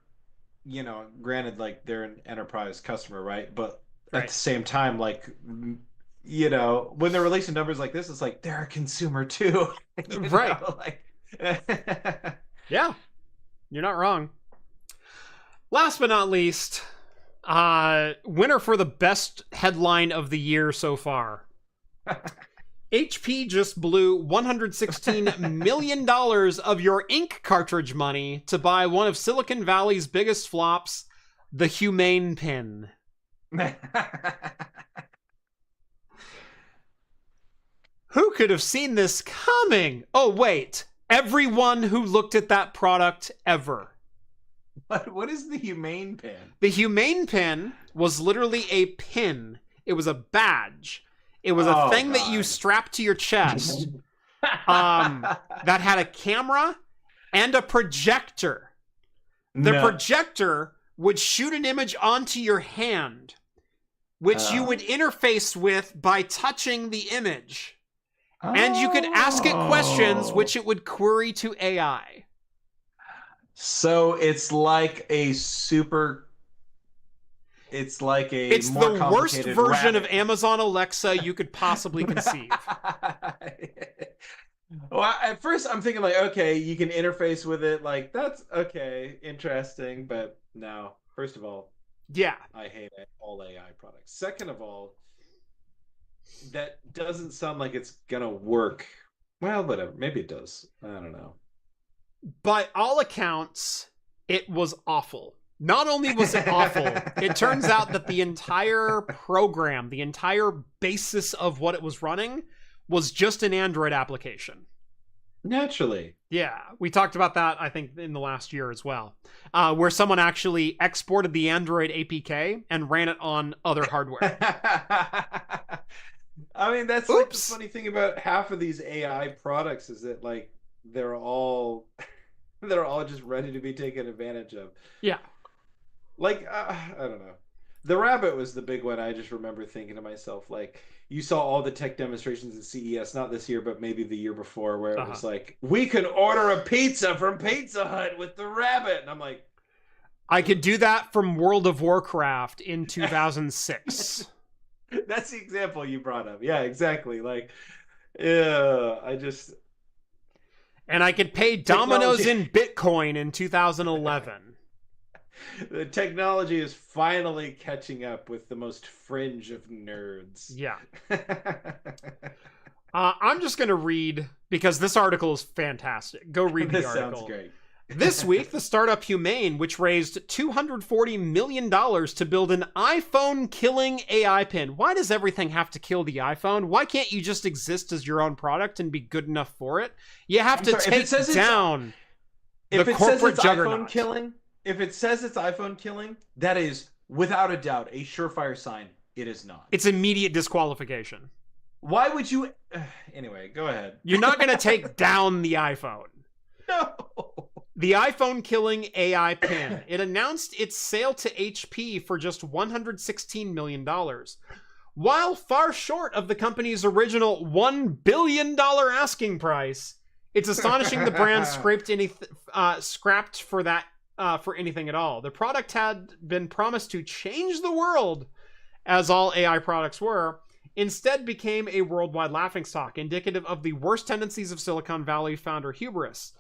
granted, like, they're an enterprise customer, right? But at the same time, like, when they're releasing numbers like this, it's like they're a consumer too. Right. Yeah. You're not wrong. Last but not least, winner for the best headline of the year so far. HP just blew $116 million of your ink cartridge money to buy one of Silicon Valley's biggest flops, the Humane pen. Who could have seen this coming? Oh, wait. Everyone who looked at that product ever. What is the Humane pin? The Humane pin was literally a pin. It was a badge. It was a thing that you strapped to your chest that had a camera and a projector. The projector would shoot an image onto your hand, which you would interface with by touching the image. And you could ask it questions, which it would query to AI. So it's like a It's the worst version of Amazon Alexa you could possibly conceive. Well, at first I'm thinking like, okay, you can interface with it. Like, that's okay, interesting. But no, first of all, yeah, I hate all AI products. Second of all, that doesn't sound like it's gonna work. Well, whatever. Maybe it does. I don't know. By all accounts, it was awful. Not only was it awful, it turns out that the entire program, the entire basis of what it was running, was just an Android application. Naturally. Yeah, we talked about that, I think, in the last year as well, where someone actually exported the Android APK and ran it on other hardware. I mean, that's like the funny thing about half of these AI products is that, like, they're all just ready to be taken advantage of. Yeah. Like, I don't know. The rabbit was the big one. I just remember thinking to myself, like, you saw all the tech demonstrations at CES, not this year, but maybe the year before, where it was like, we can order a pizza from Pizza Hut with the rabbit. And I'm like, I could do that from World of Warcraft in 2006. That's the example you brought up. Yeah, exactly. Like, yeah, And I could pay Domino's in Bitcoin in 2011. The technology is finally catching up with the most fringe of nerds. Yeah. I'm just going to read, because this article is fantastic. Go read the article. This sounds great. This week, the startup Humane, which raised $240 million to build an iPhone-killing AI pin. Why does everything have to kill the iPhone? Why can't you just exist as your own product and be good enough for it? You have to take down the corporate juggernaut. If it says it's iPhone killing, that is, without a doubt, a surefire sign it is not. It's immediate disqualification. Why would you... Anyway, go ahead. You're not going to take down the iPhone. No. The iPhone-killing AI pin. It announced its sale to HP for just $116 million. While far short of the company's original $1 billion asking price, it's astonishing the brand scrapped for that for anything at all. The product had been promised to change the world, as all AI products were, instead became a worldwide laughingstock, indicative of the worst tendencies of Silicon Valley founder hubris.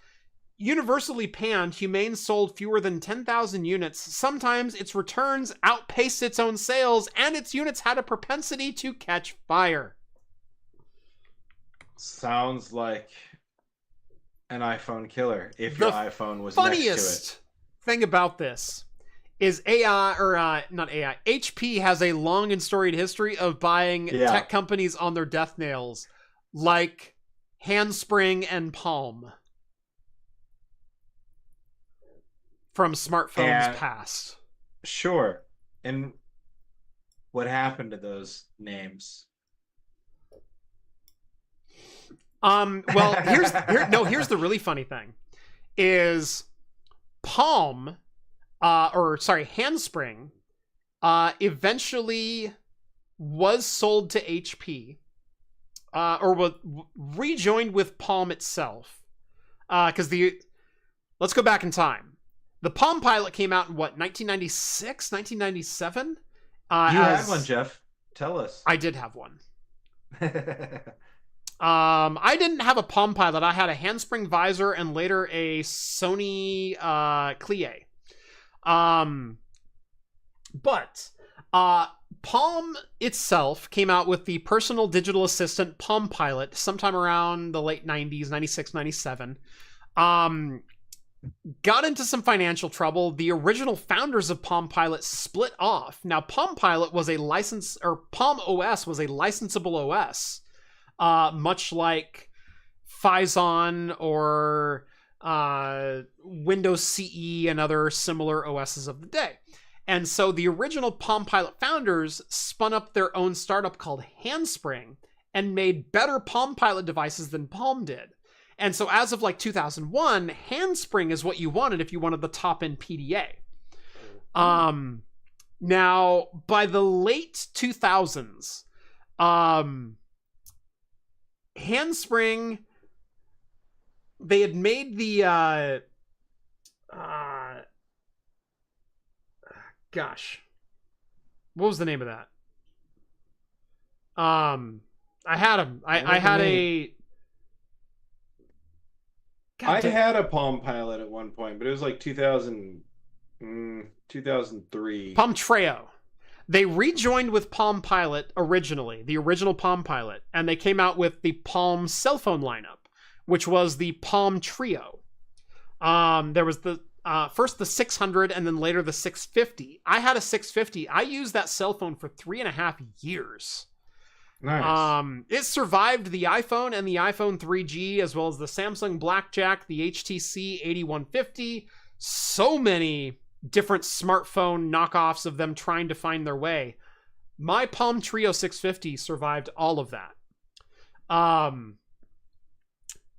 Universally panned, Humane sold fewer than 10,000 units. Sometimes its returns outpaced its own sales, and its units had a propensity to catch fire. Sounds like an iPhone killer if your iPhone was next to it. The funniest thing about this is HP has a long and storied history of buying tech companies on their death nails, like Handspring and Palm. From smartphones past. Sure. And what happened to those names? Well, here's the really funny thing is Palm, Handspring, eventually was sold to HP, or was rejoined with Palm itself. Because let's go back in time. The Palm Pilot came out in, 1996, 1997? You had one, Jeff. Tell us. I did have one. I didn't have a Palm Pilot. I had a Handspring visor and later a Sony Clie. But Palm itself came out with the personal digital assistant Palm Pilot sometime around the late 90s, 96, 97. Got into some financial trouble. The original founders of Palm Pilot split off. Now, Palm Pilot was a Palm OS was a licensable OS, much like Phison or Windows CE and other similar OSs of the day. And so the original Palm Pilot founders spun up their own startup called Handspring and made better Palm Pilot devices than Palm did. And so as of 2001, Handspring is what you wanted if you wanted the top-end PDA. Now, by the late 2000s, Handspring, they had made the... what was the name of that? I had them. I had a... I had a Palm Pilot at one point, but it was 2003. Palm Treo. They rejoined with Palm Pilot originally, the original Palm Pilot, and they came out with the Palm cell phone lineup, which was the Palm Trio. There was the first the 600 and then later the 650. I had a 650. I used that cell phone for 3.5 years. Nice. It survived the iPhone and the iPhone 3G, as well as the Samsung Blackjack, the HTC 8150. So many different smartphone knockoffs of them trying to find their way. My Palm Trio 650 survived all of that.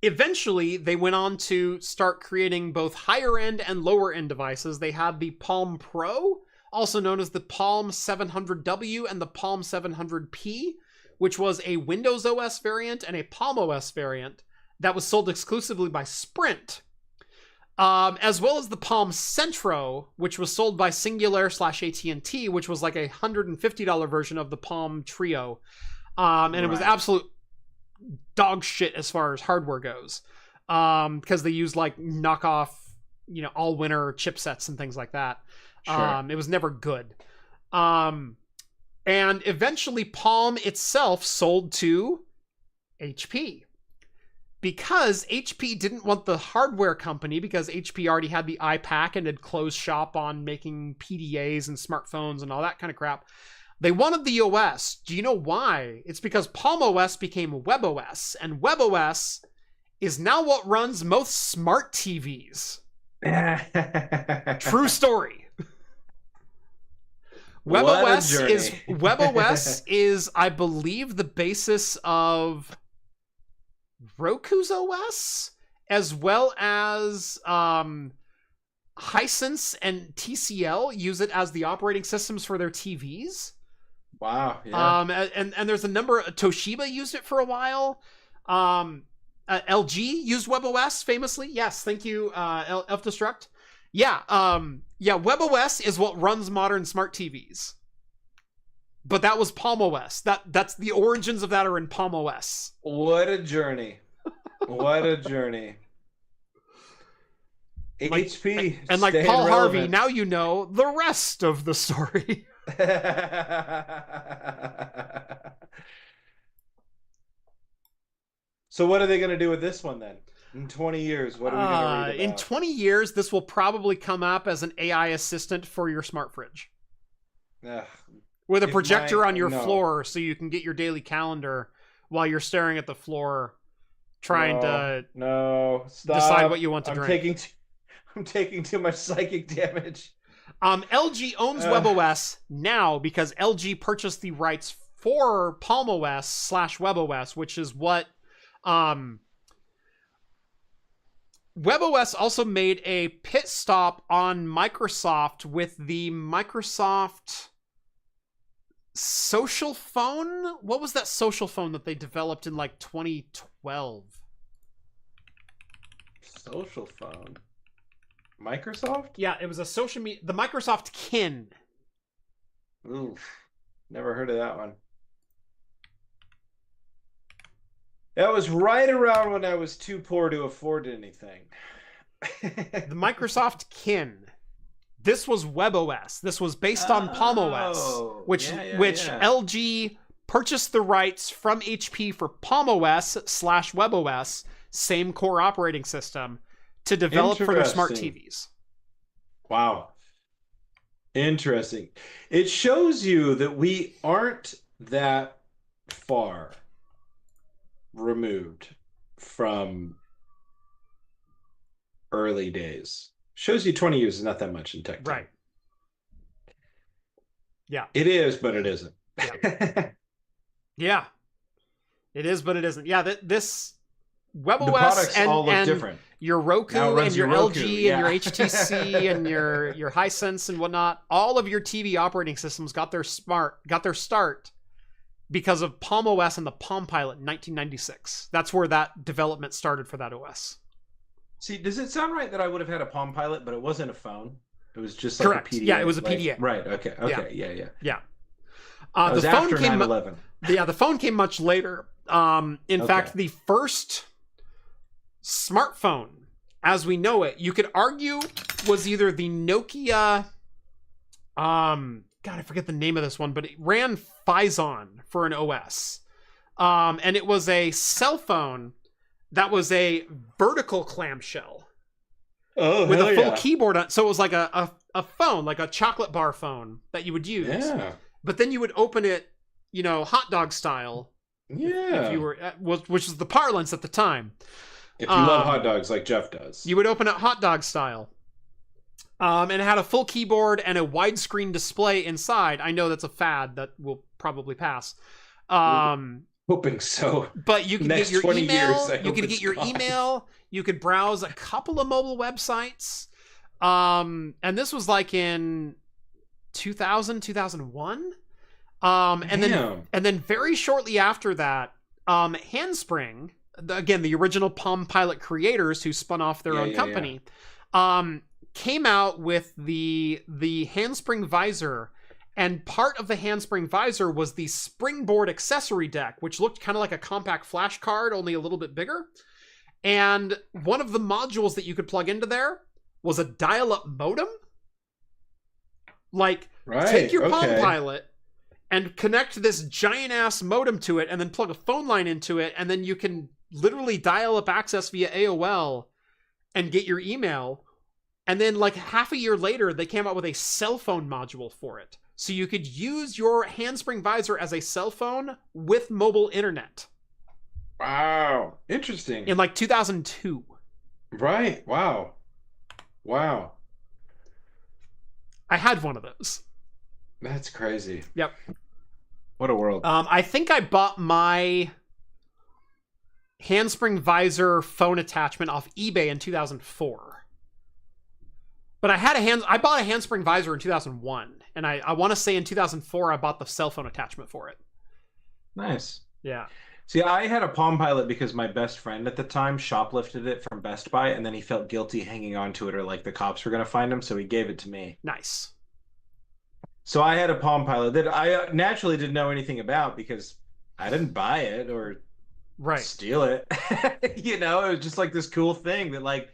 Eventually, they went on to start creating both higher-end and lower-end devices. They had the Palm Pro, also known as the Palm 700W and the Palm 700P, which was a Windows OS variant and a Palm OS variant that was sold exclusively by Sprint, as well as the Palm Centro, which was sold by Singular/AT&T, which was like a $150 version of the Palm Trio. And it was absolute dog shit as far as hardware goes, because they used knockoff all-winner chipsets and things like that. Sure. It was never good. And eventually Palm itself sold to HP. Because HP didn't want the hardware company, because HP already had the iPac and had closed shop on making PDAs and smartphones and all that kind of crap. They wanted the OS. Do you know why? It's because Palm OS became WebOS, and WebOS is now what runs most smart TVs. True story. WebOS is, I believe, the basis of Roku's OS, as well as Hisense and TCL use it as the operating systems for their TVs. Wow. Yeah. And there's a number. Toshiba used it for a while. LG used WebOS famously. Yes, thank you, Elf Destruct. Yeah. WebOS is what runs modern smart TVs. But that was Palm OS. That's the origins of that are in Palm OS. What a journey. What a journey. HP. And like Paul Harvey, now you know the rest of the story. So what are they going to do with this one then? In 20 years, what are we going to read about? In 20 years, this will probably come up as an AI assistant for your smart fridge. With a projector on your floor so you can get your daily calendar while you're staring at the floor trying to decide what you want to drink. I'm taking too much psychic damage. LG owns WebOS now because LG purchased the rights for Palm OS / WebOS, which is what WebOS also made a pit stop on Microsoft with the Microsoft social phone. What was that social phone that they developed in like 2012? Social phone? Microsoft? Yeah, it was a social media. The Microsoft Kin. Oof. Never heard of that one. That was right around when I was too poor to afford anything. The Microsoft Kin. This was WebOS. This was based on Palm OS, which LG purchased the rights from HP for Palm OS / WebOS, same core operating system, to develop for their smart TVs. Wow. Interesting. It shows you that we aren't that far removed from early days. Shows you 20 years is not that much in tech time. Right. Yeah. It is, but it isn't. Yeah. Yeah. It is, but it isn't. Yeah, this WebOS and different. Your Roku and your LG and your HTC and your Hisense and whatnot, all of your TV operating systems got their start because of Palm OS and the Palm Pilot in 1996. That's where that development started for that OS. See, does it sound right that I would have had a Palm Pilot, but it wasn't a phone? It was just like correct. a PDA. Yeah, it was a PDA. Right. Okay. Yeah. The phone after came 9/11. Yeah, the phone came much later. In fact, the first smartphone, as we know it, you could argue was either the Nokia. God, I forget the name of this one, but it ran Phison for an OS, and it was a cell phone that was a vertical clamshell with a full keyboard on. So it was like a phone, like a chocolate bar phone that you would use. Yeah. But then you would open it, hot dog style. Yeah. If you were, which was the parlance at the time. If you love hot dogs like Jeff does, you would open it hot dog style. And it had a full keyboard and a widescreen display inside. I know that's a fad that will probably pass. Hoping so. But you can get your email. You could get your gone. email. You could browse a couple of mobile websites. And this was like in 2000, 2001. And then very shortly after that, Handspring, again, the original Palm Pilot creators who spun off their own company, came out with the Handspring visor. And part of the Handspring visor was the springboard accessory deck, which looked kind of like a compact flash card, only a little bit bigger. And one of the modules that you could plug into there was a dial-up modem. Like, Right. take your Palm Okay. Pilot and connect this giant-ass modem to it, and then plug a phone line into it, and then you can literally dial up access via AOL and get your email. And then like half a year later, they came out with a cell phone module for it. So you could use your handspring visor as a cell phone with mobile internet. Wow. Interesting. In like 2002. Right. Wow. Wow. I had one of those. That's crazy. Yep. What a world. I think I bought my handspring visor phone attachment off eBay in 2004. But I bought a handspring visor in 2001, and I want to say in 2004 I bought the cell phone attachment for it. Nice. Yeah. See, I had a Palm Pilot because my best friend at the time shoplifted it from Best Buy, and then he felt guilty hanging on to it, or like the cops were going to find him, so he gave it to me. Nice. So I had a Palm Pilot that I naturally didn't know anything about because I didn't buy it or steal it. You know, it was just like this cool thing that like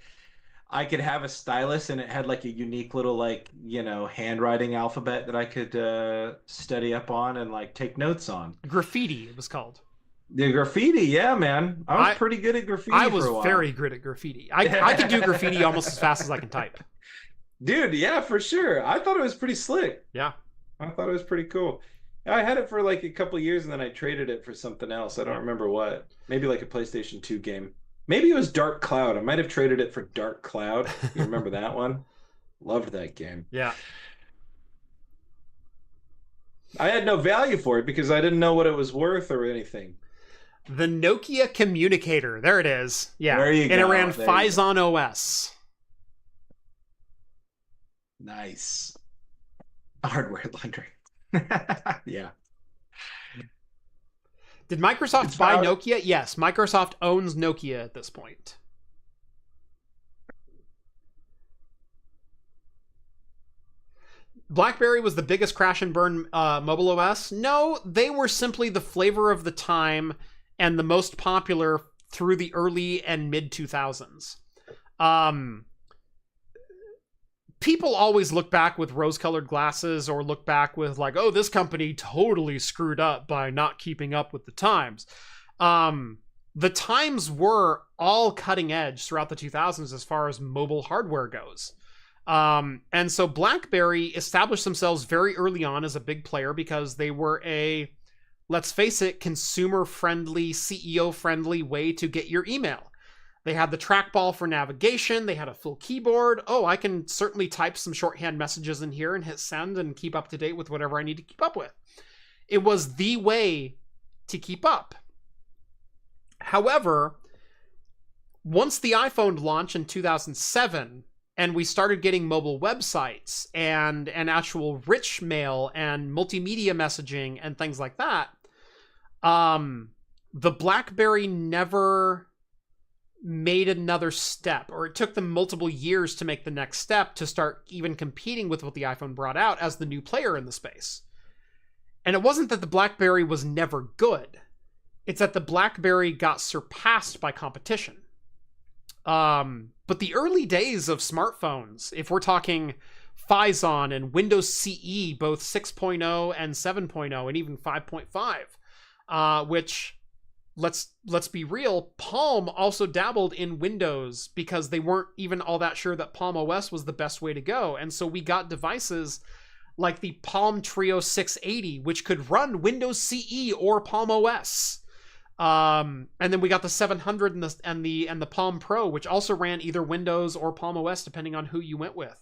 I could have a stylus and it had like a unique little like, you know, handwriting alphabet that I could study up on and like take notes on. Graffiti, it was called. The graffiti, yeah, man. I was pretty good at graffiti. I was very good at graffiti. I could do graffiti almost as fast as I can type. Dude, yeah, for sure. I thought it was pretty slick. Yeah. I thought it was pretty cool. I had it for like a couple years and then I traded it for something else. I don't remember what. Maybe like a PlayStation 2 game. Maybe it was Dark Cloud. I might have traded it for Dark Cloud. You remember that one? Loved that game. Yeah. I had no value for it because I didn't know what it was worth or anything. The Nokia Communicator. There it is. Yeah. There you go. And it ran Phison OS. Nice. Hardware laundering. Yeah. Did Microsoft buy Nokia? Yes, Microsoft owns Nokia at this point. BlackBerry was the biggest crash and burn mobile OS? No, they were simply the flavor of the time and the most popular through the early and mid 2000s. People always look back with rose-colored glasses or look back with like, oh, this company totally screwed up by not keeping up with the times. The times were all cutting edge throughout the 2000s as far as mobile hardware goes. And so BlackBerry established themselves very early on as a big player because they were a, let's face it, consumer-friendly, CEO-friendly way to get your email. They had the trackball for navigation. They had a full keyboard. Oh, I can certainly type some shorthand messages in here and hit send and keep up to date with whatever I need to keep up with. It was the way to keep up. However, once the iPhone launched in 2007 and we started getting mobile websites and actual rich mail and multimedia messaging and things like that, the BlackBerry never made another step, or it took them multiple years to make the next step to start even competing with what the iPhone brought out as the new player in the space. And it wasn't that the BlackBerry was never good. It's that the BlackBerry got surpassed by competition. But the early days of smartphones, if we're talking Phison and Windows CE, both 6.0 and 7.0 and even 5.5, which let's be real, Palm also dabbled in Windows because they weren't even all that sure that Palm OS was the best way to go. And so we got devices like the Palm Trio 680, which could run Windows CE or Palm OS. And then we got the 700 and the Palm Pro, which also ran either Windows or Palm OS, depending on who you went with.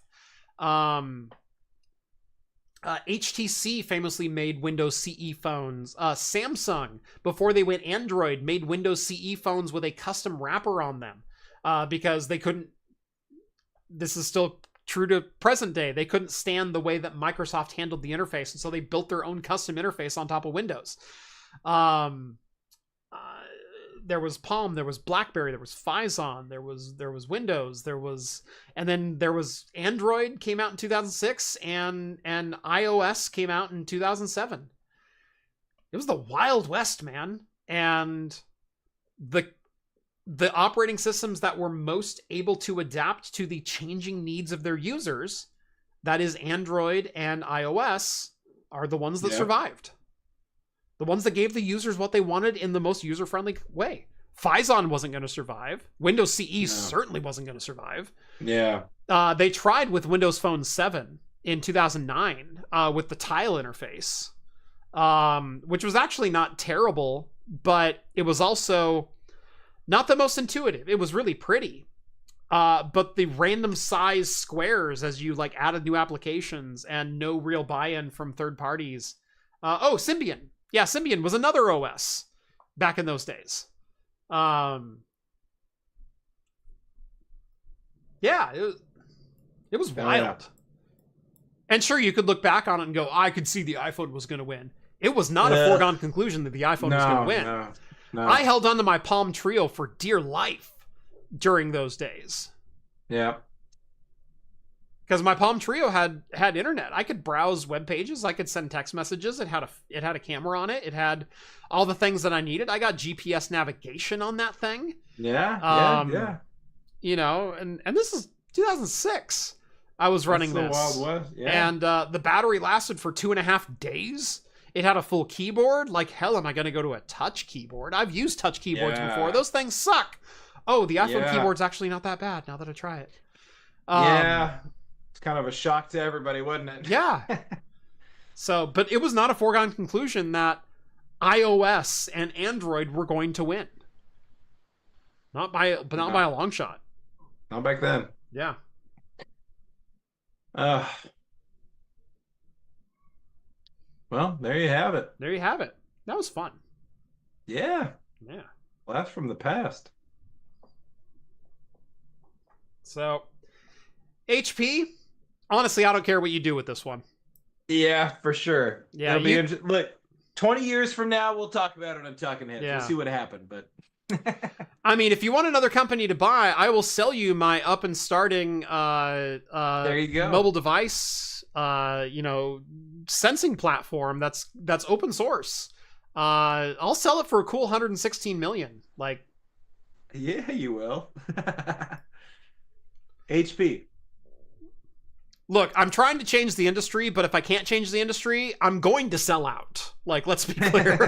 HTC famously made Windows CE phones. Samsung, before they went Android, made Windows CE phones with a custom wrapper on them because they couldn't. This is still true to present day. They couldn't stand the way that Microsoft handled the interface, and so they built their own custom interface on top of Windows. There was Palm, there was BlackBerry, there was Phison, there was Windows, and then there was Android came out in 2006 and iOS came out in 2007. It was the Wild West, man. And the the operating systems that were most able to adapt to the changing needs of their users, that is Android and iOS, are the ones that survived. The ones that gave the users what they wanted in the most user-friendly way. Phison wasn't going to survive. Windows CE certainly wasn't going to survive. Yeah. They tried with Windows Phone 7 in 2009 with the tile interface, which was actually not terrible, but it was also not the most intuitive. It was really pretty. But the random size squares as you like added new applications and no real buy-in from third parties. Symbian. Yeah, Symbian was another OS back in those days. Yeah, it was wild. Yeah. And sure, you could look back on it and go, I could see the iPhone was going to win. It was not a foregone conclusion that the iPhone was going to win. No. I held onto my Palm Trio for dear life during those days. Yeah. Because my Palm Trio had internet. I could browse web pages. I could send text messages. It had a camera on it. It had all the things that I needed. I got GPS navigation on that thing. Yeah. You know, and this is 2006. I was running this. Wild West. Yeah. And the battery lasted for 2.5 days. It had a full keyboard. Like, hell, am I going to go to a touch keyboard? I've used touch keyboards before. Those things suck. Oh, the iPhone keyboard's actually not that bad now that I try it. It's kind of a shock to everybody, wasn't it? Yeah. So, but it was not a foregone conclusion that iOS and Android were going to win. Not by a long shot. Not back then. Yeah. Well, there you have it. There you have it. That was fun. Yeah. Yeah. Blast from the past. So, HP, honestly, I don't care what you do with this one. Yeah, for sure. Yeah. Look, 20 years from now, we'll talk about it on Talking Heads. Yeah. We'll see what happened, but... I mean, if you want another company to buy, I will sell you my up and starting there you go. mobile device, sensing platform that's open source. I'll sell it for a cool 116 million. Like, yeah, you will. HP. Look, I'm trying to change the industry, but if I can't change the industry, I'm going to sell out. Like, let's be clear.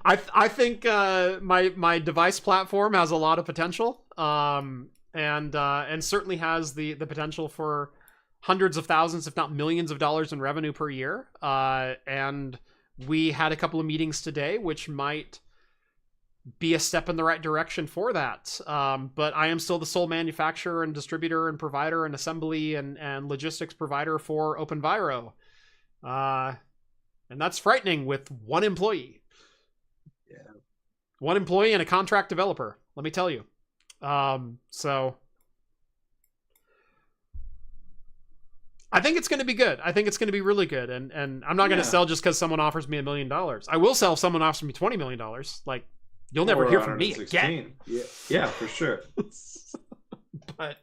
I think my device platform has a lot of potential, and certainly has the potential for hundreds of thousands, if not millions of dollars in revenue per year. And we had a couple of meetings today, which might be a step in the right direction for that. But I am still the sole manufacturer and distributor and provider and assembly and logistics provider for OpenViro. And that's frightening with one employee. Yeah. One employee and a contract developer, let me tell you. So I think it's going to be good. I think it's going to be really good. And I'm not going to sell just because someone offers me $1 million. I will sell if someone offers me $20 million. Like, you'll never hear from me again. Yeah, for sure. But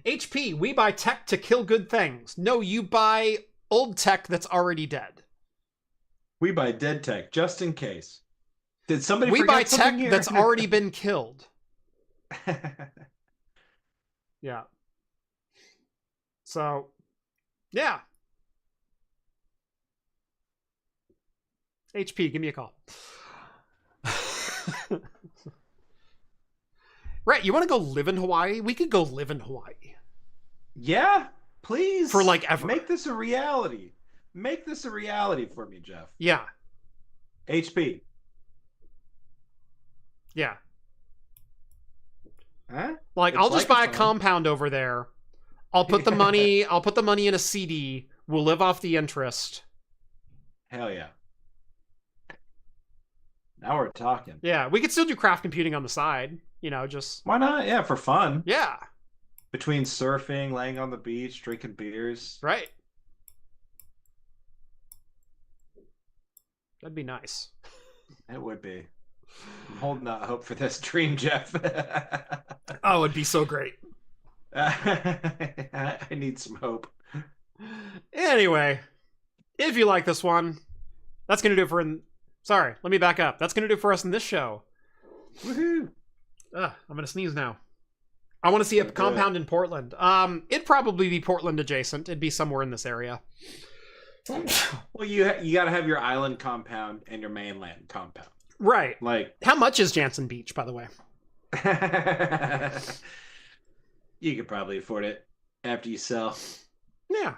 HP, we buy tech to kill good things. No, you buy old tech that's already dead. We buy dead tech just in case. Did somebody? We buy tech here? that's already been killed. Yeah. So, yeah. HP, give me a call. Rett, you want to go live in Hawaii? We could go live in Hawaii. Yeah, please. For like ever. Make this a reality. Make this a reality for me, Jeff. Yeah. HP. Yeah. Huh? Like, I'll just buy a compound over there. I'll put the money. I'll put the money in a CD. We'll live off the interest. Hell yeah. Now we're talking. Yeah, we could still do craft computing on the side. Just why not? Yeah, for fun. Yeah. Between surfing, laying on the beach, drinking beers. Right. That'd be nice. It would be. I'm holding out hope for this dream, Jeff. Oh, it'd be so great. I need some hope. Anyway, if you like this one, That's going to do it for... Sorry, let me back up. That's going to do it for us in this show. Woohoo! I'm going to sneeze now. I want to see a compound in Portland. It'd probably be Portland adjacent. It'd be somewhere in this area. Well, you got to have your island compound and your mainland compound. Right. Like, how much is Jansen Beach, by the way? You could probably afford it after you sell. Yeah.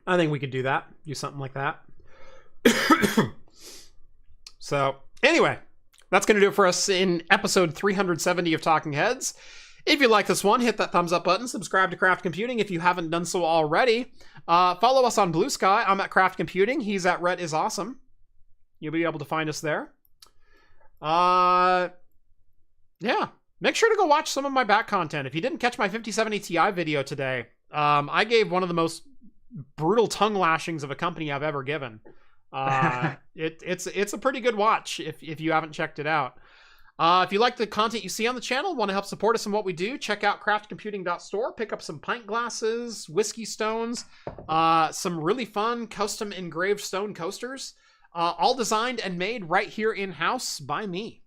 I think we could do that. Do something like that. So, anyway, that's going to do it for us in episode 370 of Talking Heads. If you like this one, hit that thumbs up button. Subscribe to Craft Computing if you haven't done so already. Follow us on Bluesky. I'm at Craft Computing. He's at Rett is Awesome. You'll be able to find us there. Yeah. Make sure to go watch some of my back content. If you didn't catch my 5070 Ti video today, I gave one of the most brutal tongue lashings of a company I've ever given. It's a pretty good watch if you haven't checked it out. If you like the content you see on the channel, want to help support us in what we do, check out craftcomputing.store, pick up some pint glasses, whiskey stones, some really fun custom engraved stone coasters, all designed and made right here in-house by me.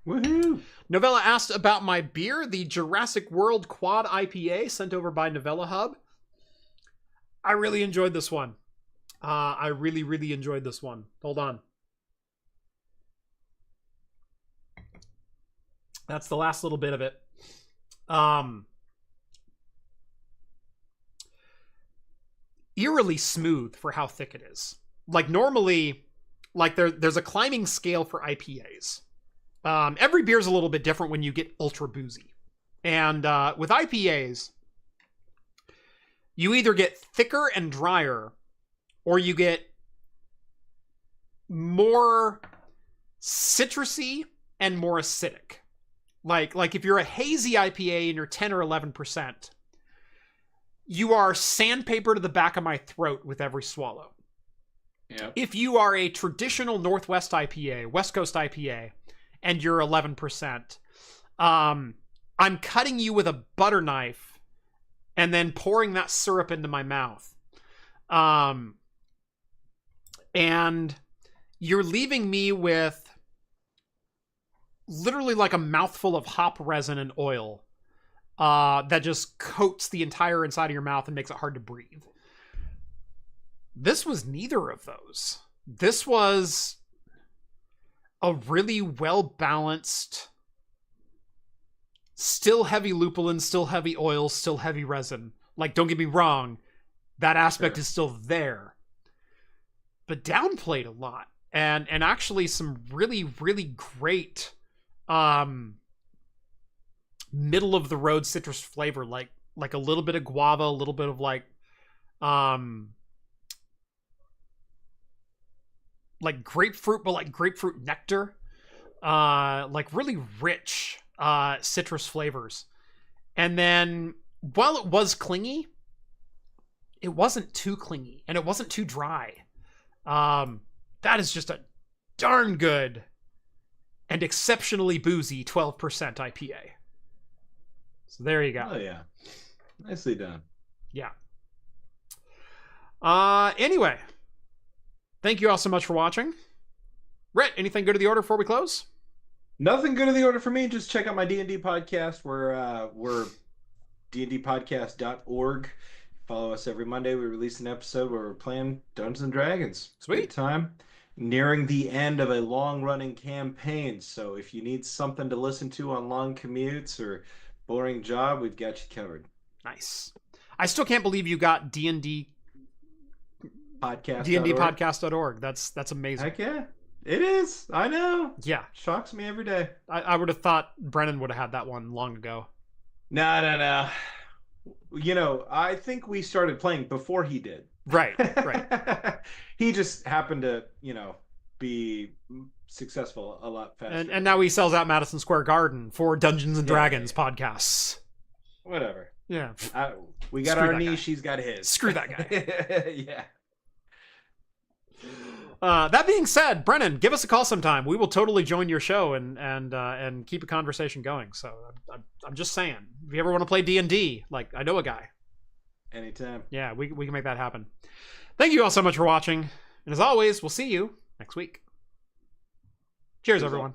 Woohoo! Novella asked about my beer, the Jurassic World Quad IPA sent over by Novella Hub. I really enjoyed this one. I really, really enjoyed this one. Hold on. That's the last little bit of it. Eerily smooth for how thick it is. Like normally, like there's a climbing scale for IPAs. Every beer is a little bit different when you get ultra boozy. And with IPAs, you either get thicker and drier, or you get more citrusy and more acidic. Like if you're a hazy IPA and you're 10 or 11%, you are sandpaper to the back of my throat with every swallow. Yeah. If you are a traditional Northwest IPA, West Coast IPA, and you're 11%, I'm cutting you with a butter knife and then pouring that syrup into my mouth. And you're leaving me with literally like a mouthful of hop resin and oil that just coats the entire inside of your mouth and makes it hard to breathe. This was neither of those. This was a really well-balanced, still heavy lupulin, still heavy oil, still heavy resin. Like, don't get me wrong, that aspect is still there, but downplayed a lot. And actually some really, really great middle of the road citrus flavor, like a little bit of guava, a little bit of like grapefruit, but like grapefruit nectar, like really rich citrus flavors. And then while it was clingy, it wasn't too clingy and it wasn't too dry. That is just a darn good and exceptionally boozy 12% IPA. So there you go. Oh yeah. Nicely done. Yeah. Anyway, thank you all so much for watching. Rhett, anything good to the order before we close? Nothing good in the order for me. Just check out my D&D podcast. We're dndpodcast.org. Follow us every Monday. We release an episode where we're playing Dungeons and Dragons. Sweet. Good time. Nearing the end of a long-running campaign. So if you need something to listen to on long commutes or boring job, we've got you covered. Nice. I still can't believe you got D&D Podcast. dndpodcast.org. That's amazing. Heck yeah. It is. I know. Yeah. Shocks me every day. I would have thought Brennan would have had that one long ago. No. You know, I think we started playing before he did. Right. He just happened to, be successful a lot faster. And now he sells out Madison Square Garden for Dungeons and Dragons podcasts. Whatever. Yeah. We got our niche. He's got his. Screw that guy. Yeah. That being said, Brennan, give us a call sometime. We will totally join your show and keep a conversation going. So I'm just saying, if you ever want to play D&D, like I know a guy. Anytime. Yeah, we can make that happen. Thank you all so much for watching. And as always, we'll see you next week. Cheers, everyone.